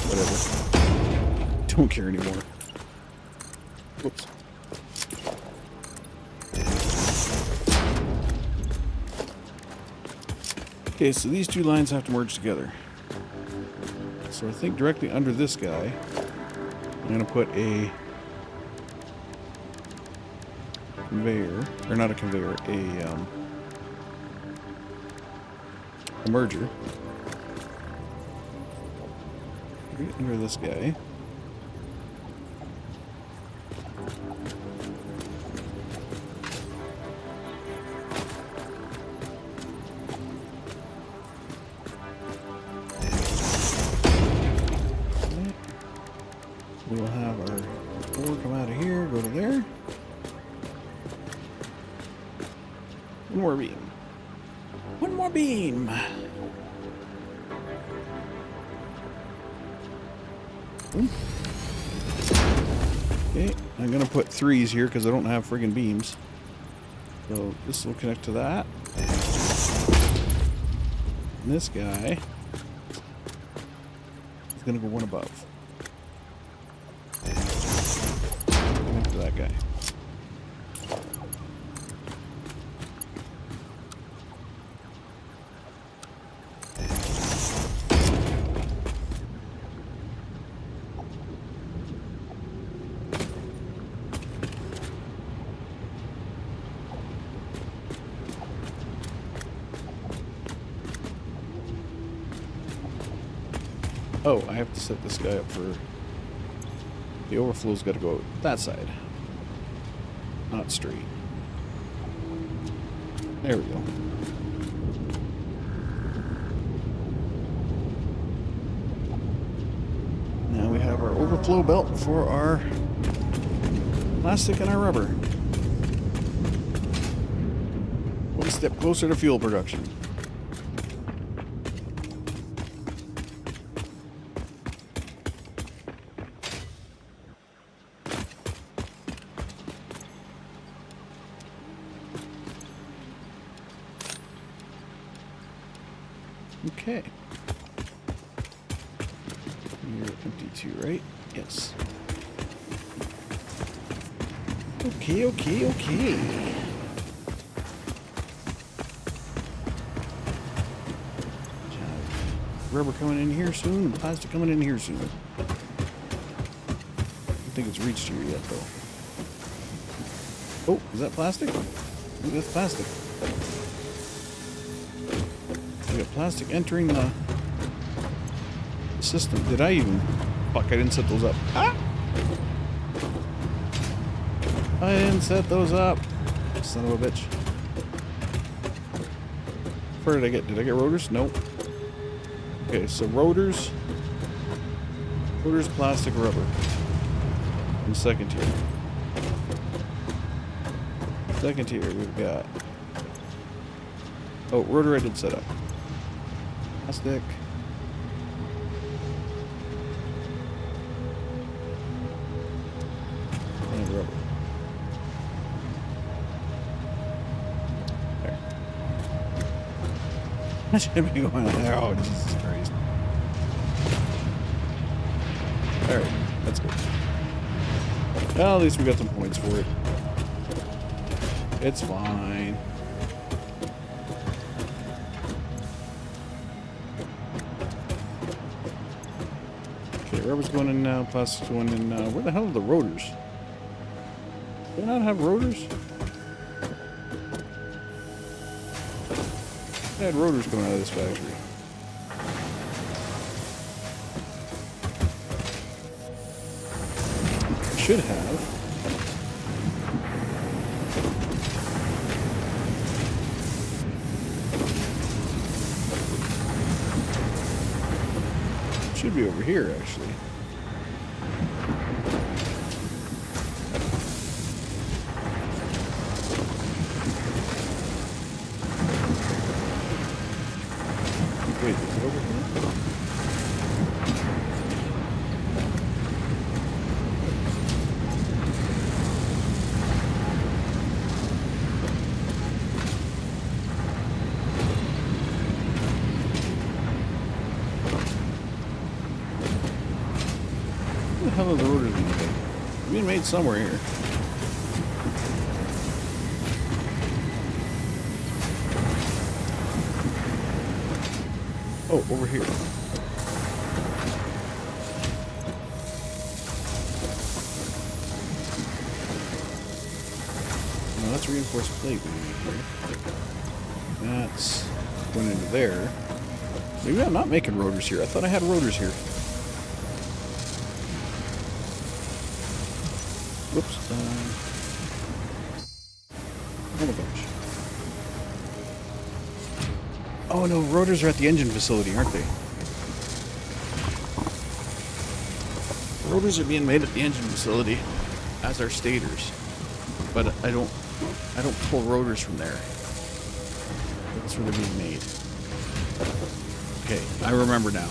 Speaker 1: Whatever. Don't care anymore. Whoops. Okay, so these two lines have to merge together. So I think directly under this guy, I'm going to put a conveyor, or not a conveyor, a merger. Right under this guy. We'll have our ore come out of here, go to there. One more beam. One more beam. Okay, I'm gonna put 3s here because I don't have friggin' beams. So this will connect to that. And this guy is gonna go one above. Connect to that guy. Oh, I have to set this guy up for... The overflow's got to go that side. Not straight. There we go. Now we have our overflow belt for our plastic and our rubber. One step closer to fuel production. Okay. You're empty too, right? Yes. Okay, okay, okay. Rubber coming in here soon, and plastic coming in here soon. I don't think it's reached here yet, though. Oh, is that plastic? Ooh, that's plastic. We got plastic entering the system. Did I even... Fuck, I didn't set those up. Ah! I didn't set those up. Son of a bitch. Where did I get? Did I get rotors? Nope. Okay, so rotors. Rotors, plastic, rubber. In second tier. Second tier, we've got... Oh, rotor I did set up. Plastic. And rubber. There. That should be going on there. Oh, Jesus Christ. Alright, that's good. Well, at least we got some points for it. It's fine. Rubber's going in now, plastic's going in now. Where the hell are the rotors? Do they not have rotors? I had rotors coming out of this factory. I should have. Should be over here, actually. being made? Being made somewhere here. Oh, over here. No, that's reinforced plate we need here. That's going into there. Maybe I'm not making rotors here. I thought I had rotors here. Whoops. Oh my gosh. Oh no, rotors are at the engine facility, aren't they? Rotors are being made at the engine facility, as are stators. But I don't pull rotors from there. That's where they're being made. Okay, I remember now.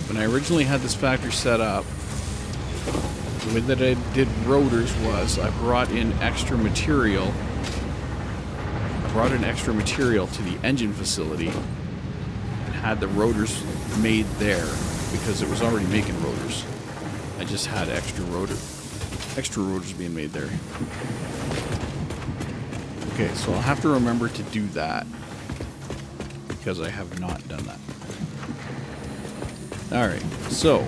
Speaker 1: When I originally had this factory set up, the way that I did rotors was I brought in extra material. I brought in extra material to the engine facility and had the rotors made there because it was already making rotors. I just had extra rotors being made there. Okay, so I'll have to remember to do that because I have not done that. Alright, so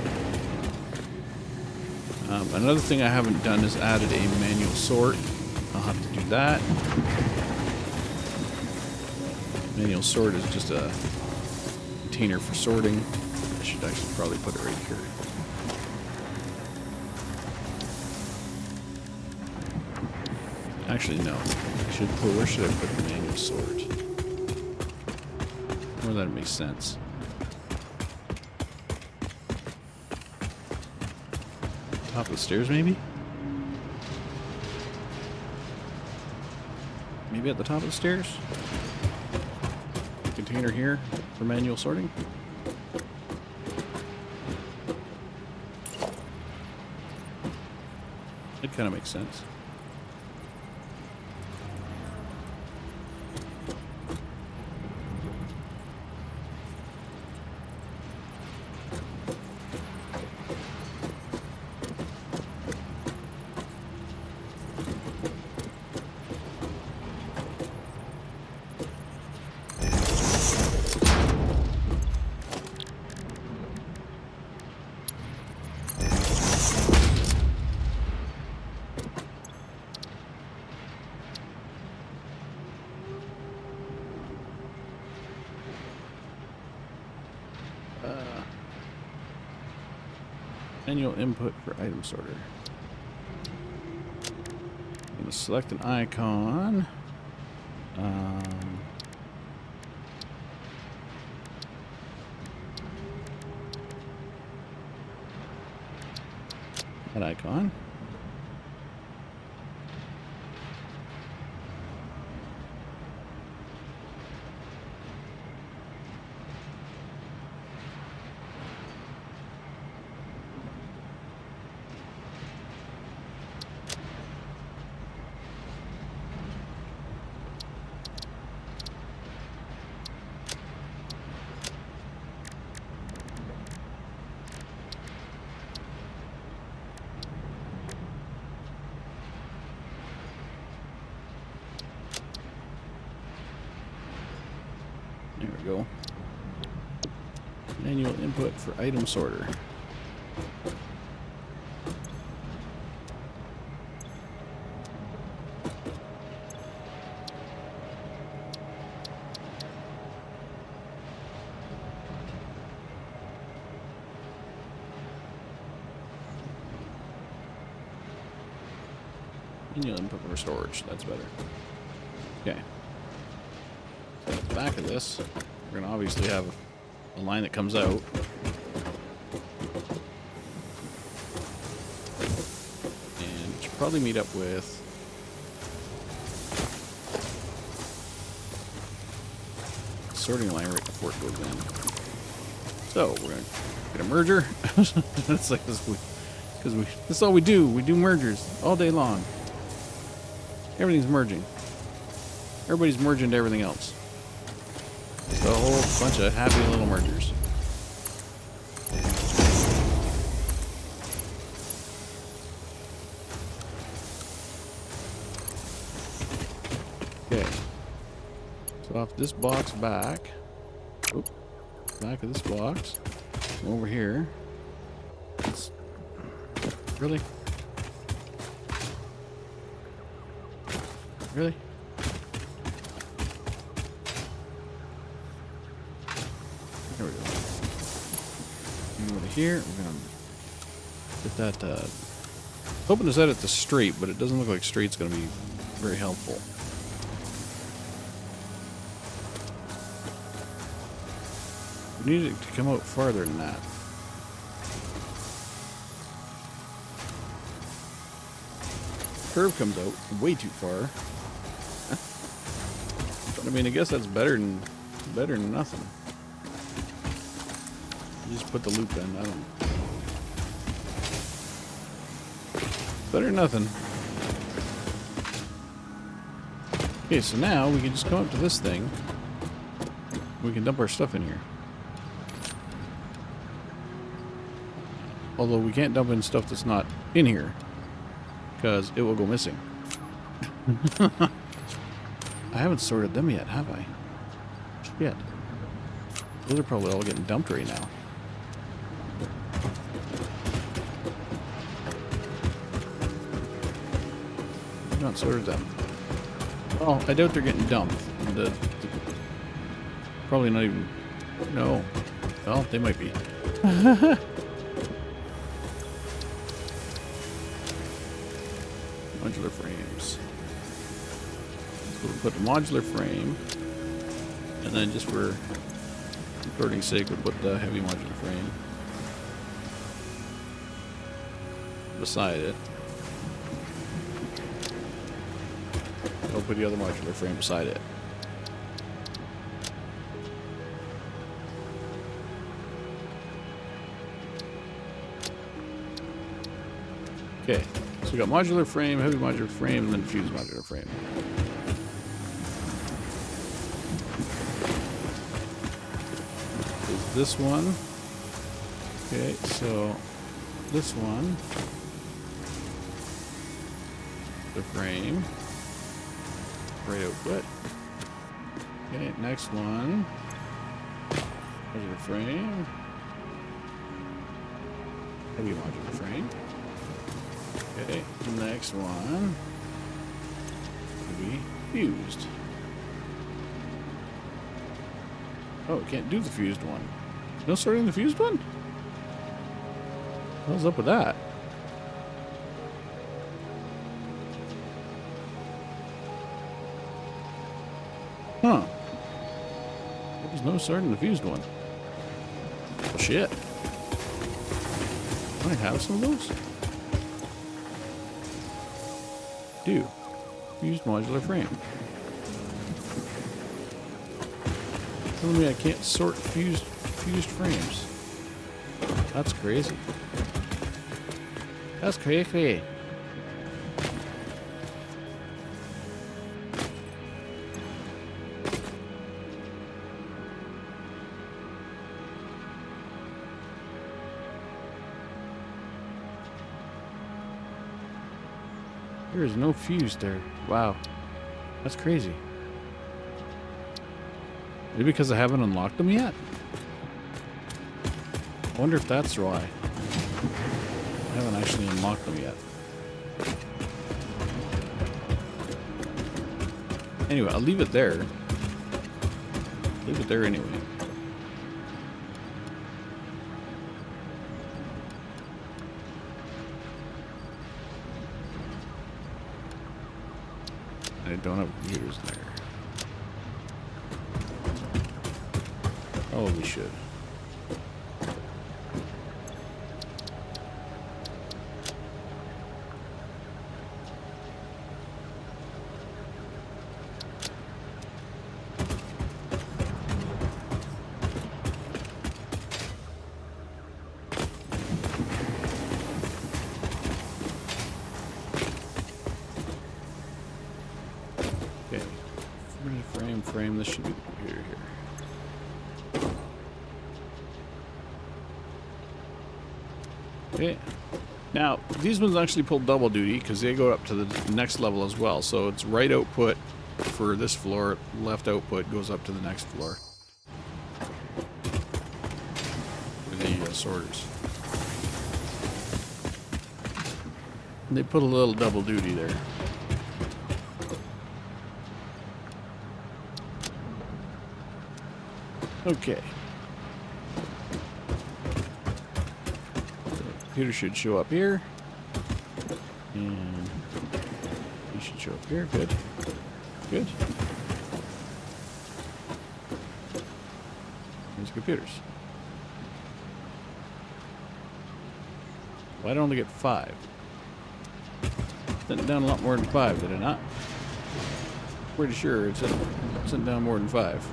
Speaker 1: another thing I haven't done is added a manual sort. I'll have to do that. Manual sort is just a container for sorting. I should actually probably put it right here. Actually, no. Where should I put the manual sort? Where that makes sense. Top of the stairs, maybe? Maybe at the top of the stairs? Container here for manual sorting? It kind of makes sense. Manual input for item sorter. I'm going to select an icon. That icon. There we go. Manual input for item sorter. Manual input for storage. That's better. Okay. At the back of this, we're going to obviously have a line that comes out. And it should probably meet up with the sorting line right before it goes in. So, we're going to get a merger. That's like this, because that's all we do. We do mergers all day long. Everything's merging. Everybody's merging to everything else. It's a whole bunch of happy little mergers. Okay. So off this box back. Oop. Back of this box. Over here. Really? Really? There we go. And over here, we're gonna get that. Hoping to set it to straight, but it doesn't look like straight's gonna be very helpful. We need it to come out farther than that. Curve comes out way too far. But I mean, I guess that's better than nothing. You just put the loop in. I don't. Better than nothing. Okay, so now we can just come up to this thing. We can dump our stuff in here. Although we can't dump in stuff that's not in here, because it will go missing. I haven't sorted them yet, have I? Yet. Those are probably all getting dumped right now. I've not sorted them. Oh, I doubt they're getting dumped. Probably not even... No. Well, they might be. Modular frames. So we'll put a modular frame, and then just for recording's sake, we'll put the heavy modular frame beside it. We'll put the other modular frame beside it. Okay. So we got modular frame, heavy modular frame, and then fused modular frame. Is this one? Okay, so this one, the frame, right output. Okay, next one, modular frame, heavy modular frame. Okay, the next one will be fused. Oh, can't do the fused one. No sorting the fused one? What's up with that? Huh. There's no sorting the fused one. Shit. Do I have some of those? Do. Fused modular frame. Telling me I can't sort fused frames. That's crazy. That's crazy. There is no fuse there. Wow. That's crazy. Maybe because I haven't unlocked them yet? I wonder if that's why. I haven't actually unlocked them yet. Anyway, I'll leave it there. Leave it there anyway. I don't have computers there. Oh, we should. Okay. Frame. This should be the computer here. Okay. Now, these ones actually pull double duty because they go up to the next level as well. So it's right output for this floor, left output goes up to the next floor. For the sorters. And they put a little double duty there. Okay. Computer should show up here. And he should show up here. Good. Good. There's computers. Why don't I get 5? Sent down a lot more than 5, did it not? Pretty sure it's sent down more than 5.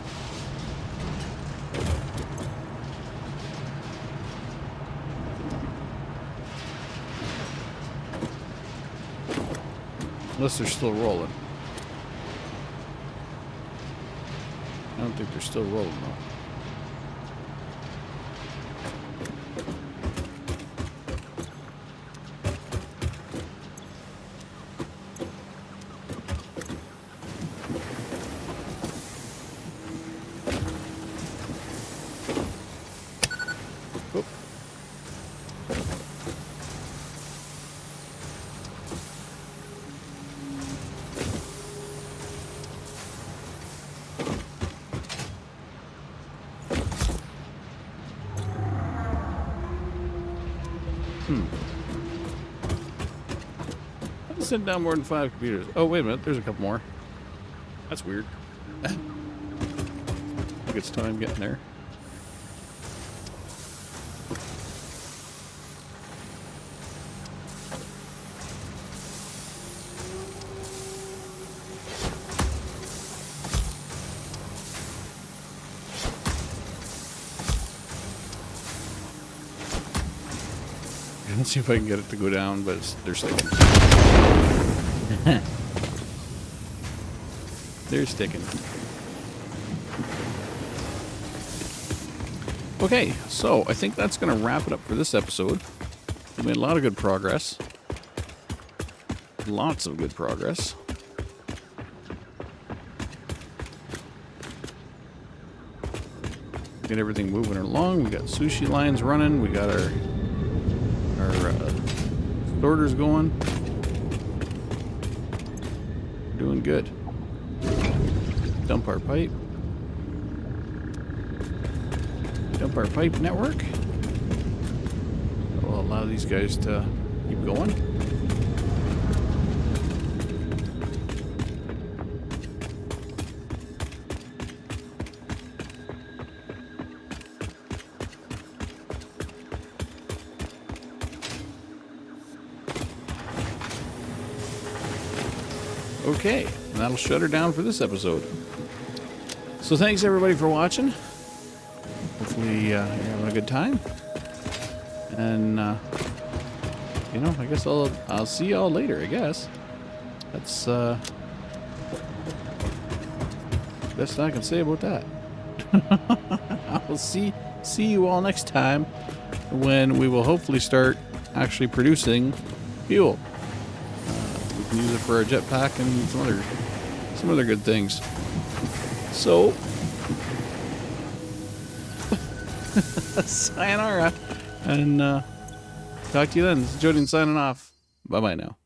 Speaker 1: Unless they're still rolling. I don't think they're still rolling though. Oop. I sent down more than 5 computers. Oh, wait a minute. There's a couple more. That's weird. I think it's time getting there. Let's see if I can get it to go down, but they're sticking. They're sticking. Okay, so I think that's going to wrap it up for this episode. We made a lot of good progress. Lots of good progress. Get everything moving along. We got sushi lines running. We got our sorters going. Doing good. Dump our pipe. Dump our pipe network. That will allow these guys to keep going. Okay, and that'll shut her down for this episode. So thanks everybody for watching. Hopefully you're having a good time. And you know, I guess I'll see y'all later, I guess. That's best I can say about that. I'll see you all next time when we will hopefully start actually producing fuel. We can use it for our jetpack and some other good things. So sayonara, and talk to you then. This is Jody signing off. Bye bye now.